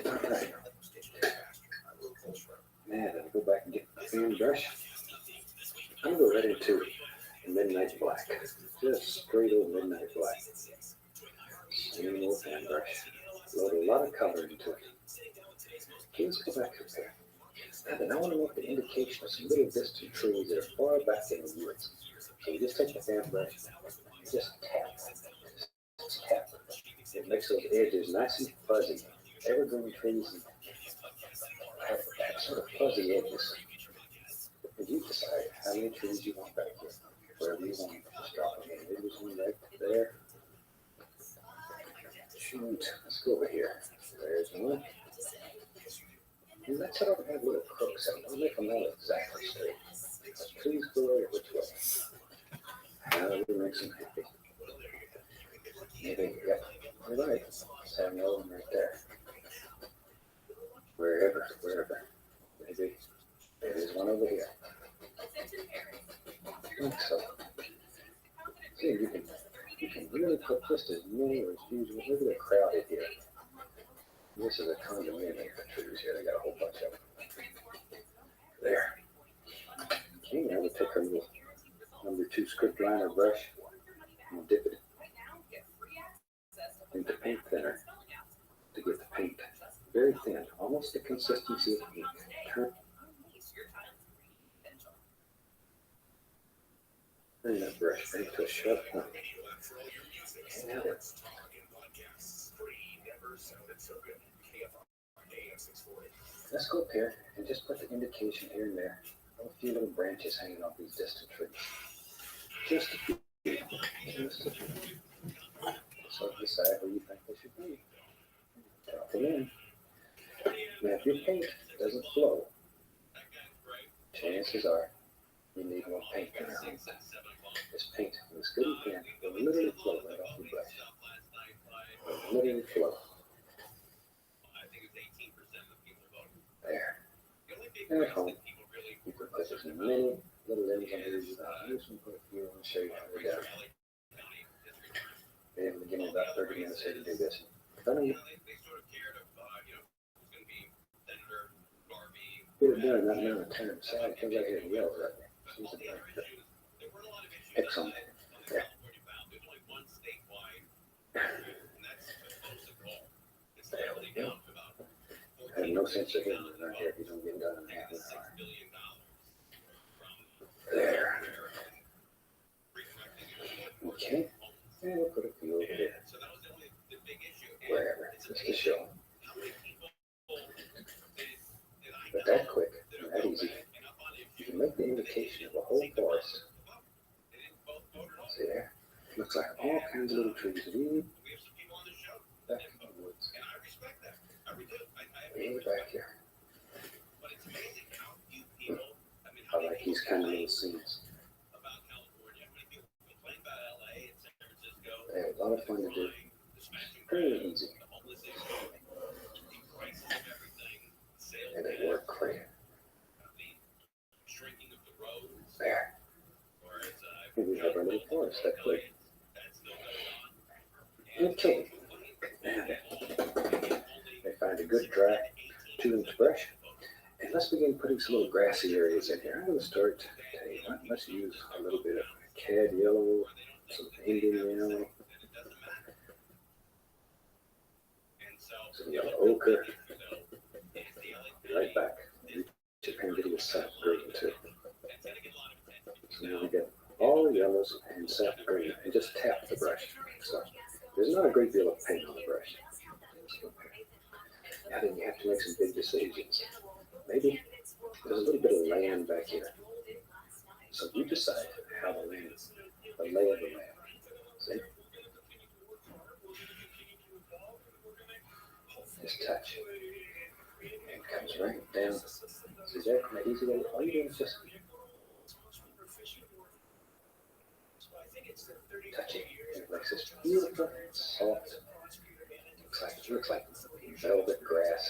All right. Man, I'll go back and get the fan brush. I'm going to go right into midnight black. Just straight old midnight black. Same old fan brush. Load a lot of color into it. Okay, let's go back up there. Now then, I want to make the indication of some little distant trees that are far back in the woods. So you just take the fan brush and just tap. Just tap. It makes those edges nice and fuzzy. Evergreen trees have that sort of fuzzy edges. And you decide how many trees you want back here. Wherever you want, just drop them in. Maybe there's one right there. Shoot, let's go over here. There's one. And let's sort of have little crooks in. Don't make them all exactly straight. Please go which way. How do we make them happy? Maybe, yep, you're right. Let's have another one right there. Wherever. Maybe there's one over here. Like so. See, you can really put just as many or as few as look at the crowded here. This is a condominium of trees here. They got a whole bunch of them. There. Okay, now we'll take our little number 2 script liner brush and we'll dip it into paint thinner to get the paint very thin, almost the consistency of ink. Turn that brush right to a sharp point. And now it's Let's go up here and just put the indication here and there. A few little branches hanging off these distant trees. Just a few. Just a few. So decide where you think they should be. Drop them in. Now, if your paint doesn't flow, chances are you need more paint than that. This paint, as good as you can, will literally flow right off your brush. Will literally flow. There. And at home, you can put as many little limbs on here as you want. I'm just going to put a few and show you how they're done. And we're getting about 30 minutes here to do this. Done. Get it done in that amount of time. Sally comes out here and yells at me. She's a excellent. Yeah. There we go. I have no sense of humor right here if you don't get it done in half an hour. There. Okay. And we'll put a few over there. Wherever. Just to show. But that quick, that easy. You can make the indication of a whole forest. See there? Looks like all kinds of little trees lead back in the woods. Way back here. I like these kind of little scenes. They have a lot of fun to do. Very easy. And they work great. There. And we have our little forest that quick. Okay. They find a good dry 2-inch brush. And let's begin putting some little grassy areas in here. I'm going to start, tell you what, let's use a little bit of cad yellow, some Indian yellow, some yellow ochre. Right back. Reach up here and get a sap green too. So now we get all the yellows and sap green and just tap the brush. So there's not a great deal of paint on the brush. Now then you have to make some big decisions. Maybe there's a little bit of land back here. So you decide how the land, the lay of the land. See? Just touch. And comes right down. See there? Isn't that easy? All you do is just touch it. And it makes this beautiful, soft. Looks like velvet grass.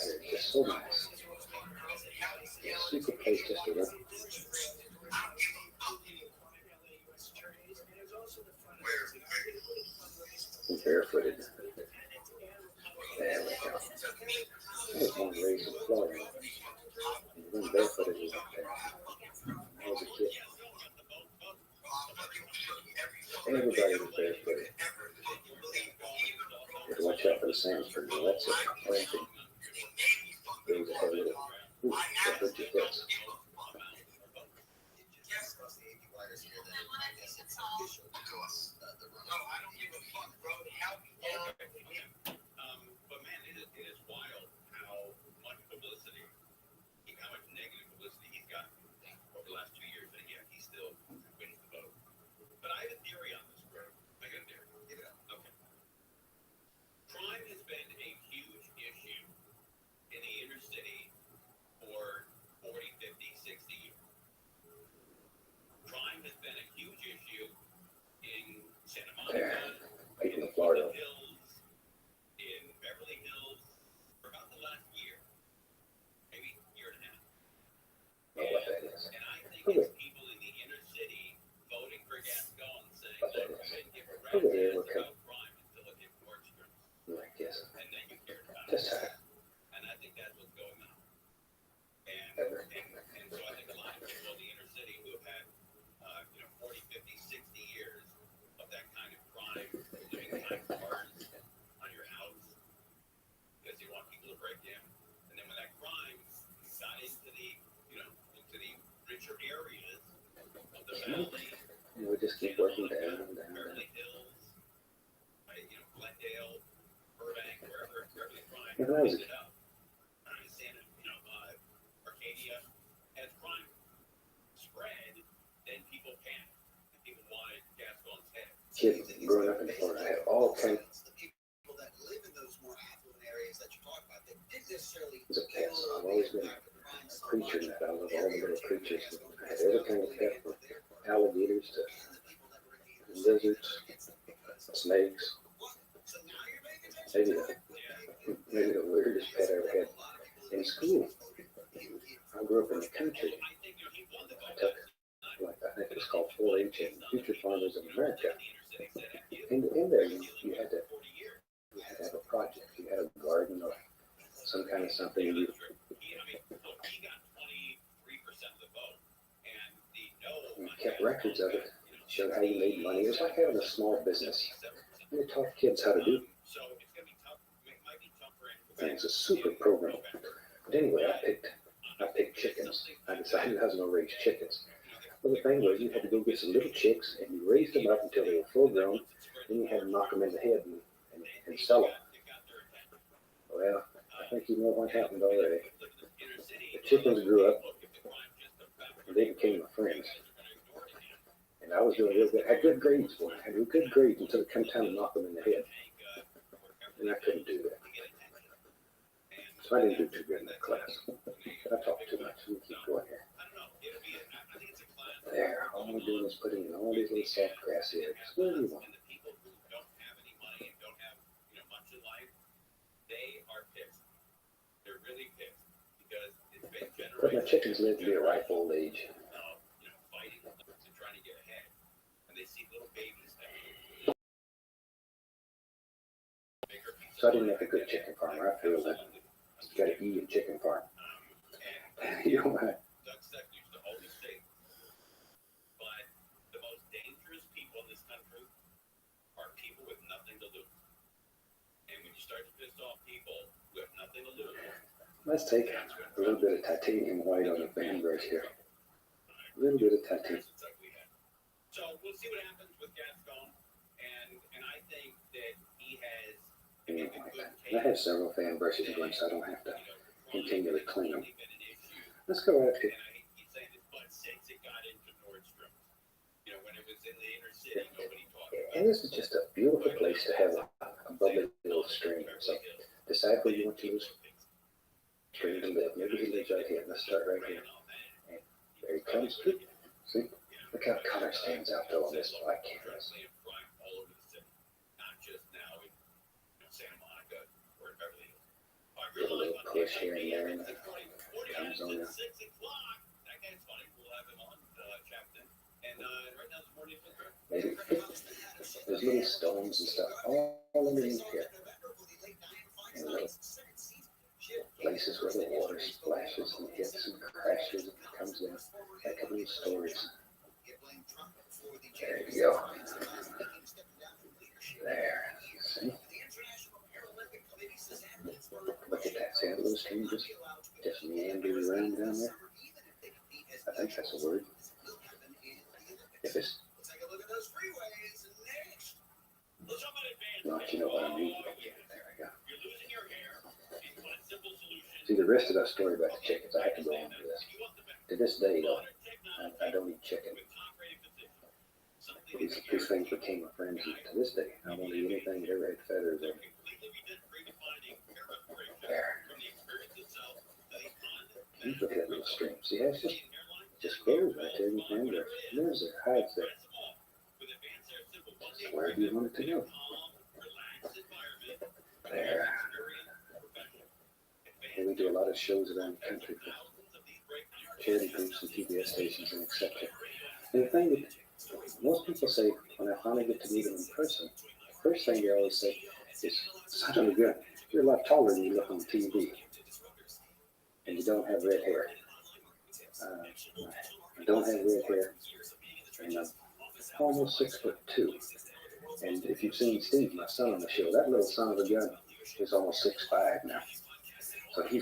It's just so nice. Super place just to run. And barefooted. There we go. There's one raising floor. You run barefooted like that. When I was a kid, everybody was barefooted. You have to watch out for the sands for me. That's it. Planting. Brings a heavy little. Ooh, that hurt your fits. But man, it is wild how much publicity, how much negative publicity he's gotten over the last 2 years, and yet he still wins the vote. But I have a theory on this, bro. I got a theory. Give it up. Okay. Crime has been a huge issue in the inner city for 40, 50, 60 years. Crime has been a huge issue in Santa Monica, in Florida, in Beverly Hills, for about the last year, maybe year and a half. And I think it's people in the inner city voting for Gascon saying, look, you didn't give a rat's ass about crime until it hit Nordstrom. And then you cared about it. And I think that's what's going on. And so I think a lot of people in the inner city who have had 40, 50, 60 years of that kind of crime, living behind bars on your house, because you want people to break in. And then when that crime got into the, into the richer areas of the valley, and we just keep working down and down. Beverly Hills, Glendale, And that was it. Arcadia, as crime spread, then people panicked. People wanted Gaston's head. Kid growing up in Florida had all kinds The people that live in those more affluent areas that you talk about, that didn't necessarily of pets. I've always been a creature nut. I love all the little creatures. I had every kind of pet from alligators to lizards, snakes. Maybe the weirdest pet I ever had in school. I grew up in the country. I took, I think it was called 4-H and Future Farmers of America. And in there, you had to have a project. You had a garden or some kind of something. You kept records of it, showed how you made money. It was like having a small business. And they taught kids how to do things. A super program. But anyway, I picked chickens. I decided I was going to raise chickens. Well, the thing was, you had to go get some little chicks, and you raised them up until they were full grown. Then you had to knock them in the head and sell them. Well, I think you know what happened already. The chickens grew up, and they became my friends. And I was doing real good. I had good grades for it. I had good grades until it came time to knock them in the head. And I couldn't do that. So I didn't do too good in that class. I talked too much. Let me keep going here. There, all I'm doing is putting in all these little soft grass areas. Where do you want? But my chickens live to be a ripe old age. So I didn't make a good chicken farmer. I feel that you got to eat a chicken farm. You know what? But the most dangerous people in this country are people with nothing to lose. And when you start to piss off people who have nothing to lose, let's take a little bit of titanium white on the fan brush here. A little bit of titanium. so we'll see what happens with Gaston. And I think that he has. I have several fan brushes going, so I don't have to continually clean them. Let's go out here. And this is just a beautiful place to have a bubbly little stream. So decide where you want to use stream to live. Maybe he lives right here. Let's start right here. And there he comes. See? Look how color stands out though on this black canvas. Get a little push here and there, and comes on there. Maybe there's little stones and stuff all underneath here, and little places where the water splashes and hits and crashes and comes in, like little stories. There you go. There, see? Look at that. See that little stream just meanders around down there? I think that's a word. If it's not, you know what I mean. There we go. See, the rest of that story about the chickens, I have to go on to this. To this day, though, I don't eat chicken. These things became my friends, and to this day, I won't eat anything that ever had feathers in it. There. Look at that little stream. See, it's just grows right there in the fan brush. There's their hides there. Just where do you want it to go? There. And we do a lot of shows around the country for charity groups and PBS stations and etc. And the thing that most people say when I finally get to meet them in person, the first thing they always say is, son of a gun, you're a lot taller than you look on TV. And you don't have red hair. I don't have red hair. And I'm almost 6'2". And if you've seen Steve, my son on the show, that little son of a gun is almost 6'5" now. So he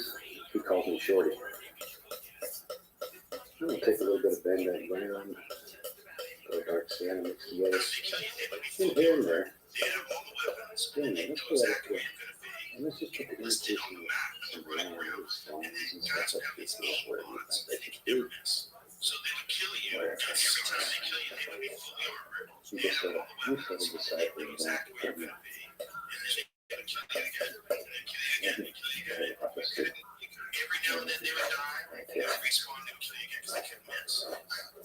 calls me Shorty. I'm going to take a little bit of Bend That Brown, a little dark sand mixed together. In here and there. Spin it. Let's go out to And let's just put the imitation of land and stones and stuff like this where they can do this. So they would kill you, and every time they kill you, they would be fully armored. You just sort of decide where you want to put them. They would kill you again, and then kill you again, and kill you again. Every now and then they would die, they would respawn, they would kill you again because they couldn't miss.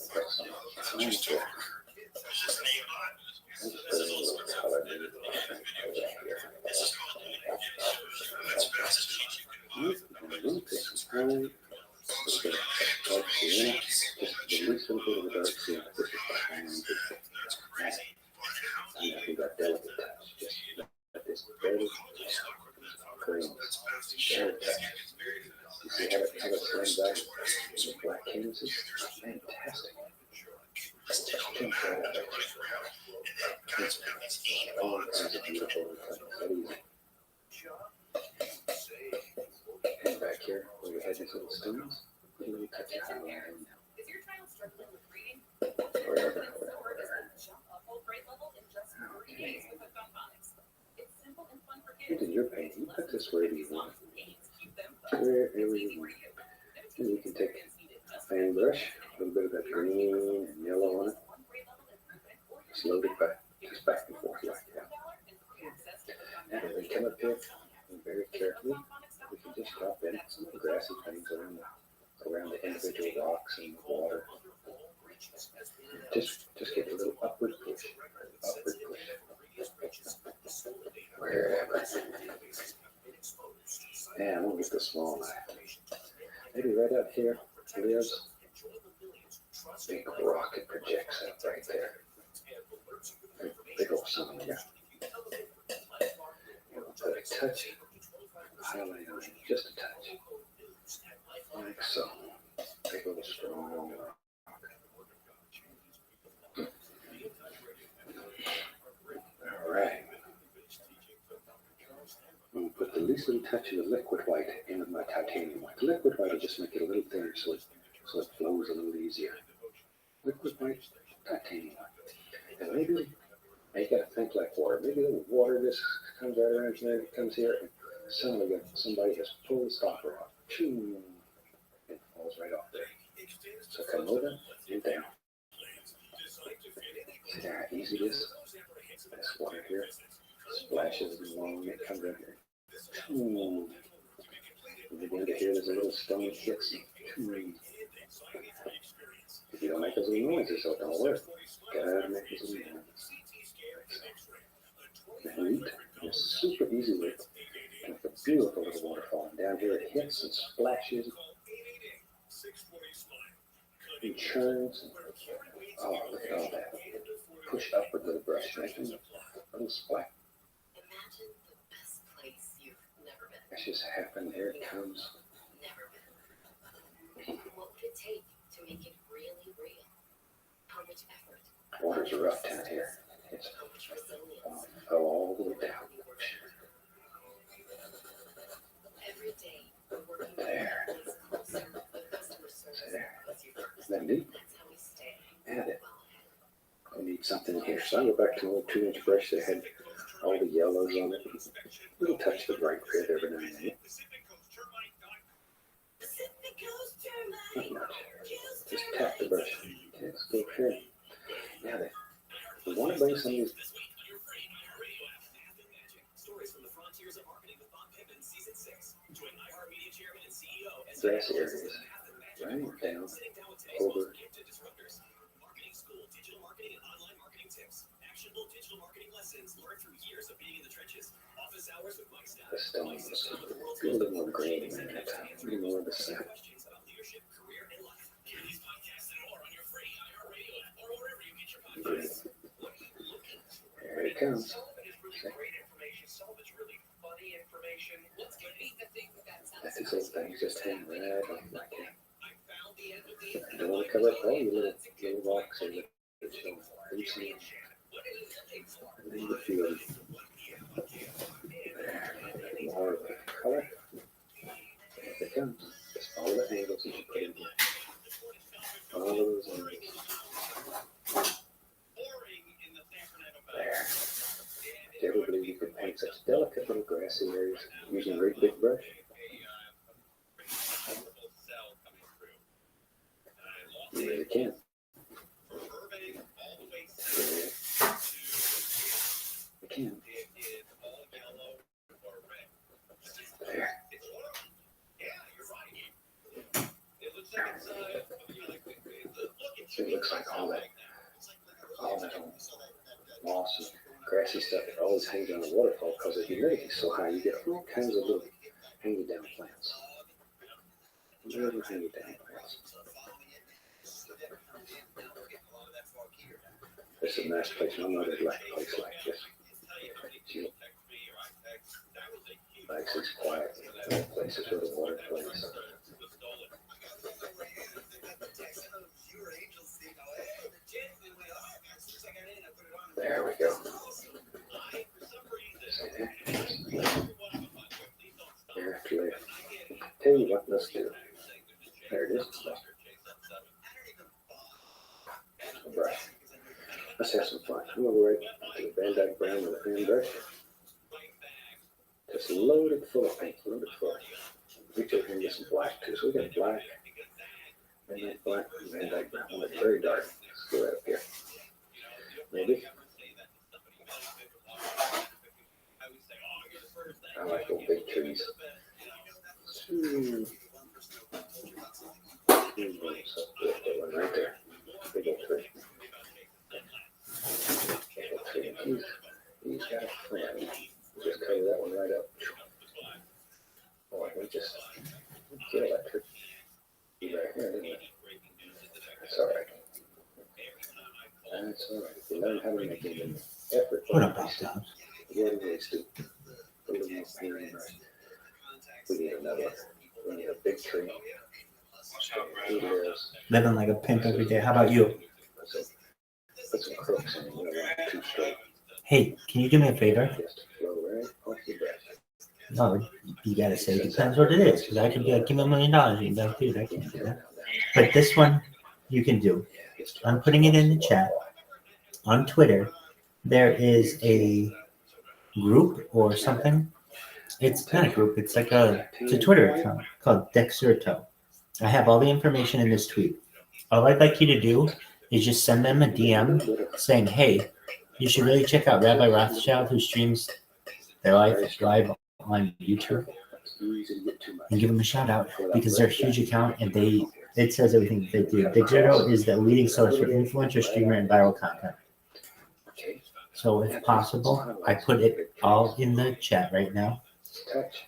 So just talk. It was just an aimbot. This is also what's up. This is called that's fastest cheat you can buy. Just the least little bit of the dark sea. This is behind the and I think that delicate touch. Just let this very green share touch. You see how it slams out the black canvases? Fantastic. And back here, where we had these little stones, a little touch of highlight. Is your child struggling with reading? Wherever. Whole grade level in just 3 days with Hooked on Phonics. It's simple and fun for You kids. did your paint. You put this wherever you want. Wherever you want. And you can take a paintbrush, a little bit of that green and yellow on it. Just load it back, just back and forth like that. And when we come up here, and very carefully, we can just drop in some grassy things around the individual rocks and the water. Just get a little upward push. Wherever. And I'm gonna get the small knife. Maybe right out here, there's a big rocket projects up right there. Big old sun, yeah. And we'll put a touch highlight on it, just a touch. Like so. Big old strong rock. Alright. I'm going to put the least little touch of the liquid white in my titanium white. The liquid white will just make it a little thinner so it flows a little easier. Liquid white, titanium white. And maybe you got to think like water. Maybe the water just comes right around here, comes here, and suddenly somebody has pulled the stopper off. Choo! It falls right off there. So come over and down. See how easy it is? This water here splashes along, it comes right here. And you begin to hear there's a little stone hits. If you don't make those little noises, so it don't work. Gotta make those little noises. And it's super easy with a beautiful little waterfall. And down here it hits and splashes and churns. Oh, look at all that. Push upward with the brush, making a little splash. Imagine the best place you've never been. It's just happened. Here it comes. Never been. What would it take to make it really real? How much effort? Water's rough down here. It's fell all the way down. Every day, we're working There. closer with customer service. There. Isn't that neat? That's how we stay. Add it. I need something here. So I'll go back to an old 2-inch brush that had all the yellows on it. A little touch of the bright red every now and then. Not much. Just tap the brush. Okay, let's go here. Now then, we want to bring some of these grass areas right down over. The stones. A little more green in it. A little more of the sap. Green. There it comes. See? That's these little things just hang right on like that. You don't want to cover up all your little rocks or the roots in. And then you feel there. More of the color. There it comes. Just follow the angles as you put in here. Follow those angles. There. Did you ever believe you could paint such delicate delicate little grassy areas using a great big brush. You really can. You can. There. It looks like all that moss and grassy stuff that always hangs on the waterfall because the humidity is so high. You get all kinds of little hanging down plants. Little hanging down plants. This is a nice place. No other like place like this. She likes these quiet places where the water plays. There we go. There, tell you what, let's do. There it is. Right. Let's have some fun. I'm going to go right to the Van Dyke Brown with a fan brush. Just loaded full of paint, loaded full. We took here and get some black too. So we got black, and that black Van Dyke Brown. One that's very dark. Let's go right up here. Maybe. I like those big trees. So that one right there. Big old tree. Big old tree. He's got a plan. Just cover that one right up. Boy, we just kill that tree. Right here, didn't we? That's all right. That's all right. If you learn how to make it an effort, What about that? yeah, it is too. A little more paint right. We need another one. We need a big tree. He lives. Living like a pimp every day. How about you? Put some crooks in. You don't want too straight. Hey, can you do me a favor? Just flow right off your breath. No, you gotta say it depends what it is. Because I could be like, give me $1 million. You'd be like, dude, I can't do that. But this one, you can do. I'm putting it in the chat. On Twitter, there is a group or something. It's not a group. It's like it's a Twitter account called Dexerto. I have all the information in this tweet. All I'd like you to do is just send them a DM saying, hey, you should really check out Rabbi Rothschild, who streams their life live on YouTube, and give them a shout out because they're a huge account and it says everything they do. Dexerto is the leading source for influencer, streamer, and viral content. So if possible, I put it all in the chat right now.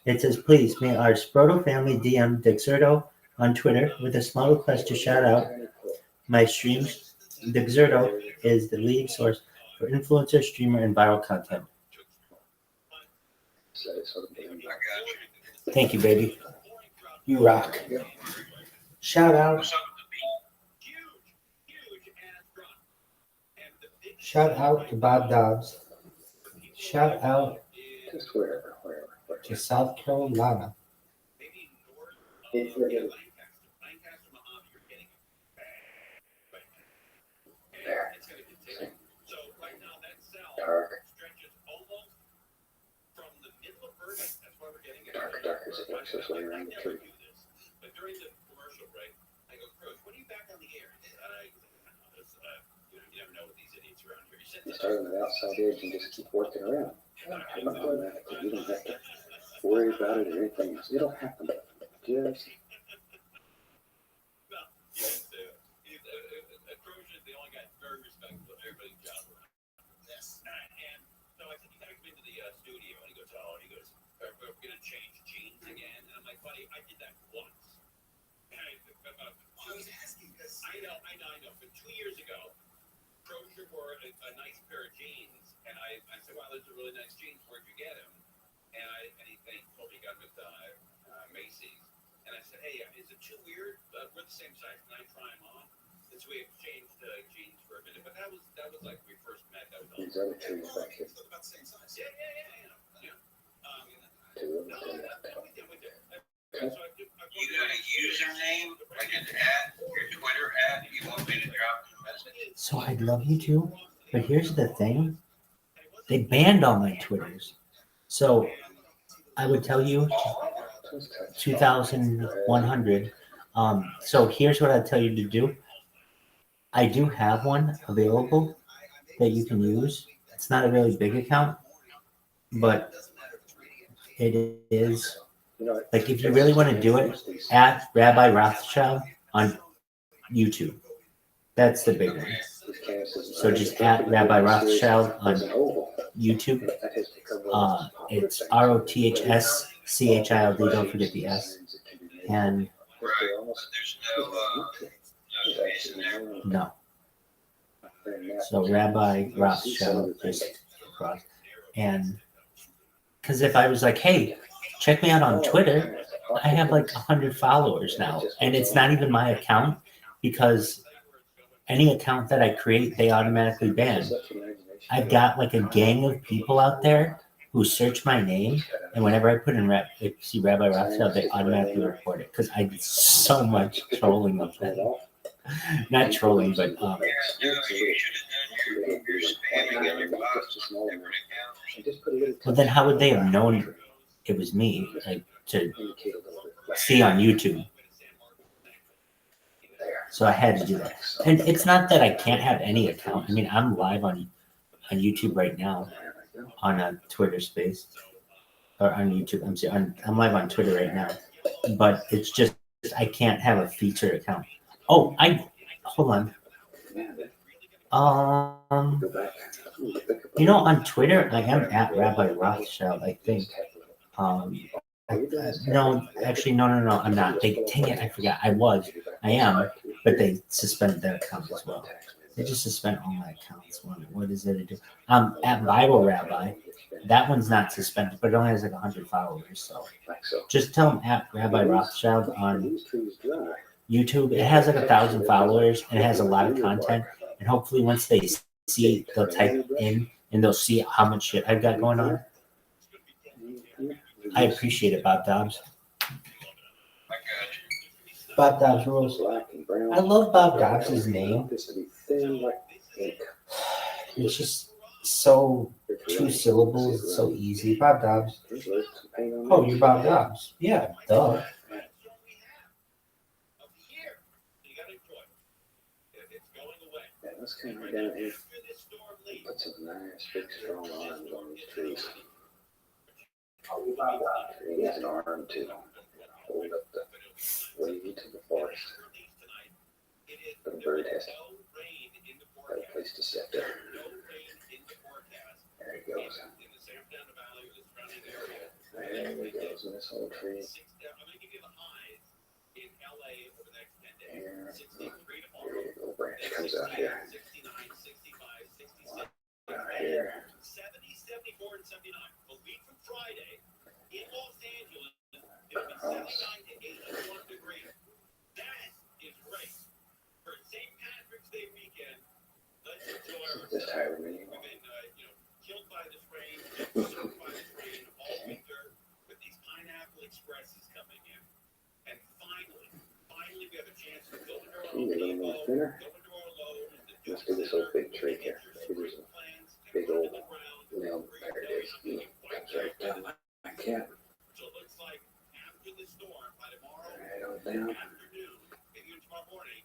It says, please, may our Sproto family DM Dexerto on Twitter with a small request to shout out my streams. Dexerto is the leading source for influencer, streamer, and viral content. Thank you, baby. You rock. Shout out. Shout out to Bob Dobbs. Shout out to South Carolina. Darker as it looks this way around the tree. But during the commercial break, I go, Coach, what are you back on the air? You never know with these idiots around here. You start on the outside edge and just keep working around. You don't have to worry about it or anything else. It'll happen. Just Crozier, the only guy very respectful of everybody's job around. Yes. And so I said, you gotta come into the studio, and he goes, we're gonna change jeans again. And I'm like, buddy, I did that once. And I was asking because I know. But 2 years ago, Crozier wore a nice pair of jeans, and I said, wow, those are really nice jeans. Where'd you get them? And he told me he got them at Macy's. And I said, hey, is it too weird? We're the same size. Can I try them on? And so we exchanged jeans for a minute. But that was like we first met. That was all. these other trees back here. About the same size. Yeah. Two of them. You got a username, like an your Twitter you want me to drop a message? So I'd love you to, but here's the thing. They banned all my Twitters. So I would tell you 2,100. So here's what I'd tell you to do. I do have one available that you can use. It's not a really big account, but it is like if you really want to do it, at Rabbi Rothschild on YouTube. That's the big one. So just at Rabbi Rothschild on YouTube. It's ROTHSCHILD. Don't forget the S. And no. So Rabbi Rothschild just across. And because if I was like, hey, check me out on Twitter, I have like 100 followers now. And it's not even my account because any account that I create, they automatically ban. I've got like a gang of people out there who search my name, and whenever I put in see Rabbi Rothschild, they automatically report it because I did so much trolling of them. Not trolling, but but then how would they have known it was me, like to see on YouTube? So I had to do that. And it's not that I can't have any account. I mean, I'm live on YouTube right now on a Twitter space or on YouTube. I'm live on Twitter right now, but it's just I can't have a featured account. Oh, hold on. On Twitter I am at Rabbi Rothschild, I think. No, actually, no, I'm not. Dang it, I forgot. I am, but they suspended that account as well. They just suspend all my accounts. What is it to do? At Bible Rabbi, that one's not suspended, but it only has like 100 followers. So just tell them at Rabbi Rothschild on YouTube. It has like 1,000 followers and it has a lot of content. And hopefully, once they see, they'll type in and they'll see how much shit I've got going on. I appreciate it, Bob Dobbs. Bob Dobbs rules. I love Bob Dobbs' name. It's just so 2 syllables, it's so easy. Bob Dobbs. Oh, you're Bob Dobbs. Yeah, duh. Let's come right down here. Put some nice big strong arms on these trees. He needs an arm to hold up the way to the forest. But a bird has got a place to sit there. There he goes. There he goes in this whole tree. Here a little branch comes out here. Out here. 70, 74, and 79. A week from Friday in Los Angeles, it'll be 79 to 81 degrees. That is great. For St. Patrick's Day weekend, let's enjoy ourselves. Just tired of me. We've been, killed by this rain, soaked by this rain all winter with these Pineapple Expresses coming in. And finally, we have a chance to go into our Can you get a little more thinner? Let's do this old big tree here. Here's a big old limb. There it is. Comes right down. I can't. So it looks like after the storm, by tomorrow Right on down. afternoon, maybe tomorrow morning,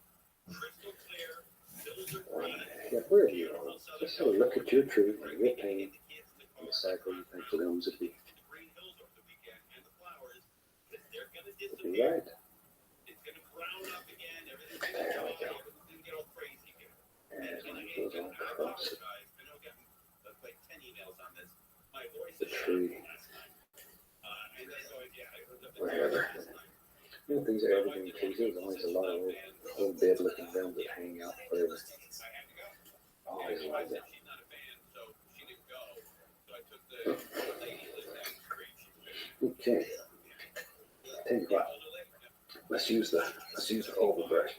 crystal clear, hills are green. Yeah, where are you? Just have a look at your tree and your pain and decide where you think the limbs would be. Would be right. It's going to brown up again. Everything's going There to we go. everything's going to get all crazy again. And And when I it goes on across it, know I've gotten like 10 emails on this. My voice the is tree, last night. And then so, yeah, I heard the wherever. Things are everything trees. There's always a lot of old dead looking limbs that hang out forever. Always like that. she's not a fan, so she didn't go. So I took the lady who lives down the street. Okay. Tell you what. Let's use the oval brush.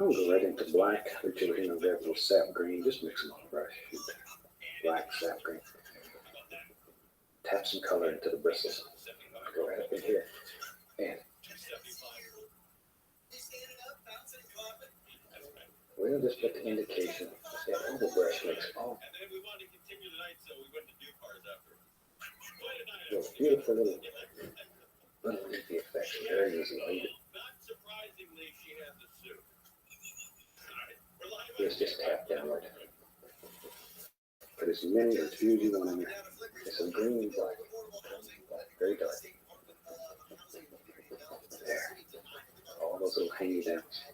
I'm gonna go right into black, which is grab a little sap green. Just mix them on the brush. Black sap green. Tap some color into the bristles. Go right up in here. And we'll just put the indication. That oval brush makes all. And then we wanted to continue the night, so we went to Duke Cars after. Quite a night beautiful little leafy effect. Very easy. It's just tap downward. Put as many or few as you want in there. It's a green and black. Very dark. There. All those little hangy downs.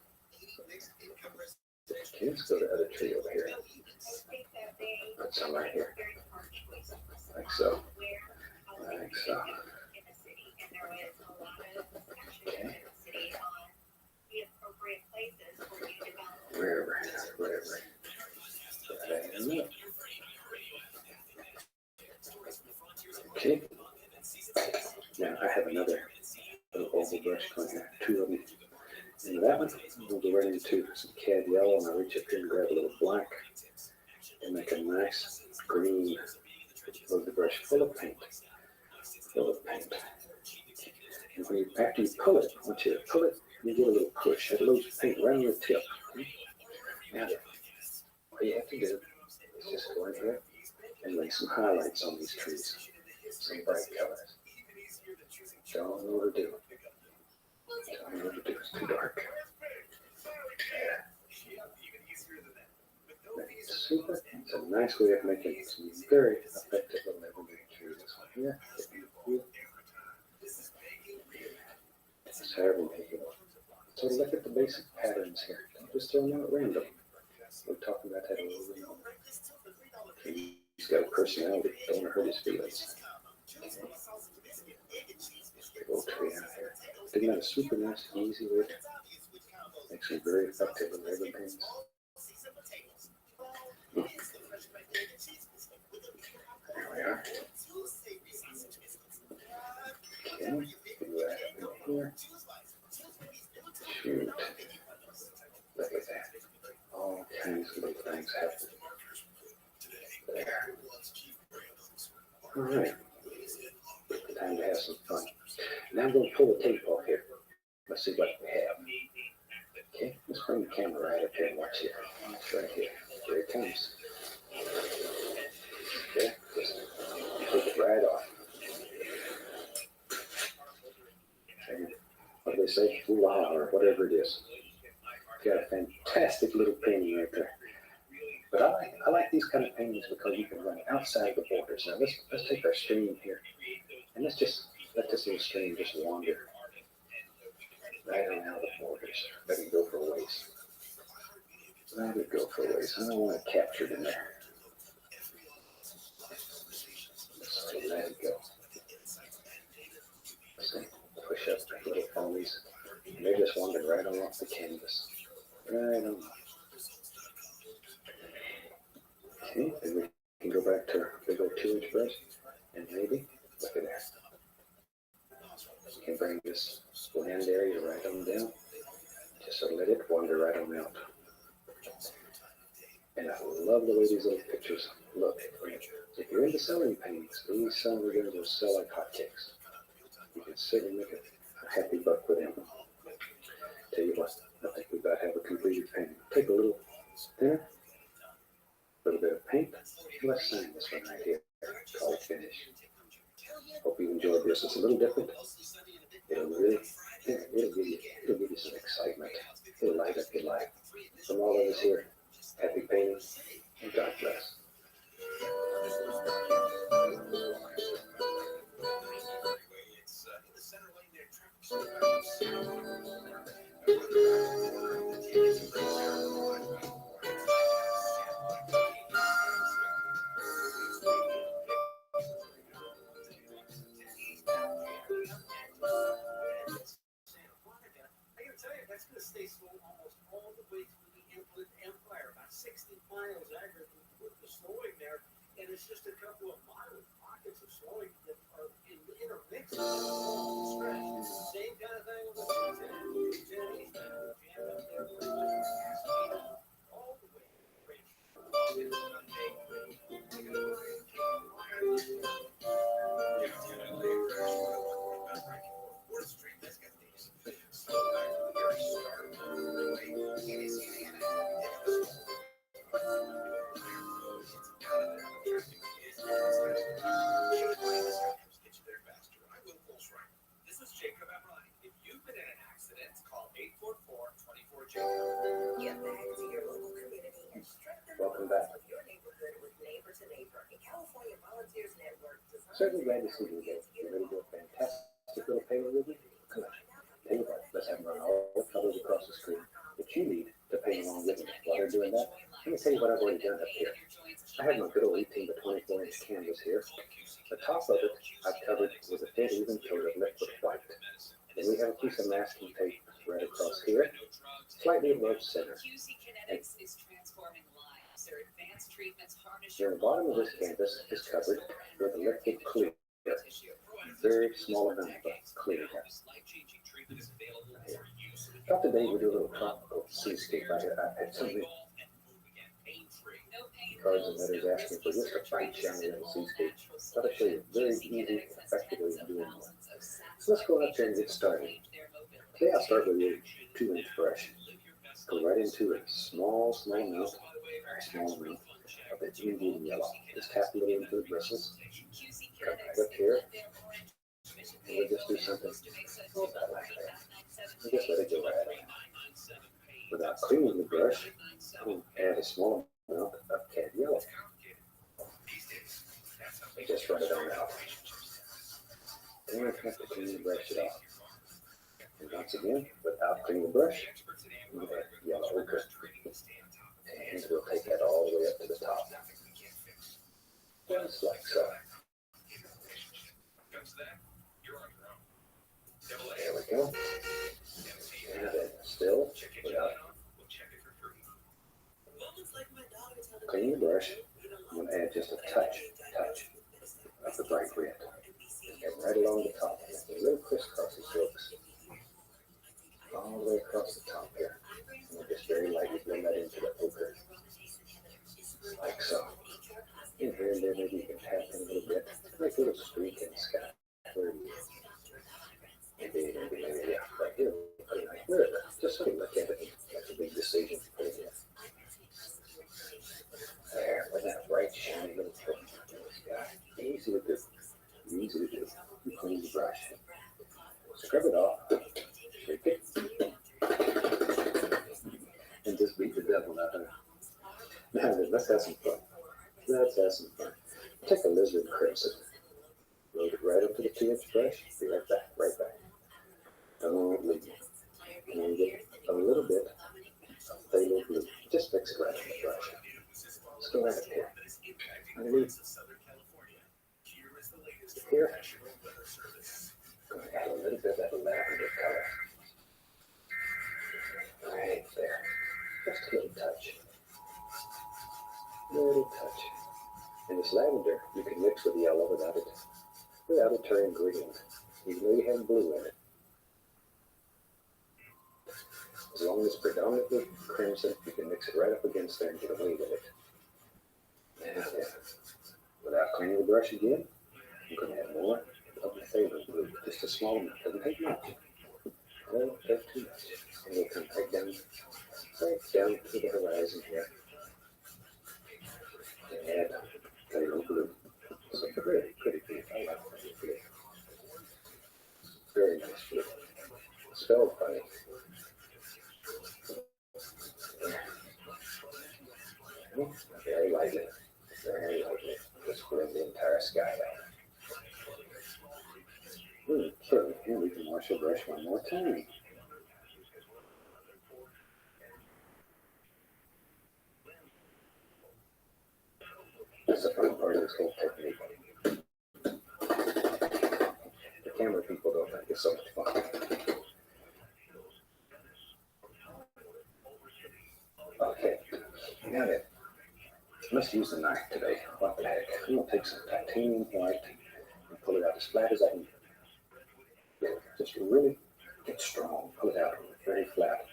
Okay, let's go to the other tree over here. Put some right here. Like so. Like so. Okay. Wherever. Okay. Now I have another little oval brush going here. Two of them. And that one, we'll go right into some cad yellow, and I'll reach up here and grab a little black and make a nice green load the brush full of paint. And when after you pull it, I want you to pull it and give it a little push. It loads paint right on the tip. Now, all you have to do is just go in here and lay some highlights on these trees. Some bright colors. Don't overdo it. It's too dark. Super. It's a nice way of making some very effective little evergreen trees. Here. Just however you make it. So look at the basic patterns here. Don't just throw them out random. We're talking about that a little bit more. He's got a personality. Don't want to hurt his feelings. Big old tree out here. Isn't that a super nice, easy way to make some very effective little evergreens? There we are. Okay, do that right here. Shoot. Look at that. All kinds of little things happen. There. All right. Time to have some fun. Now I'm going to pull the tape off here. Let's see what we have. Okay, let's bring the camera right up here and watch here. It's right here. Here it comes. Okay, just take it right off. And what do they say? Hoo-ah, or whatever it is. Got a fantastic little painting right there. But I like these kind of paintings because you can run outside the borders. Now let's take our stream here. And let's just let this little stream just wander right around the borders. Let it go for a ways. Let it go for a ways. I don't want it captured in there. So let it go. See, push up the little foamies. And they just wander right on off the canvas. Right on. Okay, and we can go back to our big old 2-inch brush. And maybe, look at that. You can bring this bland area right on down. Just so let it wander right on out. And I love the way these little pictures look. If you're into selling paintings, these some are going to sell like hotcakes. You can certainly make a happy buck with them. Tell you what, I think we about have a completed painting. Take a little thinner, a little bit of paint. Let's sign this one right here. Call it finish. Hope you enjoyed this. It's a little different. It'll give you some excitement. It'll light up your life. From all of us here, happy painting and God bless. That's going to stay slow almost all the way through the Inland Empire, about 60 miles aggregate with the slowing there, and it's just a couple of mild pockets of slowing that are intermixed. Same kind of thing with the 10 east, jammed up there all the way. This is Jacob Emrani. If you've been in an accident, call 844-24-JACOB. Get back to your local community and strengthen the Welcome bonds back. of your neighborhood with Neighbor to Neighbor, a California Volunteers Network designed Certainly glad to see you again. You ready to do a fantastic little payment with me? Come on. Tell you what, let's have them run all the colors across the screen that you need to pay along with me. While they're doing that, let me tell you what I've already done up here. I have my good old 18 to 24 inch canvas here. The top of it I've covered with a thin even coat of liquid white. Then we have a piece of masking tape right across here, slightly above center. And the bottom of this canvas is covered with a liquid clear, very small amount of clear. Thought today we'd do a little tropical seascape out here. I had something cards and letters asking for just a bite shiny little seascape. Thought I'd show you very easy, effective way of doing one. So let's go out there and get started. Today I'll start with a 2-inch brush. Go right into a small amount, very small amount of the Indian yellow. Just tap a little into the bristles. Come right up here. And we'll just do something about like that. And just let it go right out. Without cleaning the brush, we'll add a small amount of cad yellow. And just run it on out. Then we'll have to clean the brush it off. And once again, without cleaning the brush, we'll add yellow ochre. And we'll take that all the way up to the top. Just like so. There we go. And then still, without cleaning the brush, I'm going to add just a touch of the bright red. And right along the top, a little crisscrossy strokes. All the way across the top here. And we'll just very lightly blend that into the ochre. Like so. And here and there, maybe you can tap in a little bit. Make a little streak in the sky. Maybe, yeah, right here. Just take a look at it. That's a big decision. There, with that bright, shiny little thing. Easy to do. Easy to do. You clean the brush. Scrub it off. Shake it. And just beat the devil out of it. Now then, let's have some fun. Take a lizard crimson. Load it right up to the 2-inch brush. Be right back, Don't leave it. And then get a little bit of phthalo blue. Just mix it right in the brush. Let's go right up here. Underneath. Here. Go add a little bit of that lavender color. Right there. Just a little touch. And this lavender, you can mix with yellow without it turning green. Even though you have blue in it. As long as it's predominantly crimson, you can mix it right up against there and get away with it. And without cleaning the brush again, I'm going to add more of my favorite blue. Just a small amount. Doesn't take much. Don't take too much. And we'll come right down to the horizon here. And add phthalo blue. So pretty blue. I like phthalo blue. Very nice blue. Spelled funny. Very lightly. Just blend the entire sky out. Okay, and we can wash the brush one more time. That's the fun part of this whole technique. The camera people don't think it's so much fun. Okay, now then, let's use the knife today. What the heck? I'm going to take some titanium white and pull it out as flat as I can. Yeah, just really get strong. Pull it out very flat.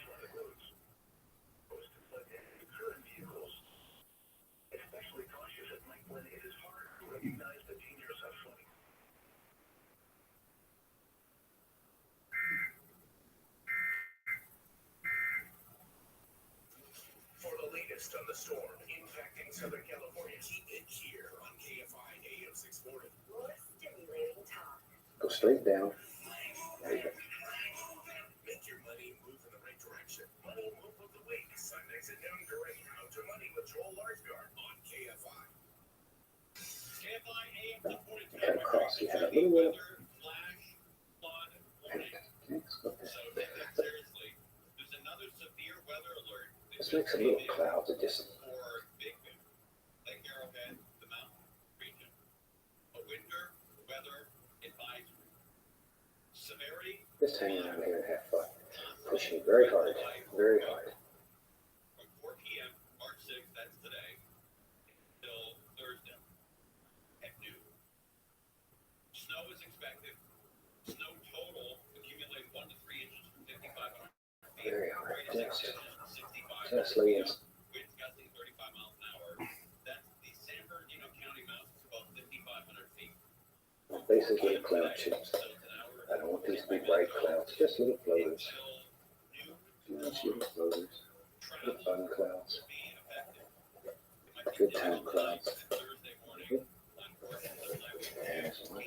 On the storm impacting Southern California. Keep it here on KFI AM 640. More stimulating talk. Go straight down There you go. Make your money move in the right direction. Money move of the week. Sundays at noon during How to Money with Joel Larsgaard on KFI. KFI AM You cut across. You have a little bit of this makes a little clouds. It just just hang around here and have fun. Pushing very hard, very hard. From 4 p.m. March 6th, that's today, till Thursday at noon. Snow is expected. Snow total accumulating 1 to 3 inches from 5,500 feet. Very hard. Just lay in. Winds gusting 35 miles an hour. That's the San Bernardino County mountains, about 5,500 feet. Basically, cloud shapes. I don't want these to be bright clouds, just little floaters. Nice little floaters. Little fun clouds. Good time clouds. There's one.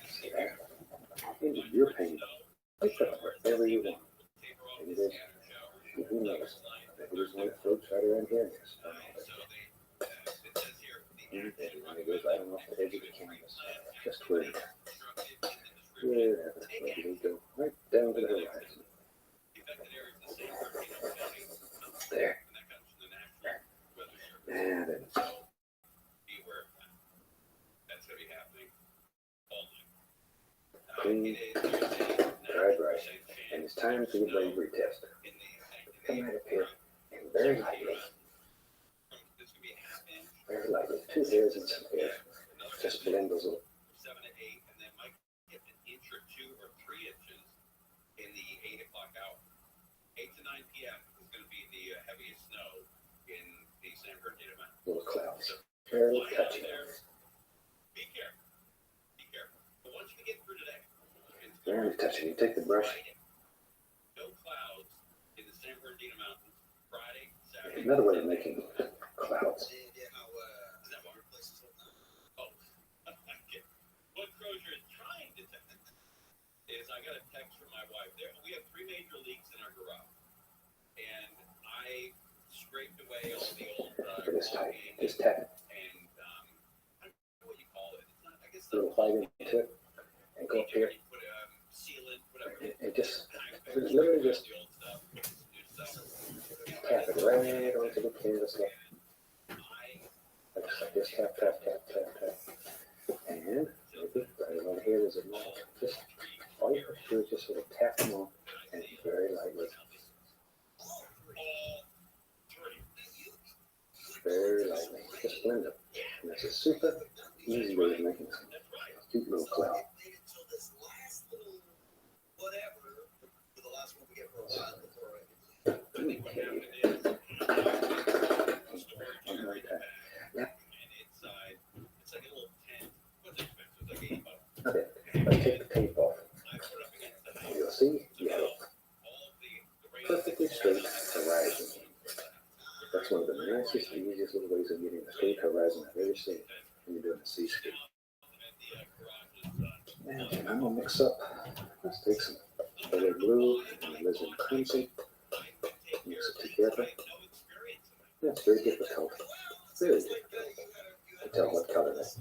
See that? Into your pain. Pick up whatever you want. Maybe there's, who knows? Maybe there's one that floats right around here. And it goes right off the edge of the canvas. Just where wherever. Maybe they go right down to the horizon. There. And then That's going to be happening all night. clean, dry brush. And it's time for your bravery test. Come right up here and very lightly. Very lightly. 2 hairs and some hair. Just blend those little. 7 to 8, and then might get an inch or 2 or 3 inches in the 8 o'clock hour. 8 to 9 p.m. is going to be the heaviest snow in the San Bernardino Mountains. Little clouds. Barely touching. Be careful. Be careful. But once you get through today, Barely touching. You take the brush. no clouds in the San Bernardino Mountains. Friday, Saturday. Another way of making clouds. What Crozier is trying to tell is I got a text from my wife. We have 3 major leaks in our garage. And I scraped away all the old Just tight. Just tap it. And I don't know what you call it. It's not, I guess A little white into it. And go up here. put sealant, whatever. It just, it's literally just The old stuff, new stuff. tap it right onto the canvas. Like this. Tap, tap, tap, tap, tap. And maybe right on here there's a mark. Just all you have to do is just sort of tap them on and very lightly. Very lightly. Just blend them. And that's a super easy way of making some cute little cloud. Okay, if I take the tape off, you'll see you have a perfectly straight horizon. That's one of the nicest and easiest little ways of getting a straight horizon I've ever seen when you're doing a seascape. And I'm going to mix up, let's take some other blue and alizarin crimson, mix it together. That's very difficult, very difficult to tell what color that is.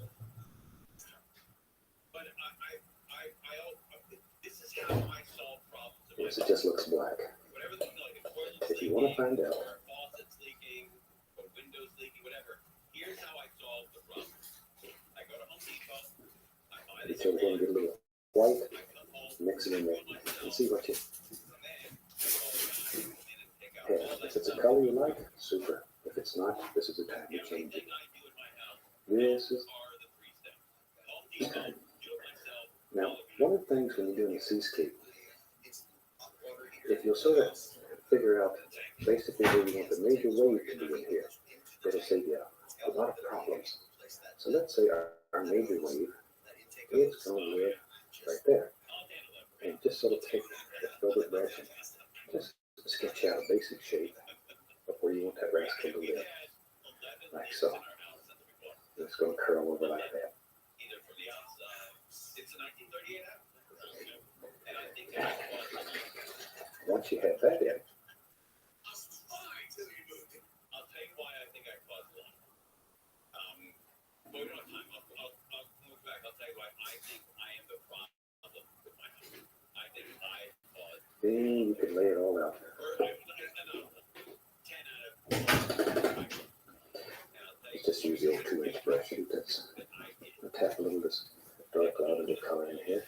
Yes, it just looks black. If you want to find out, you take one, get a little white, mix it in there, and see what you. Yeah, if it's a color you like, super. If it's not, this is the time to change it. This is the time. Now, one of the things when you're doing a seascape, if you'll sort of figure out basically where you want the major wave to be in here, it'll save you a lot of problems. So let's say our major wave is going to live right there. And just sort of take the filbert brush and just sketch out a basic shape of where you want that rascal to live. Like so. It's going to curl over like that. once you had that in, I'll tell you why I think I caused a lot. But we don't have time. I'll move back. I'll tell you why I think I am the problem with my husband. I think I caused. then you could lay it all out. 10 out of. Let's just use the old 2-inch brush. I'll tap a little of this dark lavender color in here.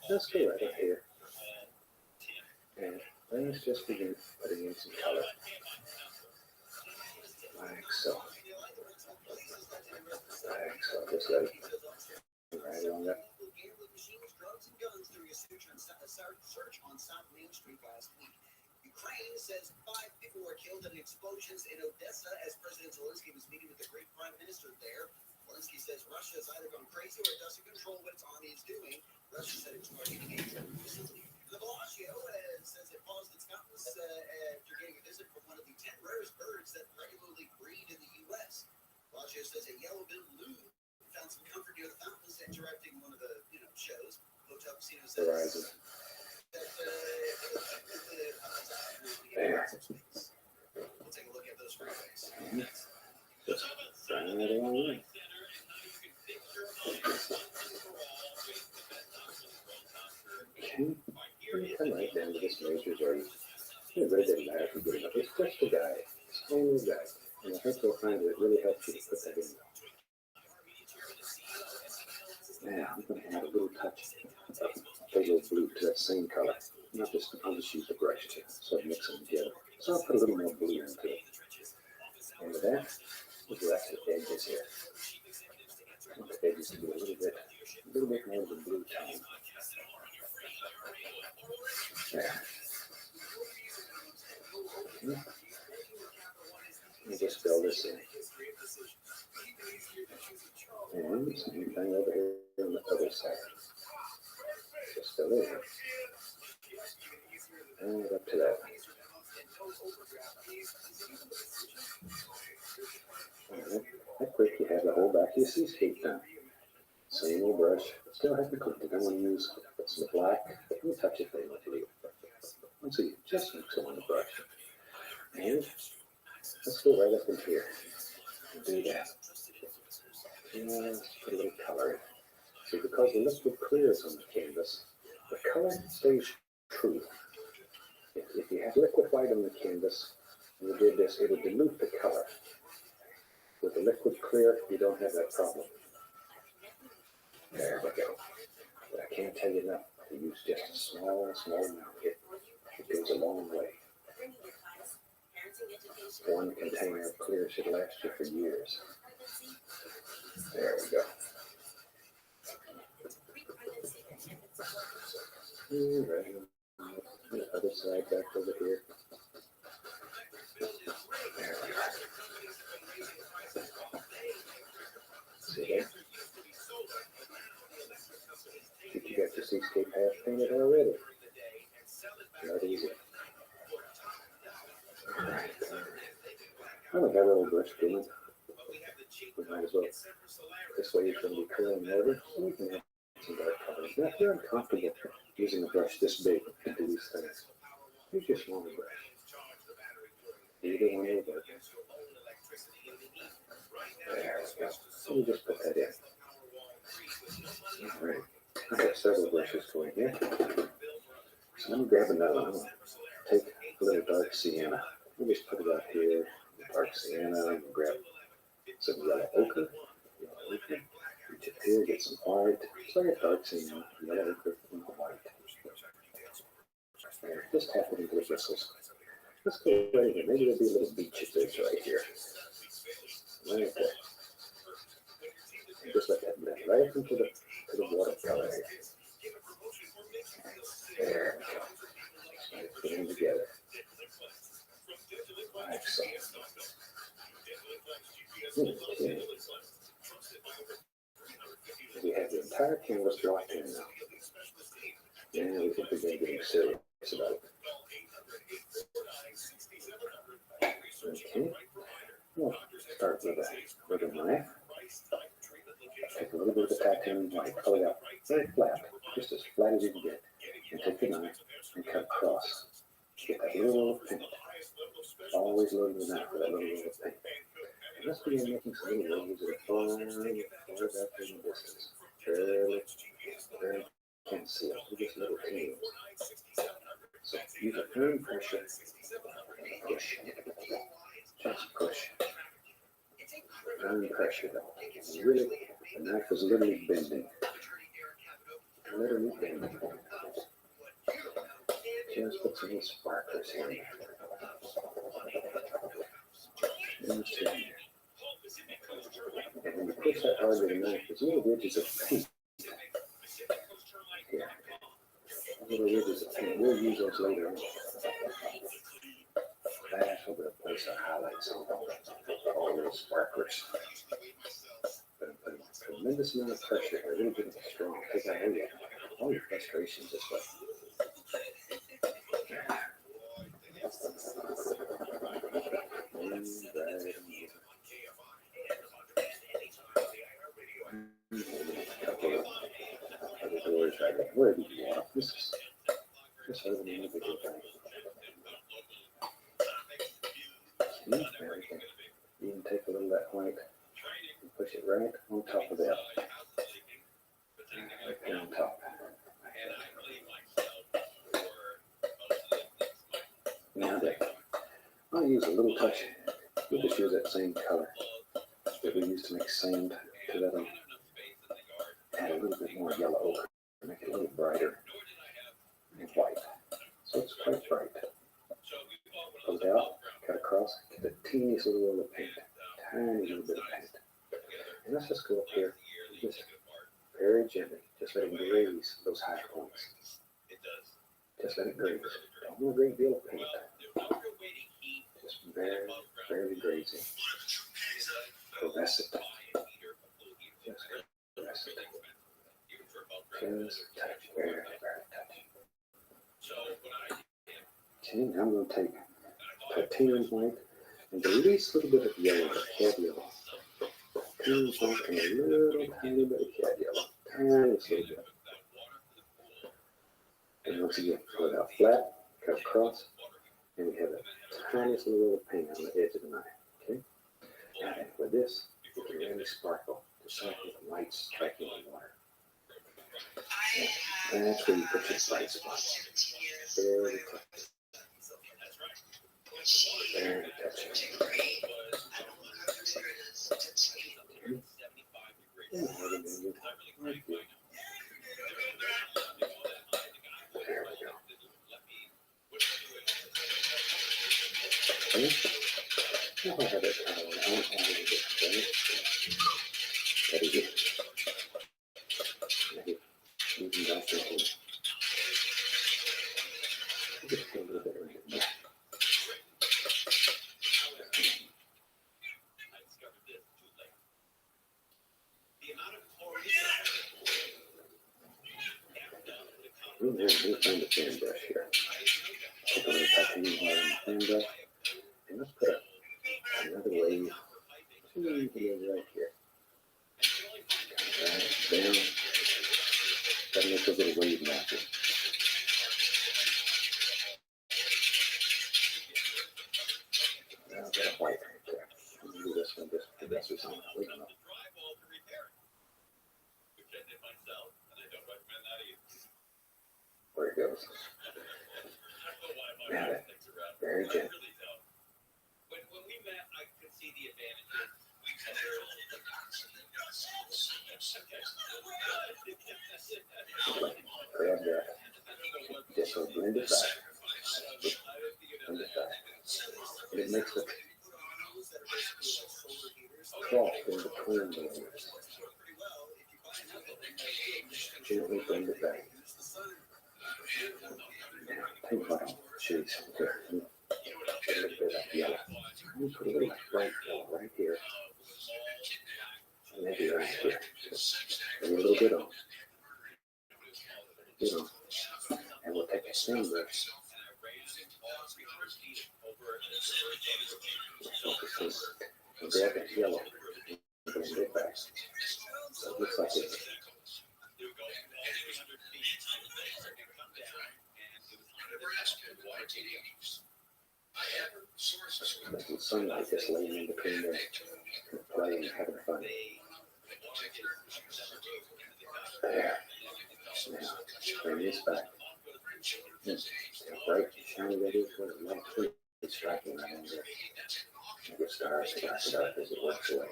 Let's go right up here. And let's just begin putting in some color. Like so. Like so. Just let it right along that. Search on South Main Street last week. Ukraine says 5 people were killed in explosions in Odessa as President Zelensky was meeting with the Greek Prime Minister there. Zelensky says Russia has either gone crazy or it doesn't control what its army is doing. Russia said it's targeting a drone facility. The Bellagio says it paused its fountains after getting a visit from one of the 10 rarest birds that regularly breed in the U.S. Bellagio says a yellow-billed loon found some comfort near the fountains, interrupting one of the shows. Hotel Casino says that there. We'll take a look at those freeways. Just right along. Come right down to this major zone. It really doesn't matter if you get enough. It's just a guide. It's only a guide. And I think you'll find that it really helps you to put that in. Now, I'm going to add a little touch of phthalo blue to that same color. I'll just use the brush to sort of mix them together. So I'll put a little more blue into it. And with that, we'll go after the edges here. I want the edges to be a little bit more of the blue tone. There. Let me just fill this in. And same thing over here on the other side. Just fill it in. And up to that. Alright, that quick you have the whole back of your seascape done. Same old brush, still have to click it. I want to use some black. Let me touch it with blue. Once again, just mix it on the brush. And let's go right up in here and do that. And put a little color in. See, because the liquid clears on the canvas, the color stays true. If you have liquid white on the canvas, and you did this, it would dilute the color. With the liquid clear, you don't have that problem. There we go. But I can't tell you enough to use just a small amount. It goes a long way. One container of clear should last you for years. There we go. Right. The other side back over here. There we go. See there? I think you got your seascape half painted already. Not easy. Alright. I don't got a little brush going. We might as well. This way it's going to be curling over. So we can have some dark colors. Now, if you're uncomfortable using a brush this big to do these things, use your smaller brush. Either one will work. There we go. So we just put that in. Alright. I have several brushes going here. So let me grab another one. I'm going to take a little dark sienna. Let me just put it out here. Dark sienna. And grab some yellow ochre. Reach up here, get some white. So I got dark sienna, yellow ochre, and white. There. Just tap it into the bristles. Let's go right here. Maybe there'll be a little beach of this right here. Right there. And just let that blend right up into the watercolor here. There we go. Start putting them together. Excellent. Okay. We have the entire canvas blocked in now. And we can begin getting serious about it. Okay. We'll start with a knife. Take a little bit of the titanium white, color it out very flat, just as flat as you can get. and take the knife and cut across. Get that little roll of paint. Always loading the knife with that little roll of paint. And let's begin making some little waves that are far back in the distance. Very concealed. Just little teams. So use a firm pressure. Push. Just push. Firm pressure though. Really, the knife is literally bending. Literally bending. Just put some little sparklers here. Just here. And when you push that hard with the knife, there's little ridges of paint. Here. Little ridges of paint. We'll use those later on. That's what we'll place our highlights on. All those sparklers. But I'm putting a tremendous amount of pressure here. Really getting strong. Because I know all your frustrations this way. Where do you want this? Just over the individual thing. Everything. You can take a little of that white and push it right on top of that. Right there on top. Now then, I'll use a little touch. We'll just use that same color that we used to make sand to that one. Add a little bit more yellow ochre to make it a little brighter and white. So it's quite bright. Pull it out, cut across, get the teeniest little roll of paint. Tiny little bit of paint. And let's just go up here, just very gently, just let it graze those high points. Just let it graze. Don't want a great deal of paint. Just very, very grazing. Caress it. Just caress it. Just touch, very, very touch. Okay, now I'm going to take titanium white and the least little bit of yellow, cad yellow. Titanium white and a little tiny bit of cad yellow. Tiniest little bit. And once again, pull it out flat, cut across, and we have the tiniest little roll of paint on the edge of the knife. Okay? Now then, with this, you can really sparkle, just like with the light striking the water. And that's where you put your bright spots. Very touch. Very touch. There we go. Now I have that kind of one. I want to add a little bit of that. That is it. Even back into it. Just put a little bit right in there. We'll find the fan brush here. Take a little titanium white on the fan brush. And let's put another wave. Right here. Right down. Gotta make those little wave matches. Now I've got a white right there. I'm gonna do this one just for the rest of the time. We don't know. Where it goes. Now that, very gentle. When we met, I could see the advantages. Grab that. Just so blend it back. Blend it back. And it makes the trough in between the layers. Gently blend it back. Now, take what I'll show you some here. A little bit of yellow. I'm going to put a little bright yellow right here. And maybe right here. And a little bit on. And we'll take a same brush. And grab that yellow and blend it back. So it looks like it's Making sunlight just laying in between them, playing and having fun. There. Now, bring this back. How bright and shiny that is, what a light tweet. It's striking right under. It gets dark as it works away.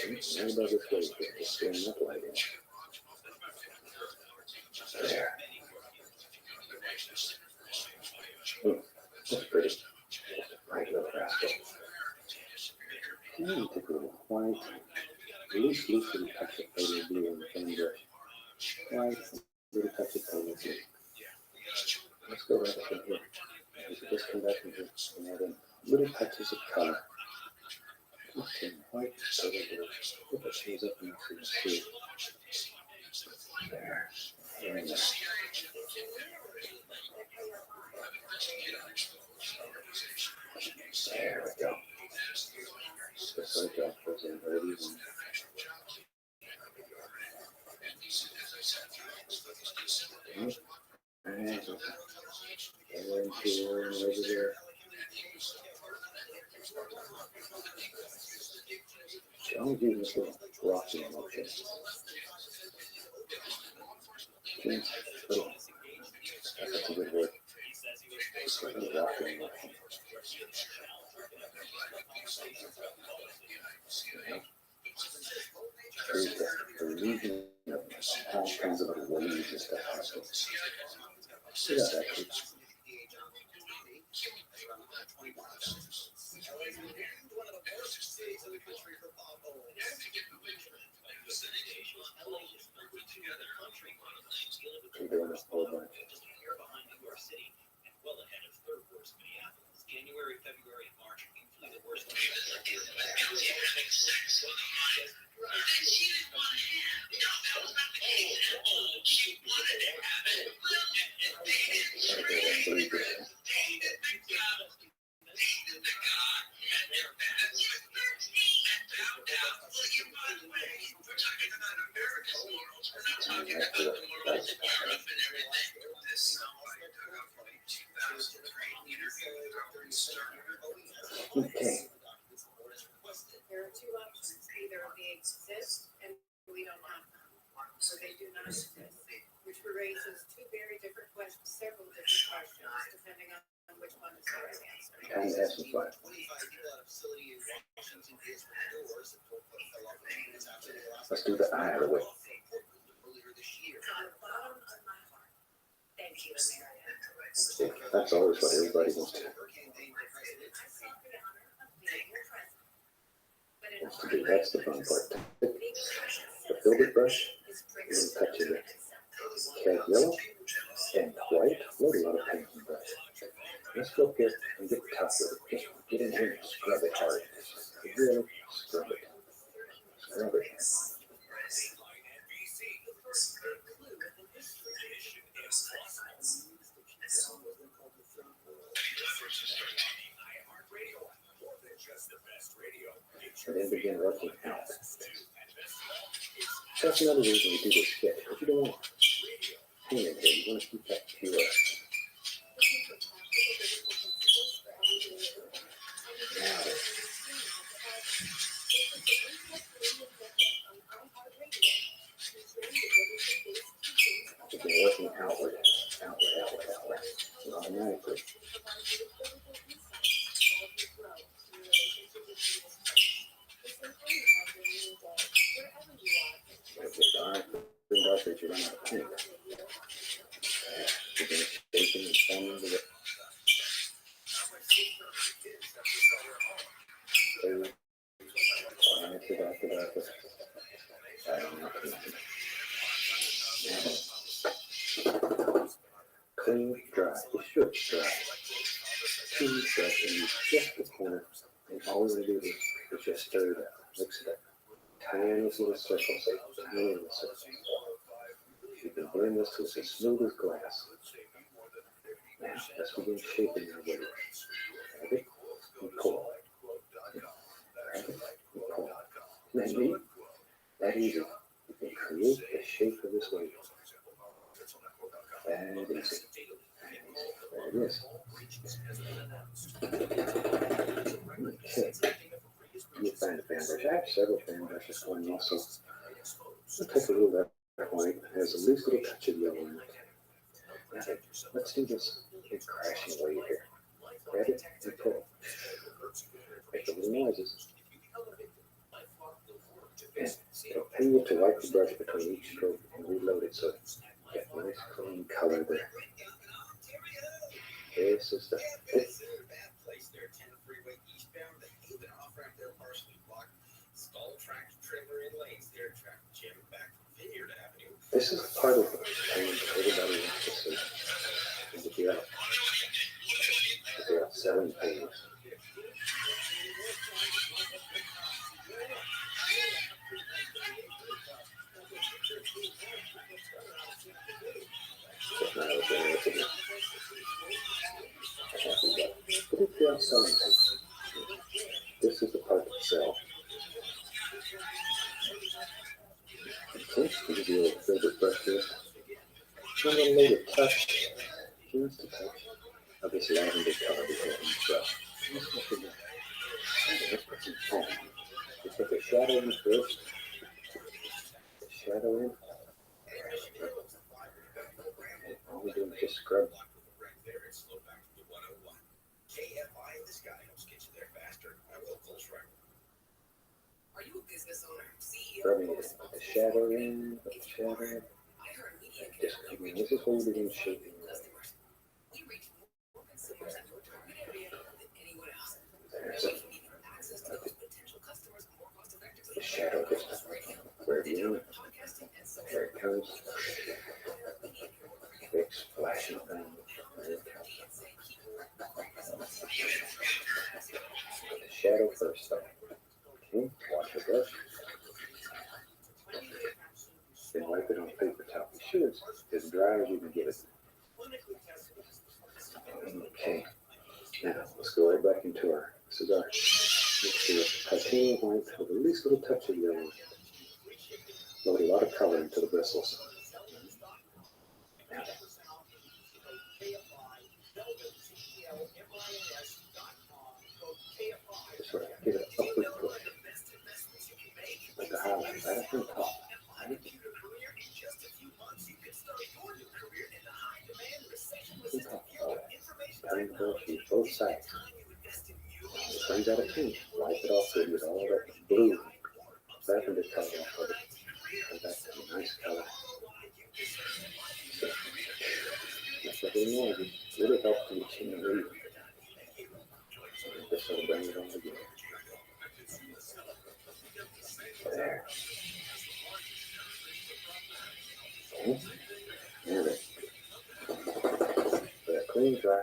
Right above this wave, it's doing enough light in. There. That's pretty. Just a bright little rascal. Now you take a little white, loose little touch of pale blue in the fan brush. White, little touch of pale blue. Let's go right up in here. Just come back in here and add in little touches of color. Okay, white, pale blue. Put the shades up enough so you can see it. There. Very nice. There we go. Just like that goes in very easy. And into here and over there. Don't do this little rocking motion. That's a good word. Little rocking motion. Create the illusion of all kinds of little waves and stuff happening. See that actually. You're doing this whole bunch. January, February, and March are usually the worst. She having sex with a minor that she didn't want to have. No, that was not the case at all. She wanted to have it. Well, they didn't scream. Dated the God. Dated the God. And their bad was 13. And bowed down. Well, you by the way, we're talking about America's morals. We're not talking about the morals in Europe and everything. This soundbite I took up from a 2003 interview with Howard Stern. Okay. There are two options. Either they exist and we don't have them, or they do not exist, which raises two very different questions, several different questions, depending on which one is the right answer. Time to have some fun. Let's do the eye of the way. Thank you, America. See, that's always what everybody wants to do. That's the fun part. The filbert brush, and then touch it with cat yellow and white. Load a lot of paint in the brush. Let's go get and get the top of it. Just get in here and scrub it hard. Really scrub it. Scrub it. And then begin working out. That's another reason we do this sketch, because you don't want pain in here. You want to keep that pure. Now, begin working outward, automatically. Darker, you run out of paint. Begin shaping and forming with it. Clean, dry. It should dry. Clean, fresh, and use just the corner. And all we're going to do is just stir it up, mix it up. Tiniest little circles, tiny little circles. You can blend this to as smooth as glass. Now, let's begin shaping our way. Grab it and pull. Grab it and pull. Isn't that neat? That easy. You can create the shape of this wave. That easy. There it is. Okay. You find a fan brush. I have several fan brushes going also. I'll take a little of that white. It has the least little touch of yellow in it. Now, let's do this big crashing wave here. Grab it and pull it. Make the little noises. And it'll pay you to wipe the brush between each stroke and reload it so it's got nice clean color there. This is the This is part of the change everybody wants to see. Is if you're out selling things. But if you're out selling things, this is the part that sells. Okay, give you a favorite brush here. I'm going to make a touch, just a touch, of this lavender color before the brush. Let's put some foam. Let's put the shadow in first. The shadow in. And all we're doing is just scrub. Are you a business owner, CEO? Rubbing it. Put the shadow in. Put the shadow in. Just come in. This is where you begin shaping. We reach more consumers in your target area than anyone else. There's We can even access to those potential customers more cost effectively. the shadow just where you know it. There it comes. Big splashing thing. There it comes. The shadow first though. Okay, wash your brush. Then wipe it on a paper towel. Be sure it's as dry as you can get it. Okay. Now let's go right back into our this is our titanium white with the least little touch of yellow. Load a lot of color into the bristles. Just sort of give it an upward push. Like the highlight right up on top. Right? Turn the brush, use both sides. It runs out of paint. Wipe it off good with all that blue lavender color off of it. Come back to a nice color. That's what they know. It really helps to get you in the lead. Just sort of bring it all together. There. Okay. Now then. With a clean, dry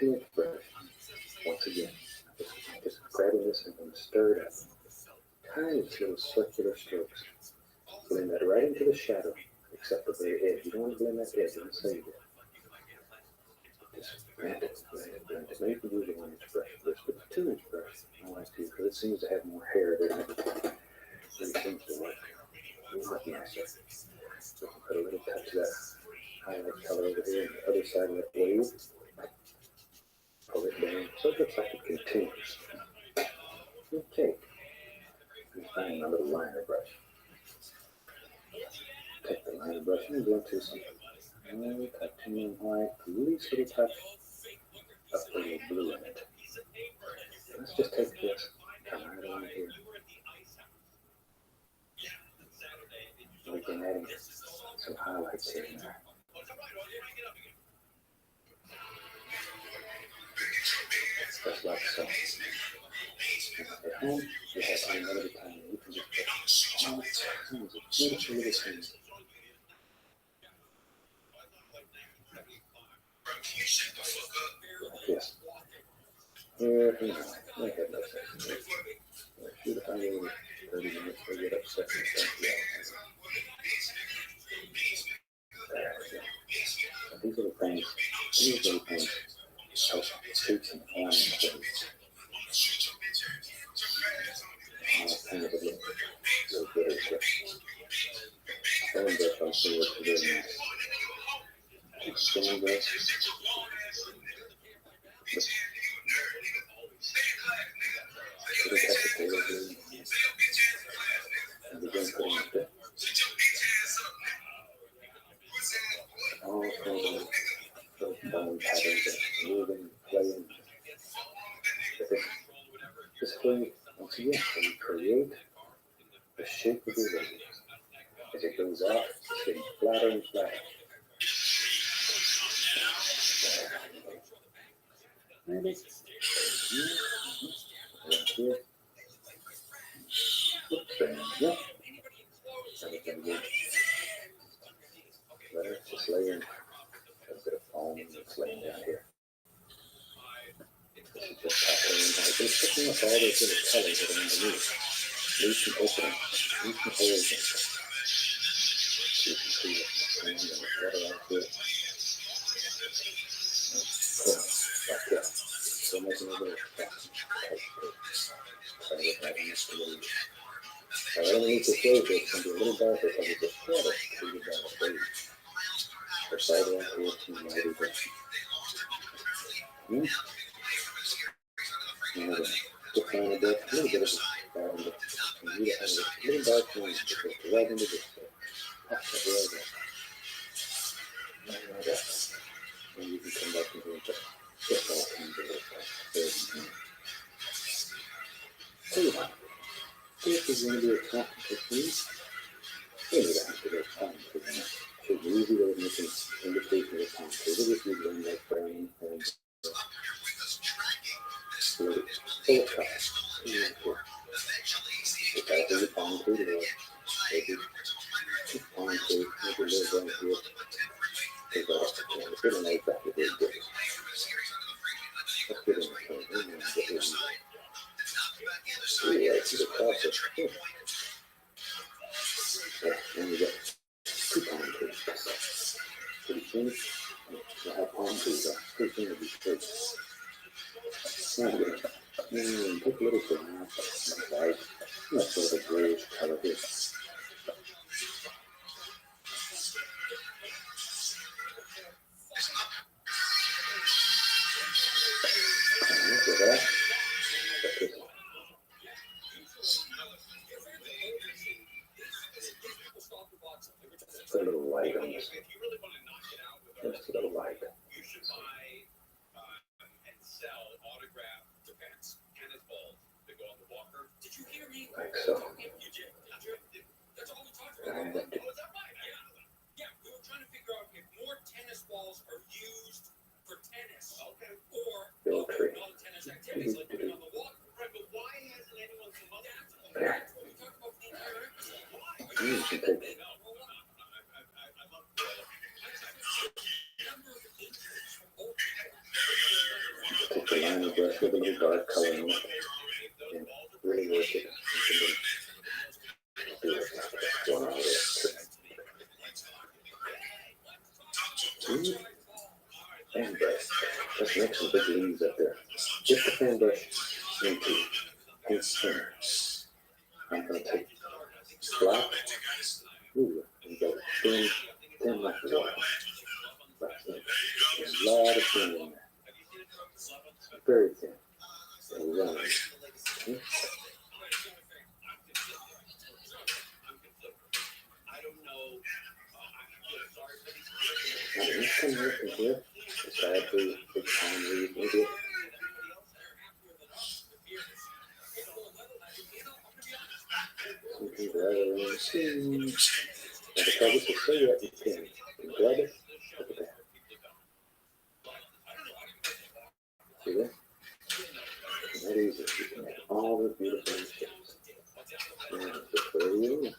2-inch brush. Once again, just grabbing this and going to stir it up. Tiny little circular strokes. Blend that right into the shadow, except the very edge. You don't want to blend that edge, don't save it. Just blend it, blend it, blend it. Now you can use a 1-inch brush for this, but the 2-inch brush I like to because it seems to have more hair than it seems to work. Much nicer. So put a little touch of that highlight color over here on the other side of that wave. Pull it down so it looks like it continues. Okay. And find my little liner brush. Take the liner brush and go into some titanium white, least little touch of a little blue in it. Let's just take this, come right on here. We can add some highlights here and there. Just like so. At home, you have unlimited time. You can just put all kinds of beautiful little things. Yes. Here, hang on. I had no sense. Shoot if I go 30 minutes to get upset and stuff. There we go. So these little things help streaks and lines things. All kind of a little glitter stuff. Phone brush also works very nice. All kinds of those bone patterns and moving, playing. This way, once again, when you create the shape of your leg, as it goes out, it's getting flatter and flatter. Ready? Right here. Bend up. Everything good. There, just laying. A bit of foam that's laying down here. This is just patterning. I've been picking up all those little colors that are underneath. Leave some opening. Leave some holes in. So you can see what's going on and what I like here. Cool. Like that. So making a little fast. Sorry, I missed a little. Now, underneath the shade, it's going to be a little darker because it's a shadow treated by the shade. The side one here to my other direction. Now, define a bit, a little bit of a bottom, but you need to have a little dark line that goes right into this. Pop that right up. Like that. And you can come back and do it just all kinds of little things. So, if there's going to be a technical thing, maybe that has to go time for them. So the easy way of making indication of the contour if you learn that brown and blue. Full of colors. If I do the contour, maybe contour, maybe a little down here. Because I don't know exactly what it is. Let's get in the front and get in there. Yeah, it's the process. Yeah, and we got two palm trees. Pretty soon, we'll have palm trees up. Pretty soon it'll be straight. Now we're going to take a little brown, white, not sort of a grayish color here. And look at that. Put a little light on this. Just a little light. You should buy and sell autographed defense tennis balls that go on the walker. Did you hear me? Like so. You did. That's all we talked about. Oh, is that right? Yeah, we were trying to figure out if more tennis balls are used for tennis, or non-tennis activities like putting on the walker. Right, but why hasn't anyone come up with that? That's what we talked about for the entire episode. Why? You should take it. Take the liner brush with a little dark color in it and really work it. Fan brush. Let's make some big leaves up there. Get the fan brush into his center. I'm going to take black. Ooh, and go thin like water. There's a lot of thin in there. Very thin. And run. Now, the next time you're looking here, decide for your big palm leaf, maybe. Something rather interesting. Now, because this is so wet and thin, you can grab it, look at that. See that? That easy. You can make all the beautiful shapes. Now, just whatever you want.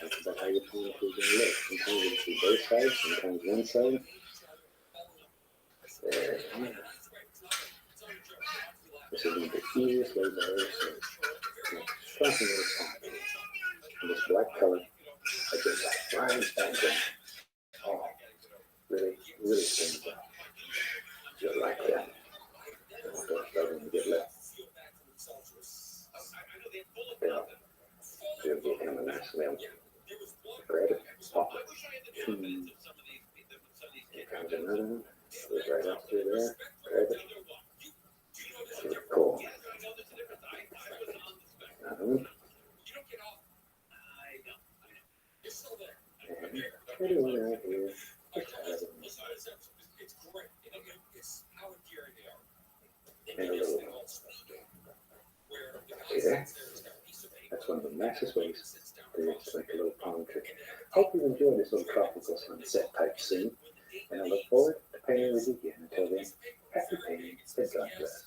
That's about how your palm tree is going to look. Sometimes you can see both sides, sometimes one side. There. This is one of the easiest ways I've ever seen. Striking with a palm tree. And this black color, against that bright background. Oh, really, really stands out. Just like that. I want those starting to get left. Yeah. It'll give him a nice limb. Grab it, pop it. And Comes another one. Goes right up through there. Grab it. Cool. Another one. And pretty one right here. And a little one. See there? That's one of the nicest ways to make a little palm tree. Hope you enjoyed this little tropical sunset type scene. And I look forward to painting with you again. Until then, happy painting and God bless.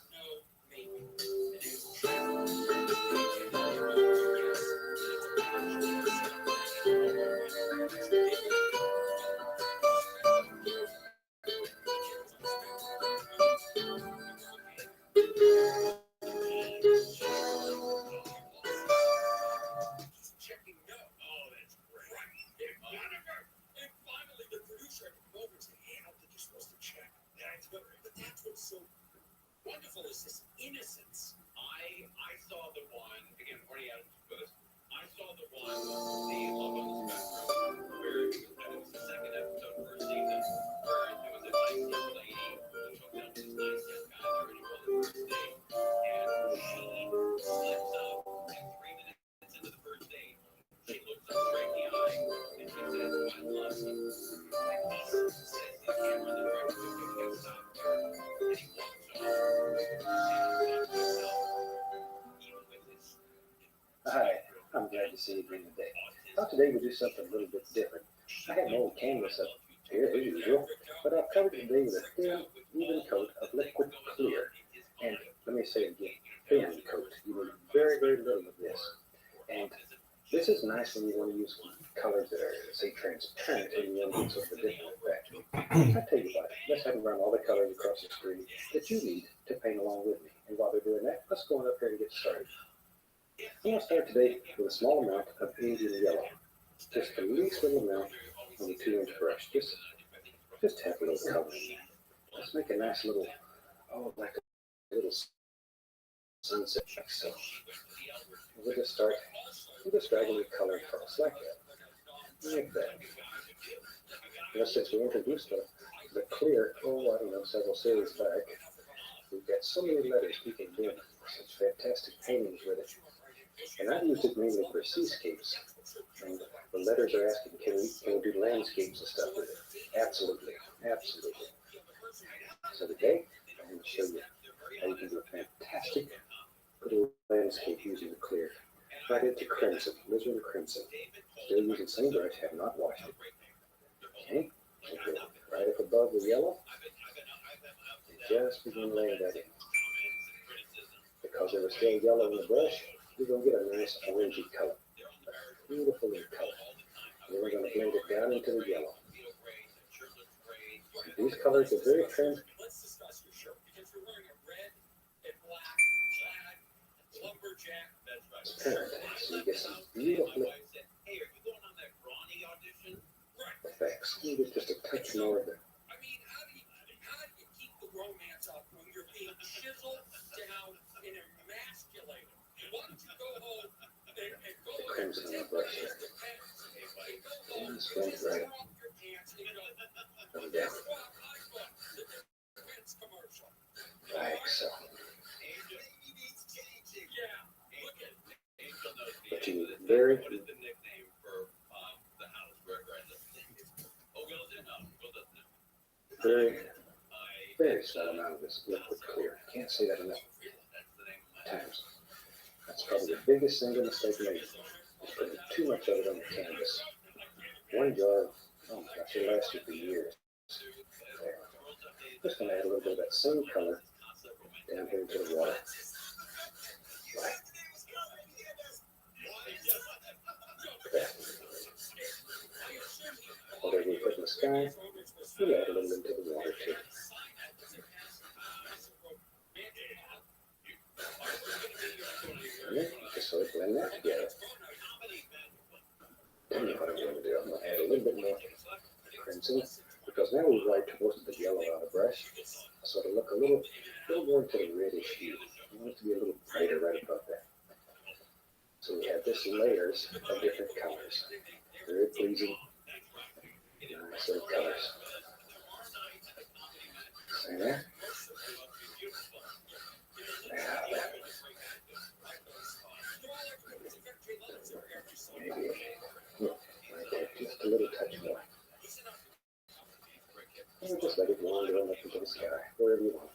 But that's what's so wonderful is this innocence. I saw the one again. Marty Adams with us. I saw the one, the Love on the Spectrum, where it was the second episode first season, where it was a nice young lady who took down this nice young guy there and he was the first date, and she slips up, and 3 minutes into the first date, she looks up straight in the eye and she says, "I love you." And he says to the camera, the director, "Okay, stop." And he walks off. Hi, I'm glad to see you again today. I thought today we'd do something a little bit different. I have an old canvas up here as usual, but I've covered it today with a thin, even coat of liquid clear. And let me say it again, thin coat. You need very, very little of this. And this is nice when you want to use colors that are, say, transparent and you want to get sort of a different effect. I'll tell you what, let's have them run all the colors across the screen that you need to paint along with me. And while they're doing that, let's go on up here and get started. I'm going to start today with a small amount of Indian yellow. Just the least little amount on the 2-inch brush. Just tap a little color in there. Let's make a nice little, like a little sunset like so. We'll just start, dragging the color across like that. Like that. Now since we introduced the clear, several series back, we've got so many letters we can do such fantastic paintings with it. And I've used it mainly for seascapes. And the letters are asking, can we do landscapes and stuff with it? Absolutely. Absolutely. So today, I'm going to show you how you can do a fantastic little landscape using the clear. Right into crimson, alizarin crimson. Still using the same brush, have not washed it. Okay, so go right up above the yellow. And just begin laying that in. Because there was still yellow in the brush, we're going to get a nice orangey color. A beautiful color. And then we're going to blend it down into the yellow. And these colors are very transparent. So you get some beautiful effects. You get just a touch more of it. Romance up when you're being chiseled down and emasculated. Why don't you go home and go crimson on the brush here. And swing it right up. And down. Like so. But you need very, very small amount of this liquid clear. Can't say that enough times. That's probably the biggest single mistake made, is putting too much of it on the canvas. One jar, oh my gosh, it lasted for years. There. Just going to add a little bit of that same color down here into the water. Right. There. Whatever we put in the sky, we'll add a little into the water too. Just sort of blend that together. Then what I'm going to do, I'm going to add a little bit more crimson, because now we've wiped most of the yellow out of the brush. So it'll look a little more into the reddish hue. I want it to be a little brighter right above that. So we have this layers of different colors. Very pleasing, nice little colors. See there? Maybe right there, just a little touch more. And just let it wander on up into the sky, wherever you want.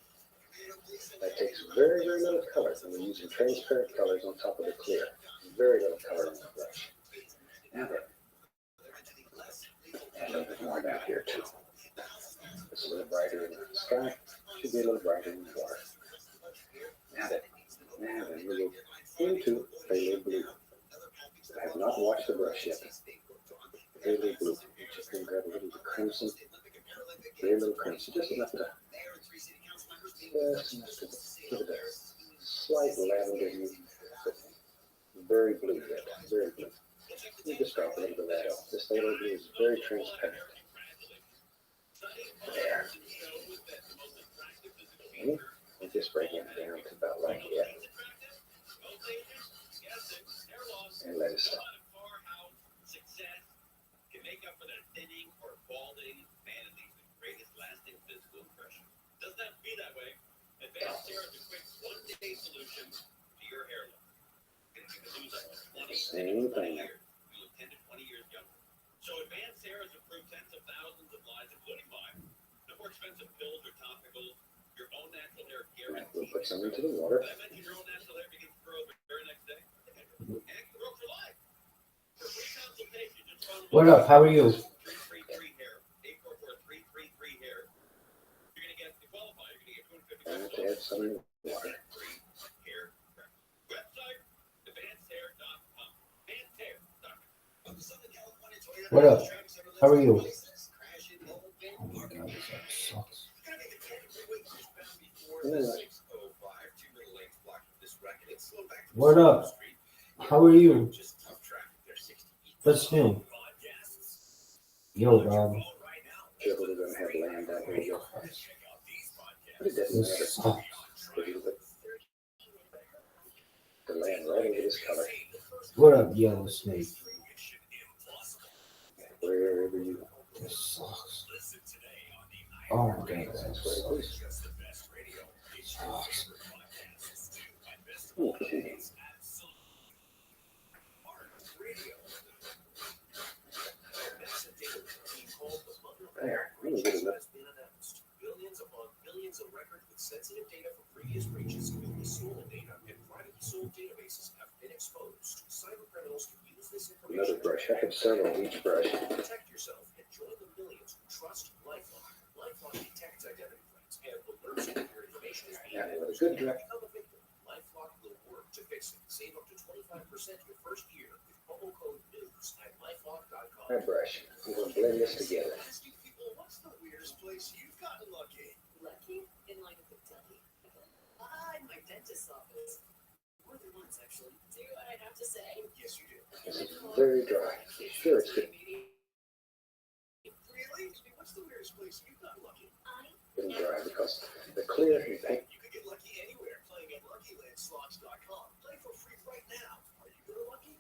That takes very, very little color when we're using transparent colors on top of the clear. Very little color in the brush. Now then, add a little bit more down here too. It's a little brighter in the sky, should be a little brighter in the water. Now then we go into phthalo blue. I have not washed the brush yet. Phthalo blue. Just going to grab a little bit of crimson. Very little crimson, just enough to give it a slight lavender hue, but very blue yet, very blue. You just drop a little bit of that off. This phthalo blue is very transparent. There. Okay. And just bring it down to about like that. And let it stop. Doesn't have to be that way. Advanced Hair is a quick one-day solution to your hair loss. You can lose up to 20 Same thing. You look 10 to 20 years younger. So Advanced Hair has improved tens of thousands of lives, including mine. No more expensive pills or topicals. Your own natural hair guaranteed. We'll put some into the water. I mentioned your own natural hair begins to grow the very next day. And it can grow for life. For free consultation, just follow What up? How are you? 333 hair. 844-333 hair. You're going to get to qualify. You're going to get $250. I have to add some in the water. Website, advancedhair.com. Advancedhair.com. What up? How are you? Oh my God, this sucks. What up? How are you? What's new? Yo, Rob. People are going to have land out here. But it doesn't This matter. sucks. The land right over this color. What up, Yellow Snake? Wherever you go. This sucks. Oh my God, that sucks. Sucks. Okay. There. We can get enough. Billions upon billions of records with sensitive data from previous breaches, newly stolen data, and privately sold databases have been exposed. Cyber criminals can use this information. Another brush. I have several of each brush. Protect yourself and join the millions who trust LifeLock. LifeLock detects identity threats and alerts you when your information is being Now, with a good drop. become a victim. LifeLock will work to fix it. Save up to 25% your first year with promo code NEWS at lifelock.com. That brush. I'm going to blend this together. What's the weirdest place you've gotten lucky? Lucky? In line at the deli. In my dentist's office. More than once, actually. Do I have to say? Yes, you do. This is very dry. Sure, it's good. Really? What's the weirdest place you've gotten lucky? It's dry because the clear and paint. You could get lucky anywhere playing at LuckyLandSlots.com. Play for free right now. Are you good at lucky?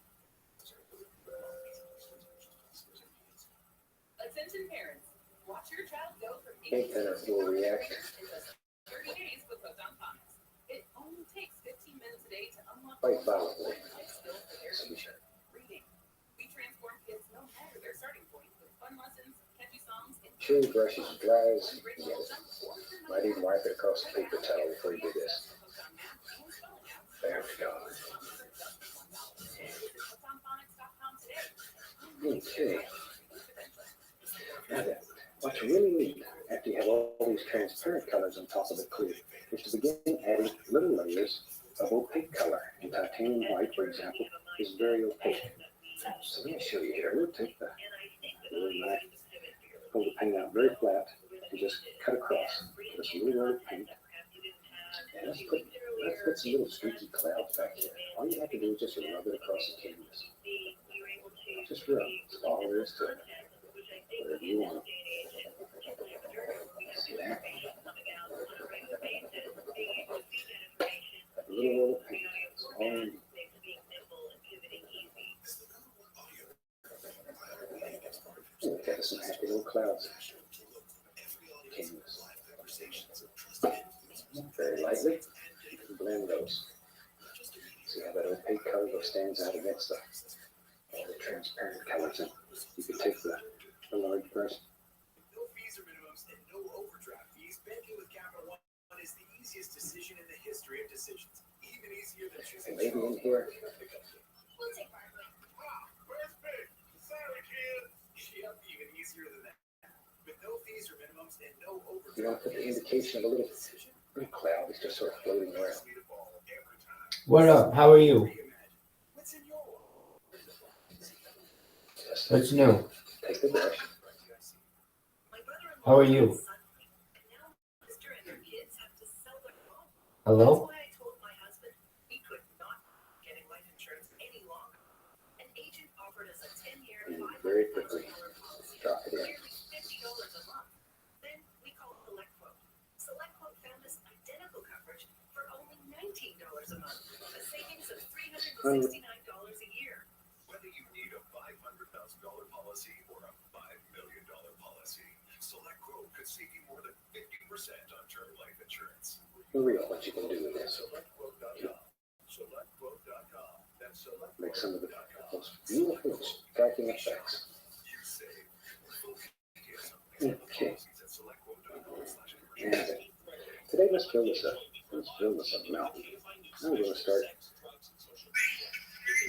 Attention parents. Watch your child go from Paint thinner will react. 30 days with Photon Phonics. It only takes 15 minutes a day to unlock Quite violently. skill for their future. Reading. We transform kids no matter their starting point with fun lessons, catchy songs, and Chewy brush is dry as you get it. Might even wipe it across the paper towel before you do this. There we go. Okay. Now then, what you really need after you have all these transparent colors on top of the clear is to begin adding little layers of opaque color. And titanium white, for example, is very opaque. So let me show you here. We'll take the little knife, pull the paint out very flat, and just cut across. Just a little bit of paint. And let's put some little streaky clouds back here. All you have to do is just rub it across the canvas. Just rub. That's all there is to it. Whatever you want. See that? A little roll of paint. That's all you need. We'll get some happy little clouds. Canvas. very lightly. You can blend those. See how that opaque color stands out against all the transparent colors. And you can take the large brush. No fees or minimums and no overdraft fees. Banking with Capital One is the easiest decision in the history of decisions. Even easier than choosing. Maybe in here. We'll take Barclay. Where's Big? Sorry, kid. Yep, even easier than that. With no fees or minimums and no overdraft. You want to put the indication of a little cloud that's just sort of floating around. What up? How are you? What's new? Take the brush. How are you? Hello? And very quickly drop it in. SelectQuote found this identical coverage for only $19 a month, a savings of $369 a year. Whether you need a $500,000 policy or a $5 million policy, SelectQuote could save you more than 50% on term life insurance. For real, what you can do with this. SelectQuote.com. SelectQuote.com. That's SelectQuote.com. Make some of the most beautiful striking effects. Okay. And today let's fill this up. Let's fill this up now. Now we're going to start.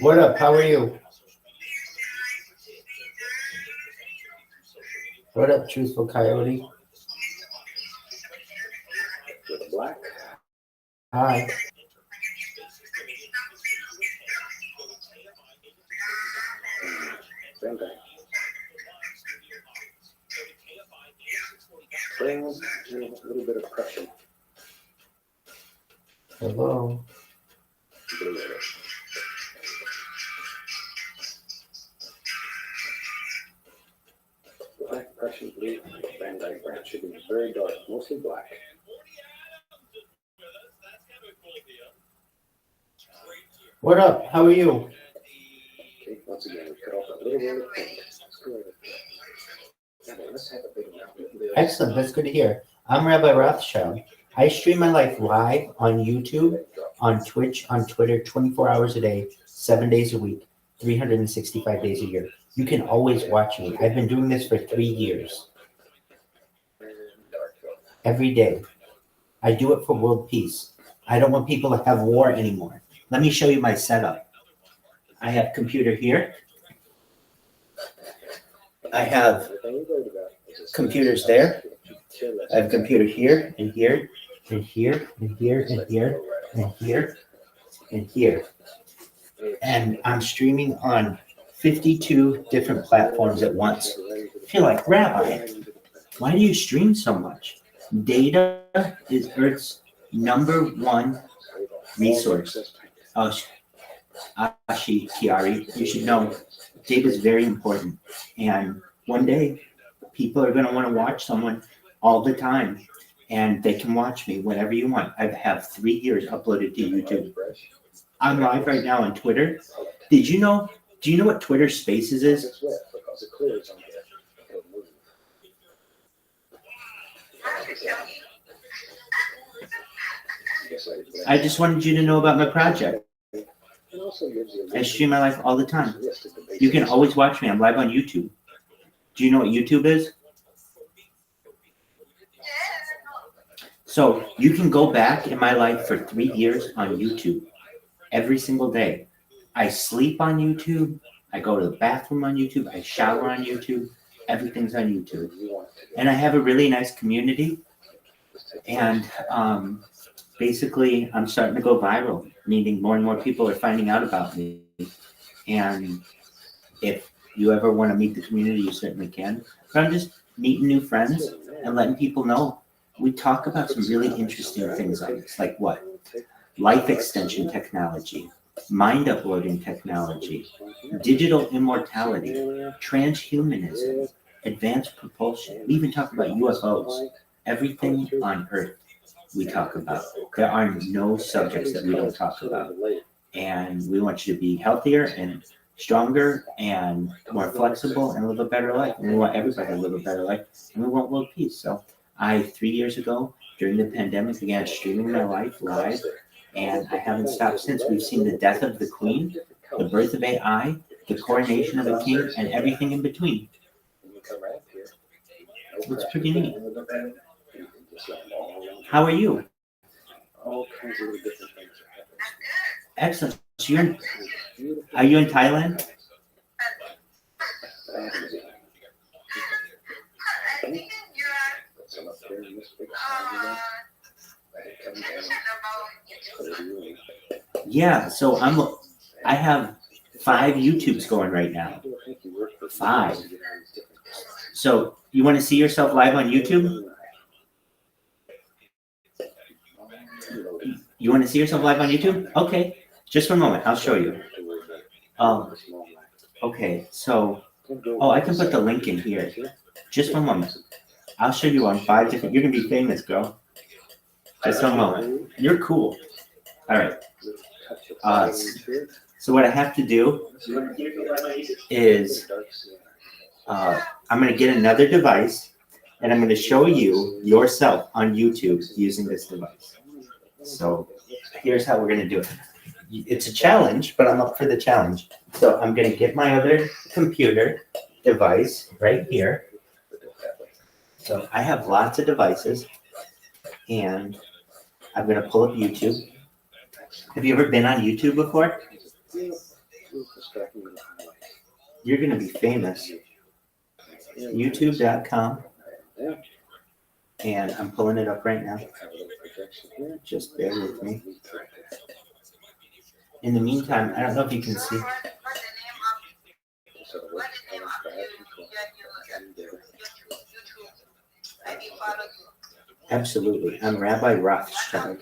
What up? How are you? What up, Truthful Coyote? With black. Hi. Same thing. Bring a little bit of pressure. Hello. Blue. Black, Prussian blue, Van Dyke brown should be very dark, mostly black. What up? How are you? Okay, once again, we cut off a little bit of paint. Let's go ahead. Yeah, but let's have a big amount. Excellent. That's good to hear. I'm Rabbi Rothschild. I stream my life live on YouTube, on Twitch, on Twitter, 24 hours a day, 7 days a week, 365 days a year. You can always watch me. I've been doing this for 3 years. Every day. I do it for world peace. I don't want people to have war anymore. Let me show you my setup. I have computer here. I have computers there. I have a computer here and here and here and here and here and here and here. And I'm streaming on 52 different platforms at once. I feel like, Rabbi, why do you stream so much? Data is Earth's #1 resource. Ashi Kiari, you should know data is very important. And one day, people are going to want to watch someone all the time. And they can watch me whenever you want. I have 3 years uploaded to YouTube. I'm live right now on Twitter. Do you know what Twitter Spaces is? I just wanted you to know about my project. I stream my life all the time. You can always watch me. I'm live on YouTube. Do you know what YouTube is? So you can go back in my life for 3 years on YouTube every single day. I sleep on YouTube. I go to the bathroom on YouTube. I shower on YouTube. Everything's on YouTube. And I have a really nice community. And basically, I'm starting to go viral, meaning more and more people are finding out about me. And if you ever want to meet the community, you certainly can. But I'm just meeting new friends and letting people know. We talk about some really interesting things on this, like what? Life extension technology, mind uploading technology, digital immortality, transhumanism, advanced propulsion. We even talk about UFOs. Everything on Earth we talk about. There are no subjects that we don't talk about. And we want you to be healthier and stronger and more flexible and live a better life. And we want everybody to live a better life. And we want world peace. So 3 years ago, during the pandemic, began streaming my life live, and I haven't stopped since. We've seen the death of the queen, the birth of AI, the coronation of a king, and everything in between. It's pretty neat. How are you? All kinds of different things are happening. Excellent. So are you in Thailand? Yeah, so I have 5 YouTubes going right now. 5. So you want to see yourself live on YouTube? You want to see yourself live on YouTube? Okay, just for a moment. I'll show you. Okay, so, I can put the link in here. Just for a moment. I'll show you on 5 different, you're going to be famous, girl. Just for a moment. You're cool. All right. So what I have to do is I'm going to get another device, and I'm going to show you yourself on YouTube using this device. So here's how we're going to do it. It's a challenge, but I'm up for the challenge. So I'm going to get my other computer device right here. So I have lots of devices, and I'm going to pull up YouTube. Have you ever been on YouTube before? You're going to be famous. YouTube.com. And I'm pulling it up right now. Just bear with me. In the meantime, I don't know if you can see. Absolutely. I'm Rabbi Rothschild.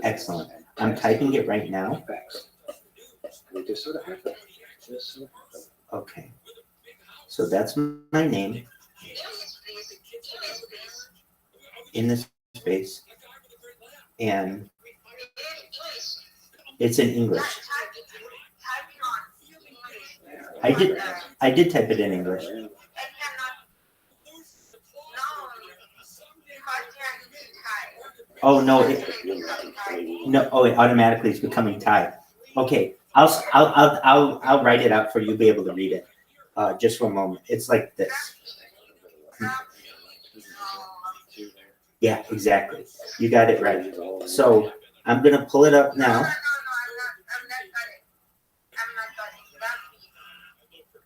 Excellent. I'm typing it right now. Okay. So that's my name in this space. And it's in English. I did type it in English. Oh no! It automatically is becoming Thai. Okay, I'll write it out for you. Be able to read it. Just for a moment. It's like this. Yeah, exactly. You got it right. So I'm gonna pull it up now.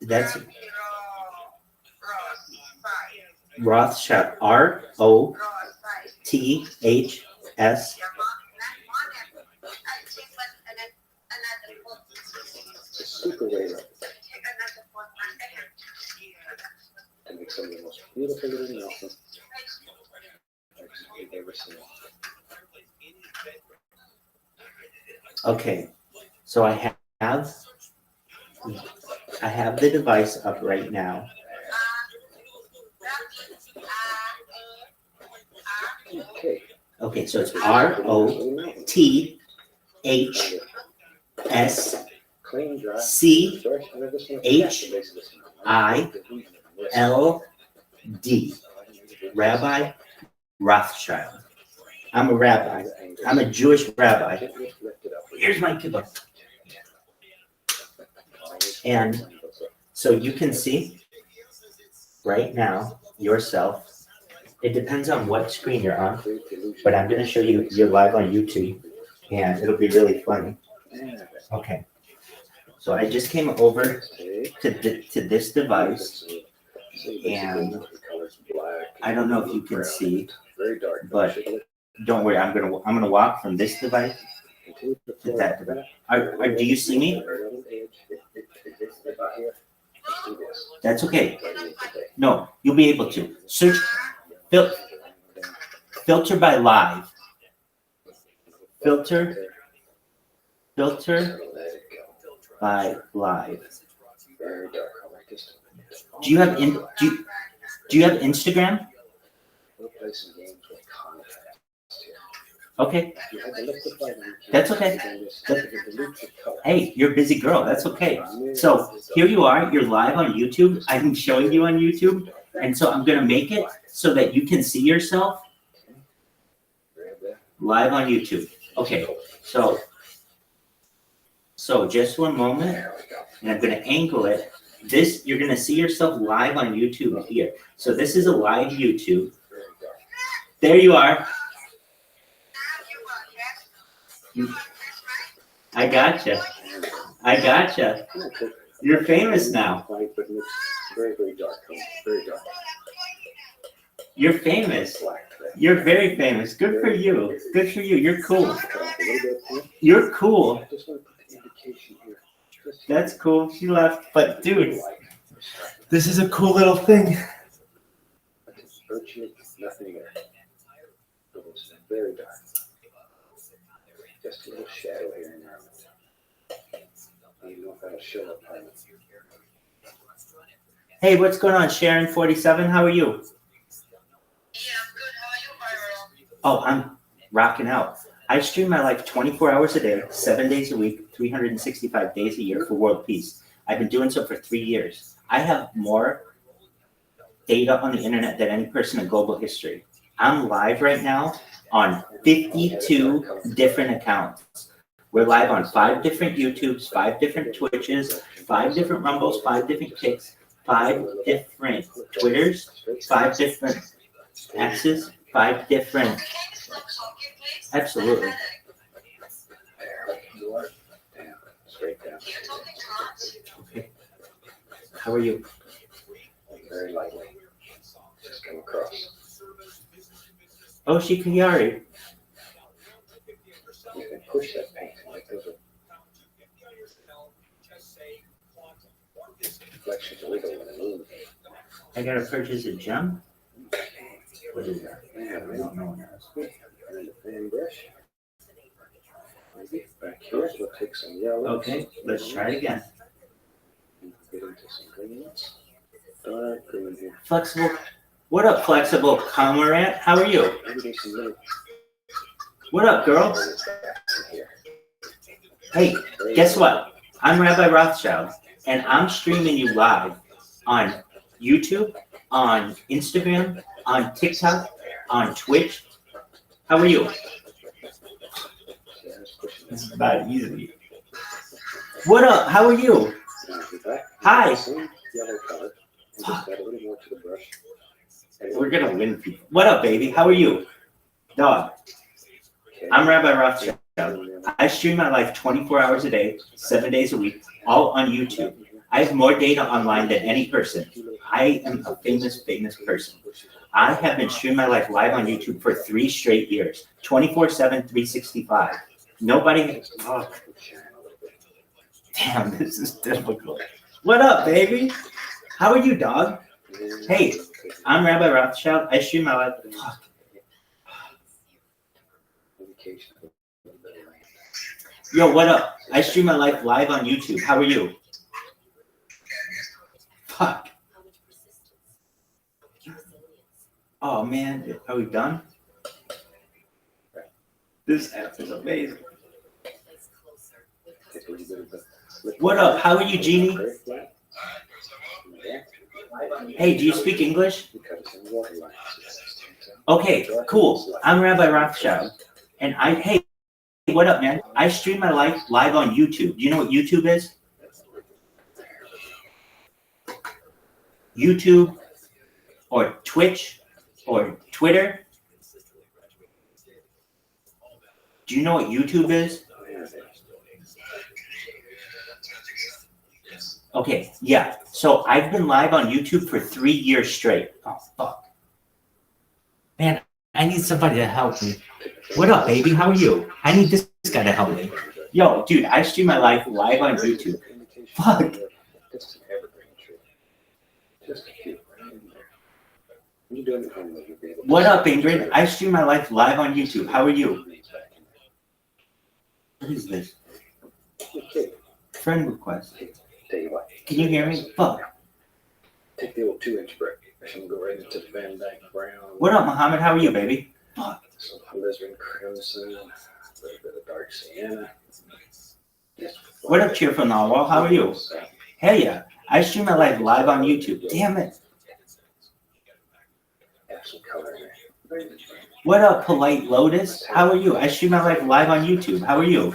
That's Rothschild. ROTHS. Super radar. And make some of the most beautiful little mountains you've ever seen. Okay, so I have the device up right now. Okay, so it's ROTHSCHILD. Rabbi Rothschild. I'm a rabbi. I'm a Jewish rabbi. Here's my kibbutz. And so you can see right now yourself. It depends on what screen you're on, but I'm going to show you you're live on YouTube, and it'll be really funny. Okay. So I just came over to this device, and I don't know if you can see, but don't worry. I'm gonna walk from this device to that device. Do you see me? That's okay. No, you'll be able to search. Filter by live. Filter by live. Do you have Instagram? Okay. That's okay. Hey, you're a busy girl. That's okay. So here you are. You're live on YouTube. I'm showing you on YouTube. And so I'm going to make it so that you can see yourself live on YouTube. Okay, so just one moment, and I'm going to angle it. This, you're going to see yourself live on YouTube here. So this is a live YouTube. There you are. I gotcha. I gotcha. You're famous now. Very, very dark. Very dark. You're famous. You're very famous. Good for you. Good for you. You're cool. You're cool. That's cool. She left. But dude, this is a cool little thing. Virtually nothing there. It was very dark. Just a little shadow here and there. I don't know if that'll show up. Hey, what's going on, Sharon 47? How are you? Oh, I'm rocking out. I stream my life 24 hours a day, 7 days a week, 365 days a year for world peace. I've been doing so for 3 years. I have more data on the internet than any person in global history. I'm live right now on 52 different accounts. We're live on 5 different YouTubes, 5 different Twitches, 5 different Rumbles, 5 different Kicks, 5 different Twitters, 5 different X's, 5 different. Absolutely. Straight down. Okay. How are you? Very lightly. Just come across. Oh, Shikayari. You can push that paint like those are reflections of wiggle in the moon. I gotta purchase a gem. What is that? I don't know what that is. And a fan brush. Maybe back here, we'll take some yellow. Okay, let's try it again. Get into some greens. Dark green here. Flexible. What up, Flexible Comrade? How are you? What up, girl? Hey, guess what? I'm Rabbi Rothschild, and I'm streaming you live on YouTube, on Instagram, on TikTok, on Twitch. How are you? It's about easy. What up? How are you? Hi. We're gonna win people. What up, baby? How are you? Dog. I'm Rabbi Rothschild. I stream my life 24 hours a day, 7 days a week, all on YouTube. I have more data online than any person. I am a famous person. I have been streaming my life live on YouTube for 3 straight years, 24/7, 365. Nobody. Oh, damn, this is difficult. What up, baby? How are you, dog? Hey, I'm Rabbi Rothschild. I stream my life. Fuck. Yo, what up? I stream my life live on YouTube. How are you? Fuck. Oh, man. Are we done? This app is amazing. What up? How are you, Jeannie? Hey, do you speak English? Okay, cool. I'm Rabbi Rothschild. And hey, what up, man? I stream my life live on YouTube. Do you know what YouTube is? YouTube or Twitch or Twitter. Do you know what YouTube is? Okay, yeah. So I've been live on YouTube for 3 years straight. Oh, fuck. Man, I need somebody to help me. What up, baby? How are you? I need this guy to help me. Yo, dude, I stream my life live on YouTube. Fuck. What up, Ingrid? I stream my life live on YouTube. How are you? What is this? Friend request. Tell you what. Can you hear me? Fuck. Take the old 2-inch brick. And go right into the Van Dyke Brown. What up, Muhammad? How are you, baby? Fuck. Some alizarin crimson, a little bit of dark sienna. What up, Cheerful Narwhal? How are you? Hell yeah. I stream my life live on YouTube. Damn it. some color in there. What up, Polite Lotus? How are you? I stream my live on YouTube. How are you?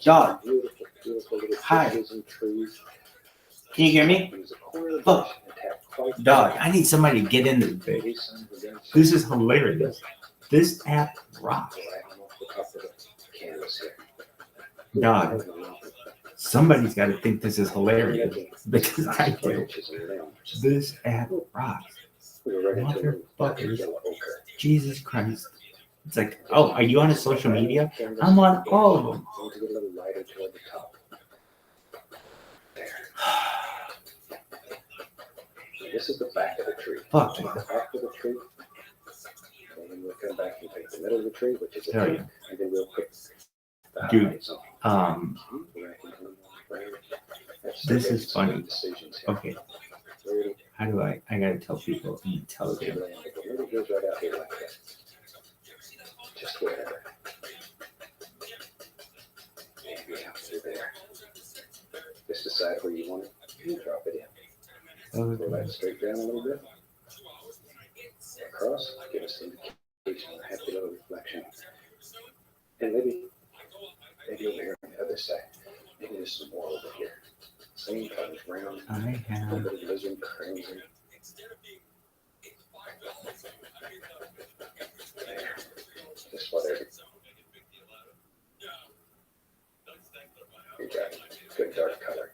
Dog. Beautiful, beautiful little Hi. bushes and trees. Can you hear me? Use a corner of the Look. bush and tap quite Dog, I need somebody to get in this bitch. These sons of guns This is hilarious. This app rocks. right off the top of the canvas here. Dog, somebody's got to think this is hilarious because I do. Branches and limbs. This app rocks. We were right into the Motherfuckers. yellow ochre. Jesus Christ. It's like, oh, are you on a social media? I'm on all of them. Want to get a little lighter toward the top. There. This is the back of the tree. Fuck. The back of the tree. And then we'll come back and take the middle of the tree, which is a Hell tree, yeah. and then we'll put the Dude, highlights on. this is funny. Decisions here. Okay, how do I gotta tell people in Telegram. Maybe it goes right out here like that. Just wherever. Maybe out through there. Just decide where you want it. You drop it in. Go back straight down a little bit. Across. Give us an indication of a happy little reflection. And maybe over here on the other side. Maybe there's some more over here. Same colors, brown. I A have little bit of lizard crimson. There. Just whatever. You got it. Good dark color.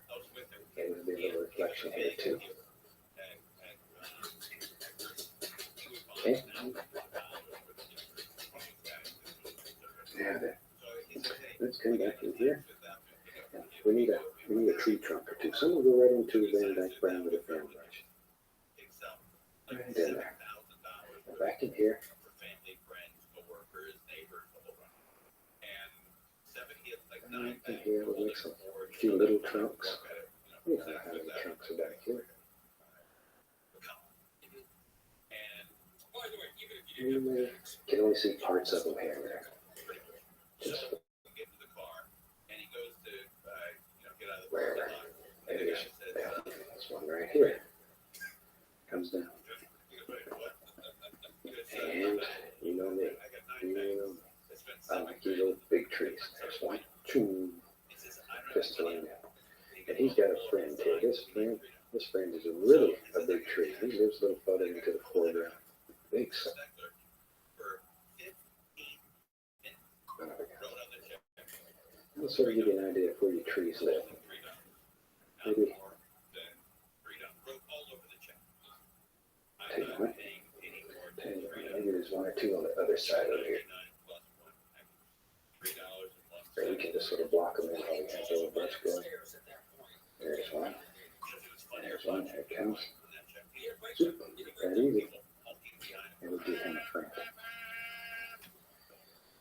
And there'll be a little reflection here too. Okay. Now then, let's come back in here. We need a tree trunk or two. Some will go right into the Van Dyke Brown with a fan brush. Right in there. And back in here. Right in here, we'll make a few little trunks. We don't know how many trunks are back here. You can only see parts of them here and there. Just wherever. There's this one right here. Comes down. And you know me. You know me. I like these little big trees. There's one. Choo. Just to lean out. And he's got a friend here. This friend is really a big tree. He lives a little further into the foreground. Big stuff. I'll sort of give you an idea of where your trees live. Maybe. Tell you what. Maybe there's one or two on the other side over here. Or we can just sort of block them in while we have a little brush going. There's one. There's one. There it comes. Zoop. That easy. And we'll give him a friend.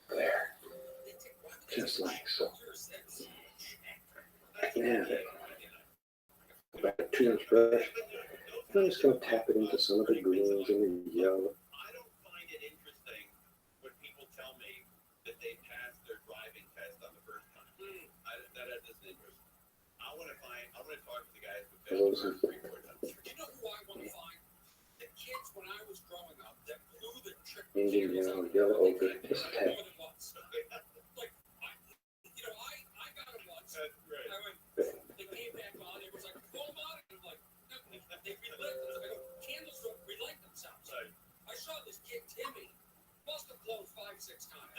There. Just like so. Now then, about a 2-inch brush. I'm just going to tap it into some of the greens and the yellow. I don't find it interesting when people tell me that they passed their driving test on the first time. That doesn't interest me. I want to talk to the guys who passed the first 3-4 times. You know who I want to find? The kids when I was growing up that blew the trick. Indian yellow ochre. Just tap. They came back on, it was like, roll on, and I'm like, no, they relit themselves. Candles don't relight themselves. I saw this kid, Timmy, must have blown 5-6 times.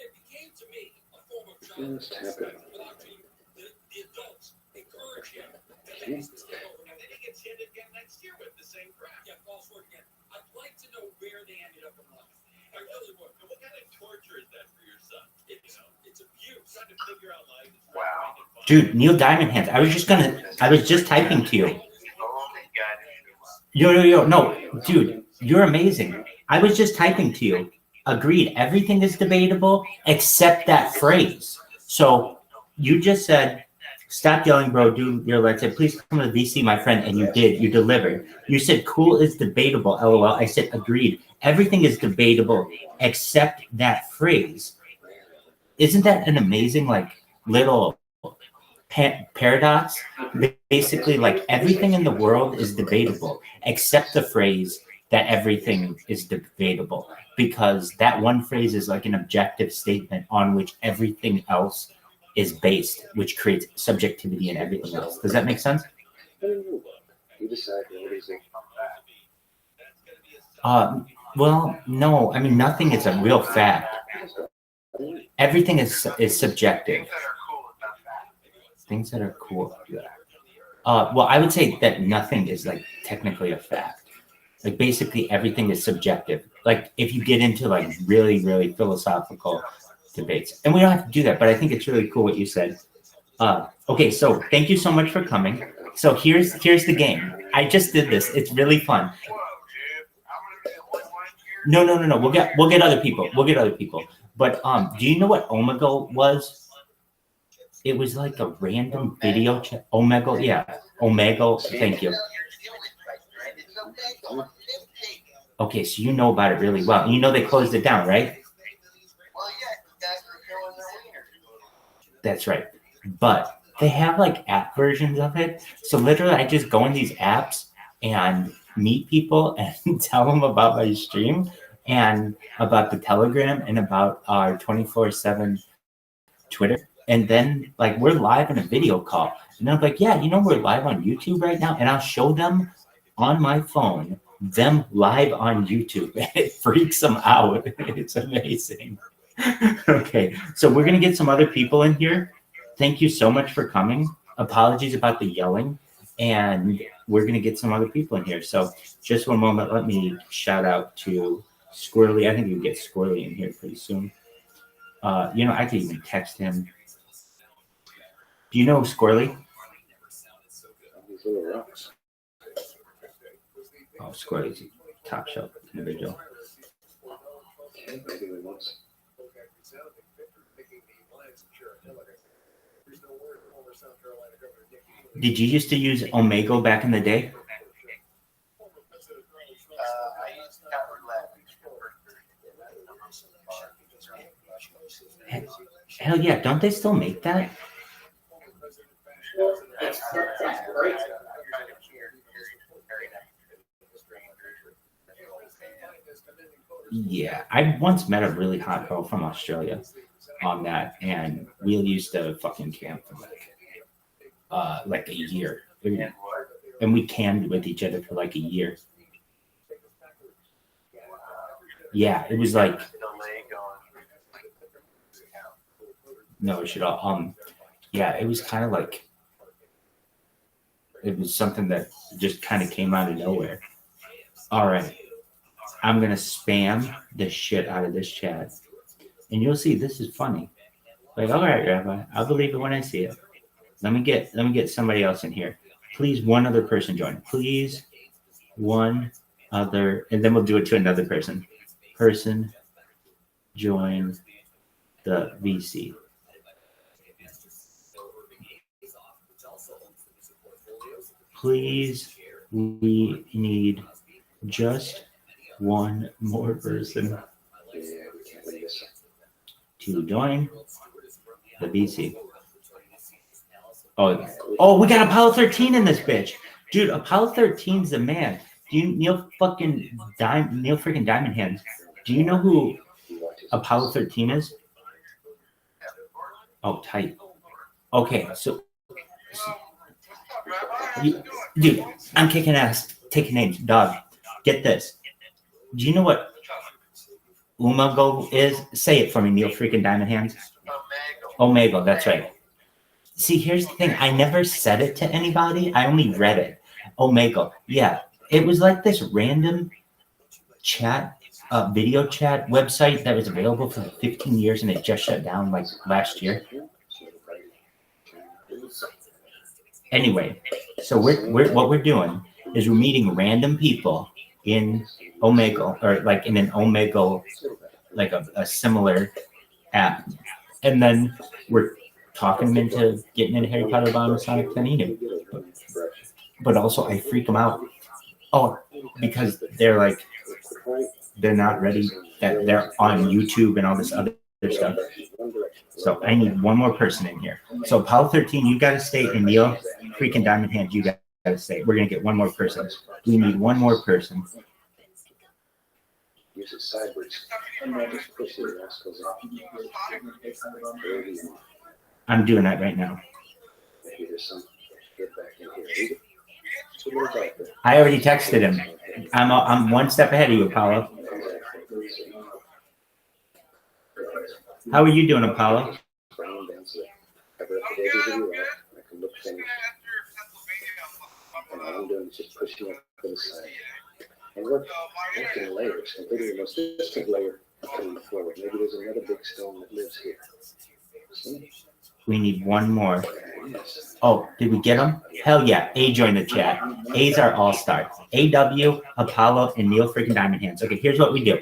It became to me a form of child watching the adults encourage him. And then he gets hit again next year with the same crap. Yeah, false word again. I'd like to know where they ended up in life. I really would. And what kind of torture is that for your son? It's abuse. Trying to figure out life. wow. Dude, Neil Diamond Hands. I was just typing to you. Yo. No, dude, you're amazing. I was just typing to you. Agreed. Everything is debatable except that phrase. So you just said, stop yelling, bro. Do your let's say, please come to VC, my friend. And you did. You delivered. You said cool is debatable. LOL. I said agreed. Everything is debatable except that phrase. Isn't that an amazing, like, little paradox? Basically, like, everything in the world is debatable except the phrase, that everything is debatable, because that one phrase is like an objective statement on which everything else is based, which creates subjectivity in everything else. Does that make sense? You decide what is it. Well, no. I mean, nothing is a real fact. Everything is subjective. Things that are cool. Well, I would say that nothing is like technically a fact. Like basically everything is subjective. Like if you get into like really, really philosophical debates, and we don't have to do that, but I think it's really cool what you said. Okay, so thank you so much for coming. So here's the game. I just did this. It's really fun. No. We'll get other people. We'll get other people. But do you know what Omegle was? It was like a random video chat. Omegle, yeah. Omegle, thank you. Okay, so you know about it really well. You know they closed it down, right? That's right. But they have like app versions of it. So literally I just go in these apps and meet people and tell them about my stream and about the Telegram and about our 24/7 Twitter. And then like we're live in a video call. And I'm like, yeah, you know, we're live on YouTube right now. And I'll show them on my phone, them live on YouTube. It freaks them out. It's amazing. Okay, so we're going to get some other people in here. Thank you so much for coming. Apologies about the yelling. And we're going to get some other people in here. So just one moment, let me shout out to Squirrely. I think you'll get Squirrely in here pretty soon. You know, I could even text him. Do you know Squirrely? Oh, Squirrely's a top shelf individual. Did you used to use Omegle back in the day? Hell yeah, don't they still make that? That's great. Yeah, I once met a really hot girl from Australia on that, and we used to fucking camp for like a year. And we camped with each other for like a year. Yeah, it was like no, it should all yeah, it was kind of like it was something that just kind of came out of nowhere. All right. I'm going to spam the shit out of this chat. And you'll see this is funny. Like, all right, Rabbi, I'll believe it when I see it. Let me get somebody else in here. Please, one other person join. Please, one other, and then we'll do it to another person. Person join the VC. Please, we need just one more person to join the BC. Oh, we got Apollo 13 in this bitch. Dude, Apollo 13's the man. Do you Neil freaking Diamond Hands? Do you know who Apollo 13 is? Oh, tight. Okay, so dude, I'm kicking ass, taking names. Dog, get this. Do you know what Omegle is? Say it for me, Neil freaking Diamond Hands. Omegle, that's right. See, here's the thing. I never said it to anybody. I only read it. Omegle. Yeah, it was like this random chat, video chat website that was available for 15 years, and it just shut down like last year. Anyway, so what we're doing is we're meeting random people in Omegle, or like in an Omegle, like a similar app, and then we're talking them into getting into Harry Potter Bomb Sonic Panini. But also I freak them out. Oh, because they're not ready, that they're on YouTube and all this other stuff. So I need one more person in here. So Apollo 13, you got to stay, and Neil freaking Diamond Hands, you got to stay. We're going to get one more person. We need one more person. use it sideways. And then just push the rascals in. I'm doing that right now. Maybe there's some get back in here. It's a little dark there. I already texted him. I'm one step ahead of you, Apollo. How are you doing, Apollo? I can look things. And all I'm doing is just pushing up to the side. And we're working layers, completely the most distant layer from the floor. Maybe there's another big stone that lives here. See? We need one more. Oh, did we get them? Hell yeah. A joined the chat. A's our all-star. AW, Apollo, and Neil freaking Diamond Hands. Okay, here's what we do.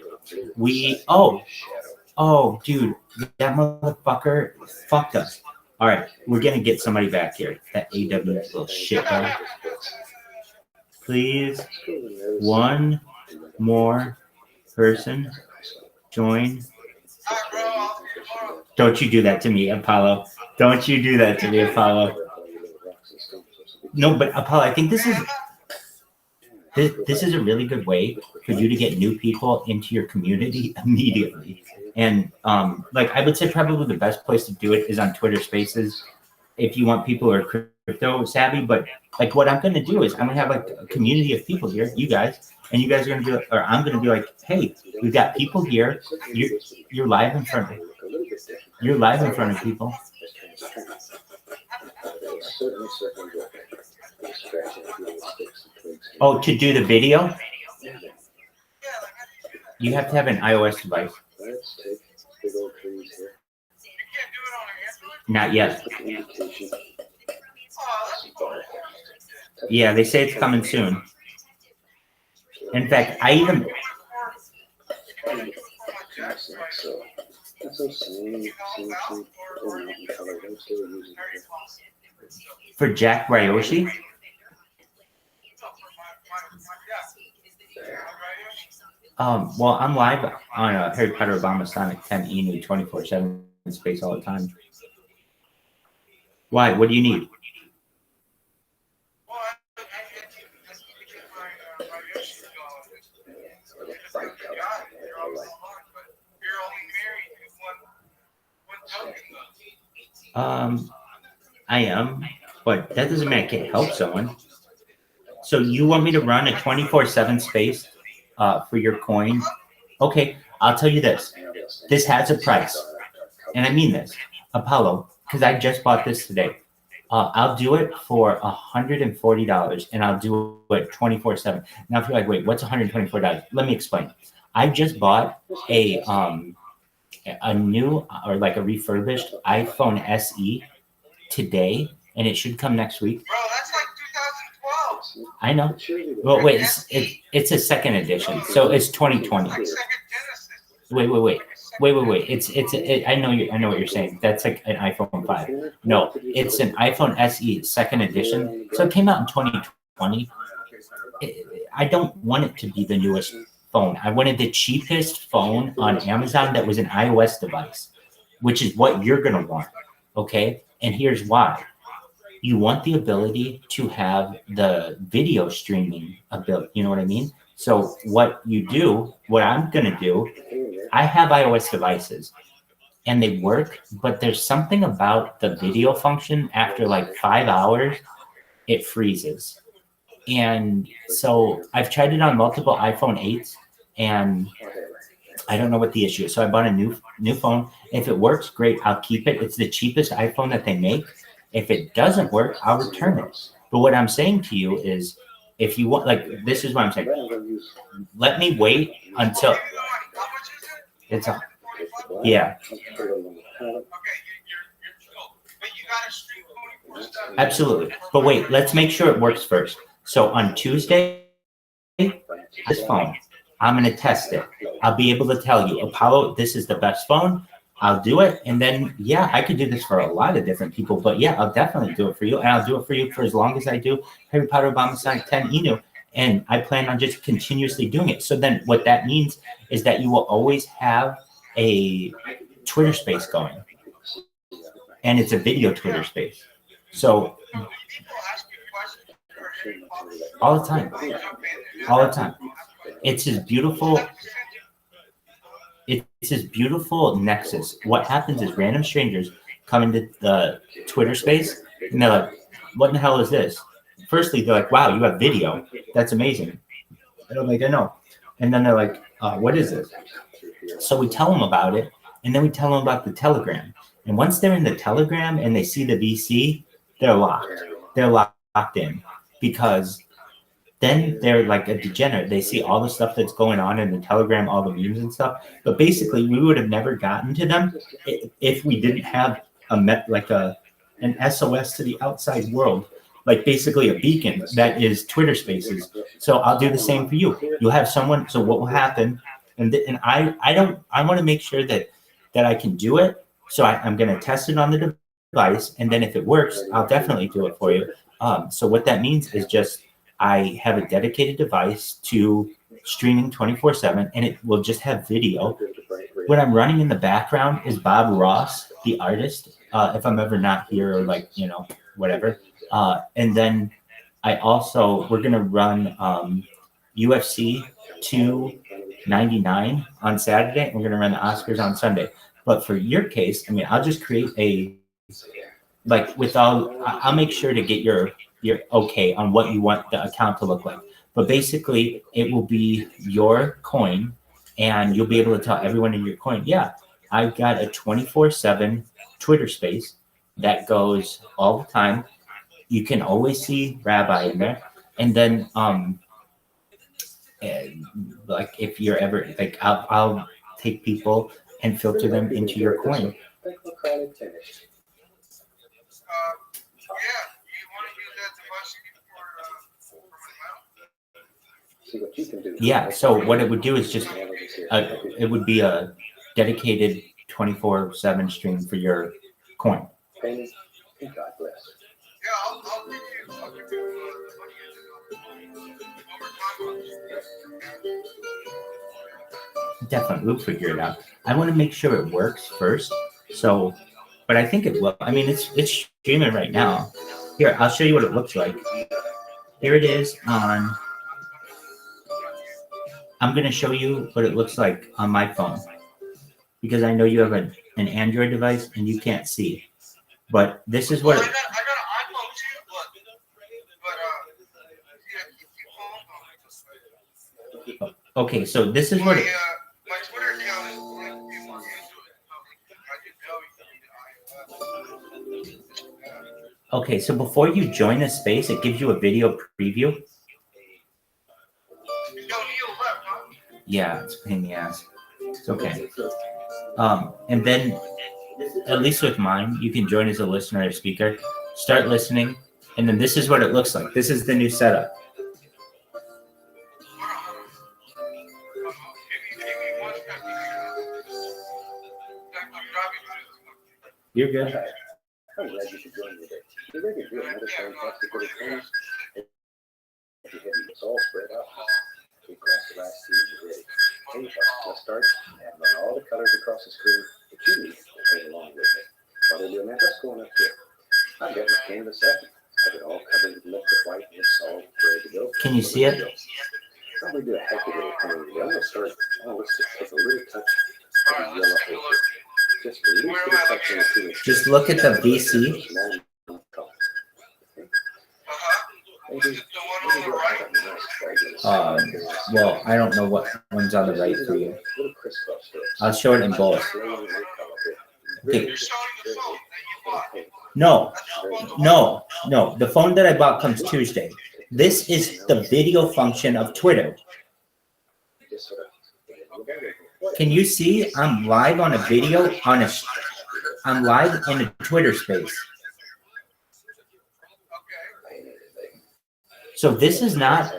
Oh, dude, that motherfucker fucked us. All right, we're going to get somebody back here. That AW little shit guy. Please, one more person join. Don't you do that to me, Apollo. Don't you do that to me, Apollo. No, but Apollo, I think this is a really good way for you to get new people into your community immediately. And like I would say probably the best place to do it is on Twitter Spaces if you want people who are crypto savvy. But like what I'm going to do is I'm going to have like a community of people here, you guys, and you guys are going to be like, or I'm going to be like, hey, we've got people here. You're live in front of You're live in front of people. Oh, to do the video? You have to have an iOS device. Let's take big old trees here. Not yet. Yeah, they say it's coming soon. In fact, I even... For Jack Ryoshi? Well, I'm live on Harry Potter Obama Sonic 10 Enu 24/7 space all the time. Why? What do you need? I am, but that doesn't mean I can't help someone. So you want me to run a 24/7 space for your coin? Okay, I'll tell you this. This has a price, and I mean this, Apollo, because I just bought this today. I'll do it for $140, and I'll do it 24/7. Now, if you're like, wait, what's $124? Let me explain. I just bought a new or like a refurbished iPhone SE today, and it should come next week. Bro, that's like 2012. I know. Well, wait, it's a second edition, so it's 2020. Wait. I know what you're saying. That's like an iPhone 5. No, it's an iPhone SE second edition. So it came out in 2020. I don't want it to be the newest phone. I wanted the cheapest phone on Amazon that was an iOS device, which is what you're going to want. Okay? And here's why. You want the ability to have the video streaming ability. You know what I mean? So what I'm going to do, I have iOS devices and they work, but there's something about the video function after like 5 hours, it freezes. And so I've tried it on multiple iPhone 8s and I don't know what the issue is. So I bought a new phone. If it works, great, I'll keep it. It's the cheapest iPhone that they make. If it doesn't work, I'll return it. But what I'm saying to you is, if you want, like, this is what I'm saying. Let me wait until it's on. Yeah. Absolutely. But wait, let's make sure it works first. So on Tuesday, this phone, I'm going to test it. I'll be able to tell you, Apollo, this is the best phone. I'll do it. And then, yeah, I could do this for a lot of different people. But, yeah, I'll definitely do it for you. And I'll do it for you for as long as I do Harry Potter Obama Sonic 10 Enu. And I plan on just continuously doing it. So then what that means is that you will always have a Twitter space going. And it's a video Twitter space. So all the time. All the time. It's as beautiful. it's this beautiful nexus. What happens is random strangers come into the Twitter space and they're like, what in the hell is this? Firstly, they're like, wow, you have video. That's amazing. And I'm like, I know. And then they're like, what is this? So we tell them about it, and then we tell them about the Telegram. And once they're in the Telegram and they see the VC, they're locked. They're locked in because then they're like a degenerate. They see all the stuff that's going on in the Telegram, all the memes and stuff. But basically, we would have never gotten to them if we didn't have an SOS to the outside world, like basically a beacon that is Twitter Spaces. So I'll do the same for you. You'll have someone. So what will happen? And I want to make sure that I can do it. So I'm going to test it on the device, and then if it works, I'll definitely do it for you. So what that means is just I have a dedicated device to streaming 24/7, and it will just have video. What I'm running in the background is Bob Ross, the artist. If I'm ever not here or like, whatever. And then we're going to run UFC 299 on Saturday, and we're going to run the Oscars on Sunday. But for your case, I mean, I'll just create I'll make sure to get your okay on what you want the account to look like. But basically, it will be your coin, and you'll be able to tell everyone in your coin, yeah, I've got a 24/7 Twitter space that goes all the time. You can always see Rabbi in there. And then, if you're ever, I'll take people and filter them into your coin. Yeah, so what it would do is just, it would be a dedicated 24/7 stream for your coin. God bless. Definitely, we'll figure it out. I want to make sure it works first. So, but I think it will. I mean, it's streaming right now. Here, I'll show you what it looks like. Here it is on. I'm going to show you what it looks like on my phone because I know you have an Android device and you can't see. But this is what. Okay, so this is what. My Twitter account is linked into it. Okay, so before you join a space, it gives you a video preview. Yeah, it's a pain in the ass. It's okay. And then, at least with mine, you can join as a listener or speaker. Start listening, and then this is what it looks like. This is the new setup. You're good. I'm glad you could join me today. You're ready to do another fantastic little class. It's all spread out. Across the last season already. Anyhow, let's start and run all the colors across the screen that you need to play along with me. While they're doing that, let's go on up here. I've got my canvas up. I've got it all covered with liquid white, and it's all ready to go. Can you see it? Probably do a happy little thing. I'm going to start. Let's just take a little touch of the yellow over. Just a little touch of the Just look at the VC. Well, I don't know what one's on the right for you. I'll show it in both. Okay. No. The phone that I bought comes Tuesday. This is the video function of Twitter. Can you see? I'm live on a video I'm live in a Twitter space. So this is not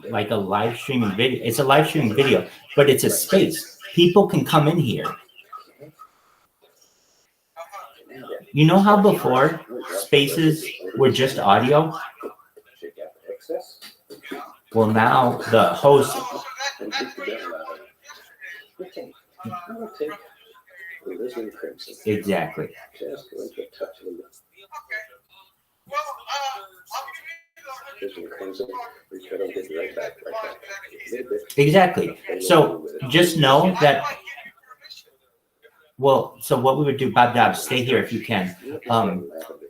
like a live streaming video. It's a live streaming video, but it's a space. People can come in here. You know how before spaces were just audio? Well, now the host. Exactly. Exactly. So just know that. Well, so what we would do, Bob Dobbs, stay here if you can.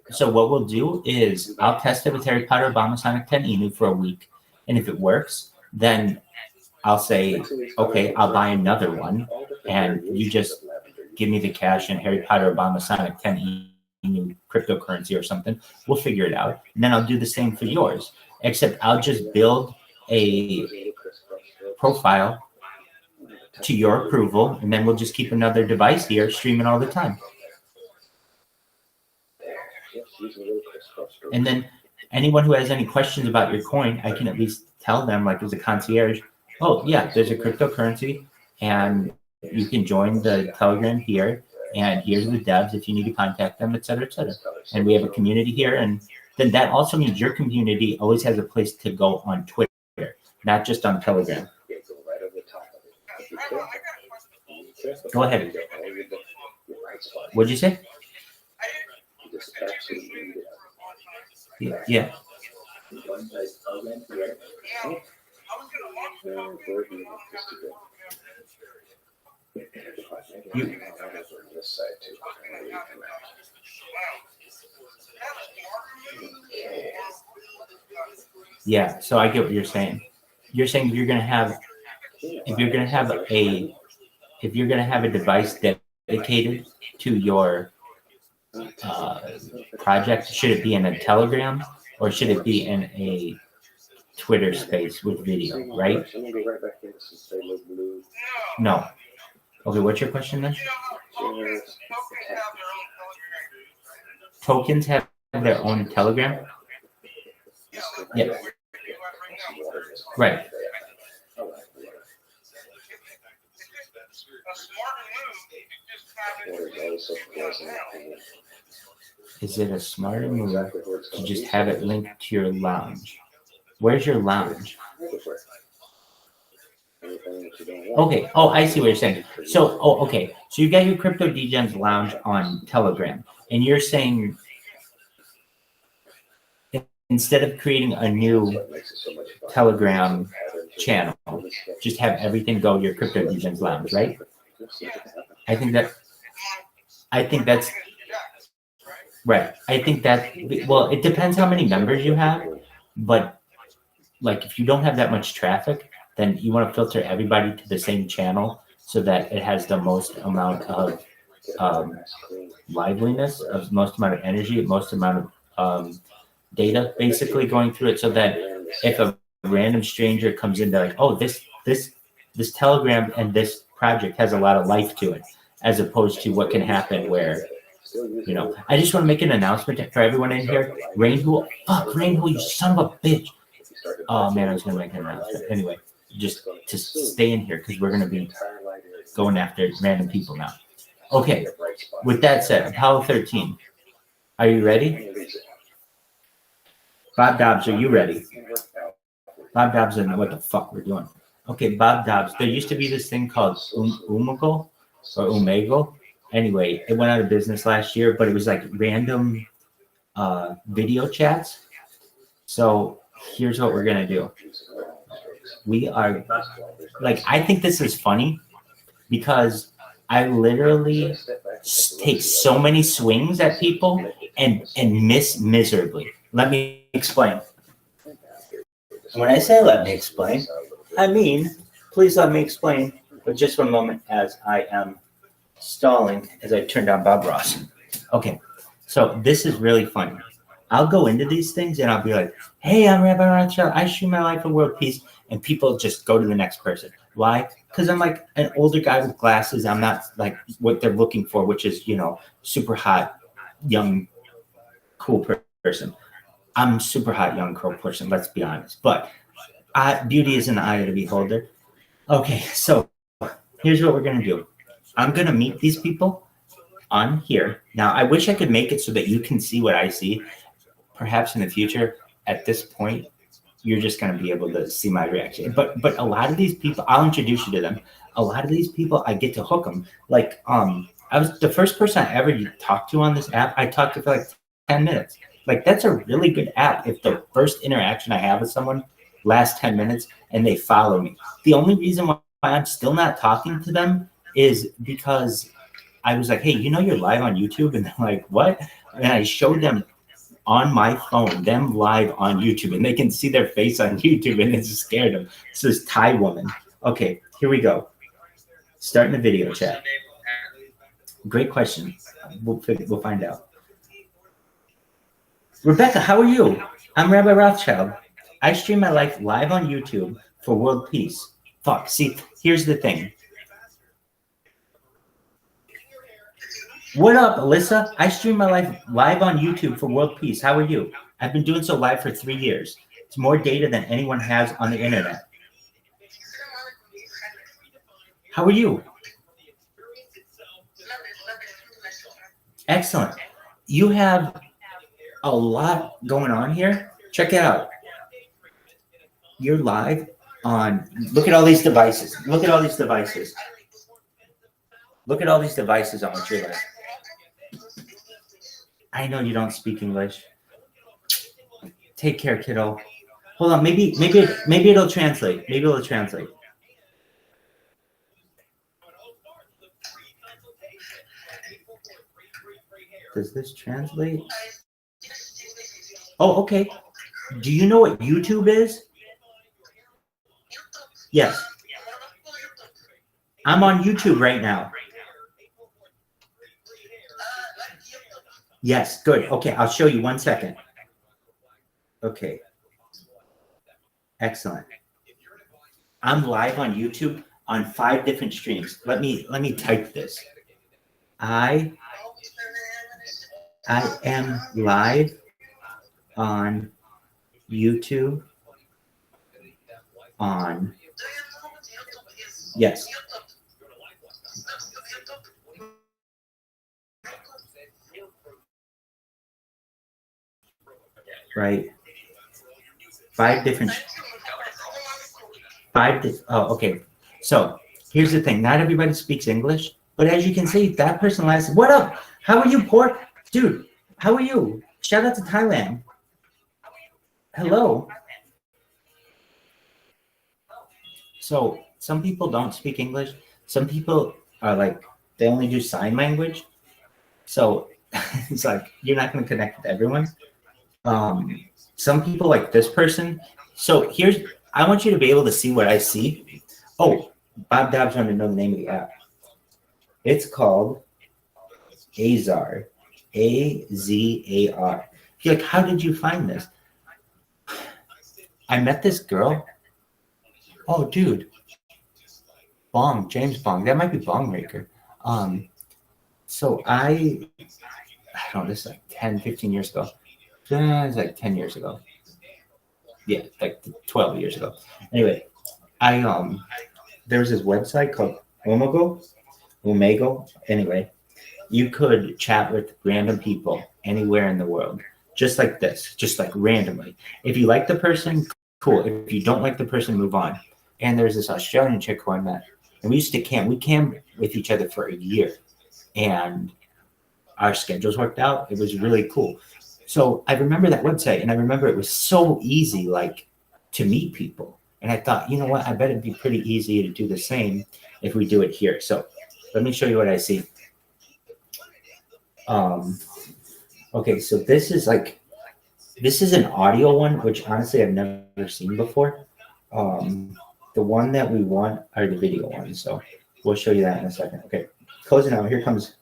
So what we'll do is I'll test it with Harry Potter Obama Sonic 10 Inu for a week, and if it works, then I'll say, okay, I'll buy another one, and you just give me the cash and Harry Potter Obama Sonic 10 Inu cryptocurrency or something. We'll figure it out, and then I'll do the same for yours. Except I'll just build a profile to your approval, and then we'll just keep another device here streaming all the time. And then anyone who has any questions about your coin, I can at least tell them, like as a concierge, oh yeah, there's a cryptocurrency, and you can join the Telegram here, and here's the devs if you need to contact them, et cetera, et cetera. And we have a community here, and then that also means your community always has a place to go on Twitter, not just on Telegram. Go ahead. What'd you say? Yeah. Yeah, so I get what you're saying. You're saying if you're gonna have a device dedicated to your project, should it be in a Telegram or should it be in a Twitter space with video, right? No. Okay, what's your question then? Tokens have their own Telegram? Yeah. Right. Is it a smarter move to just have it linked to your lounge? Where's your lounge? Okay. Oh, I see what you're saying. So, okay. So you got your Crypto Degens lounge on Telegram, and you're saying instead of creating a new Telegram channel, just have everything go to your Crypto Degens lounge, right? I think that's right. I think that, well, it depends how many members you have, but like if you don't have that much traffic, then you want to filter everybody to the same channel so that it has the most amount of liveliness, of most amount of energy, most amount of data basically going through it, so that if a random stranger comes in, they're like, oh, this Telegram and this project has a lot of life to it, as opposed to what can happen where, you know, I just want to make an announcement for everyone in here. Rainpool, you son of a bitch. Oh man, I was going to make an announcement. Anyway, just to stay in here because we're going to be going after random people now. Okay, with that said, Apollo 13, are you ready? Bob Dobbs, are you ready? Bob Dobbs doesn't know what the fuck we're doing. Okay, Bob Dobbs, there used to be this thing called Omegle or Omegle. Anyway, it went out of business last year, but it was like random video chats. So here's what we're going to do. We are, like, I think this is funny because I literally take so many swings at people and miss miserably. Let me explain. When I say let me explain, I mean, please let me explain, but just one moment as I am stalling as I turn down Bob Ross. Okay, so this is really funny. I'll go into these things and I'll be like, hey, I'm Rabbi Rothschild. I stream my life for world peace. And people just go to the next person. Why? Because I'm like an older guy with glasses. I'm not like what they're looking for, which is, you know, super hot, young, cool person. I'm super hot, young, cool person. Let's be honest. But beauty is in the eye of the beholder. Okay, so here's what we're going to do. I'm going to meet these people on here. Now, I wish I could make it so that you can see what I see. Perhaps in the future, at this point, you're just going to be able to see my reaction. But a lot of these people, I'll introduce you to them. A lot of these people, I get to hook them. Like, I was the first person I ever talked to on this app. I talked to for like 10 minutes. Like, that's a really good app. If the first interaction I have with someone lasts 10 minutes and they follow me. The only reason why I'm still not talking to them is because I was like, hey, you're live on YouTube? And they're like, what? And I showed them on my phone, them live on YouTube, and they can see their face on YouTube, and it scared them. It's this Thai woman. Okay, here we go. Starting the video chat. Great question. We'll find out. Rebecca, how are you? I'm Rabbi Rothschild. I stream my life live on YouTube for world peace. Fuck, see, here's the thing. What up, Alyssa? I stream my life live on YouTube for world peace. How are you? I've been doing so live for 3 years. It's more data than anyone has on the internet. How are you? Excellent. You have a lot going on here. Check it out. You're live on, look at all these devices. Look at all these devices. Look at all these devices on which you're live. I know you don't speak English. Take care, kiddo. Hold on, maybe it'll translate. Maybe it'll translate. Does this translate? Oh, okay. Do you know what YouTube is? Yes. I'm on YouTube right now. Yes, good. Okay, I'll show you 1 second. Okay. Excellent. I'm live on YouTube on 5 different streams. Let me type this. I am live on YouTube on, yes. Right. 5 different, oh, okay. So here's the thing. Not everybody speaks English, but as you can see, that person last, what up? How are you, Port? Dude, how are you? Shout out to Thailand. Hello. So some people don't speak English. Some people are like, they only do sign language. So it's like, you're not going to connect with everyone. Some people like this person. So I want you to be able to see what I see. Oh, Bob Dobbs wanted to know the name of the app. It's called Azar. A-Z-A-R. You're like, how did you find this? I met this girl. Oh, dude. Bong, James Bong. That might be Bong Maker. So I don't know, this is like 10, 15 years ago. It's like 10 years ago. Yeah, like 12 years ago. Anyway, there was this website called Omegle. Anyway, you could chat with random people anywhere in the world, just like this, just like randomly. If you like the person, cool. If you don't like the person, move on. And there's this Australian chick who I met, and we used to camp. We camped with each other for a year, and our schedules worked out. It was really cool. So I remember that website, and I remember it was so easy, like, to meet people. And I thought, you know what? I bet it'd be pretty easy to do the same if we do it here. So let me show you what I see. Okay, so this is an audio one, which honestly I've never seen before. The one that we want are the video ones. So we'll show you that in a second. Okay, closing out. Here comes.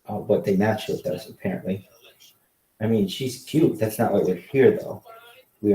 Oh, but they match with us, apparently. I mean, she's cute. That's not why we're here, though.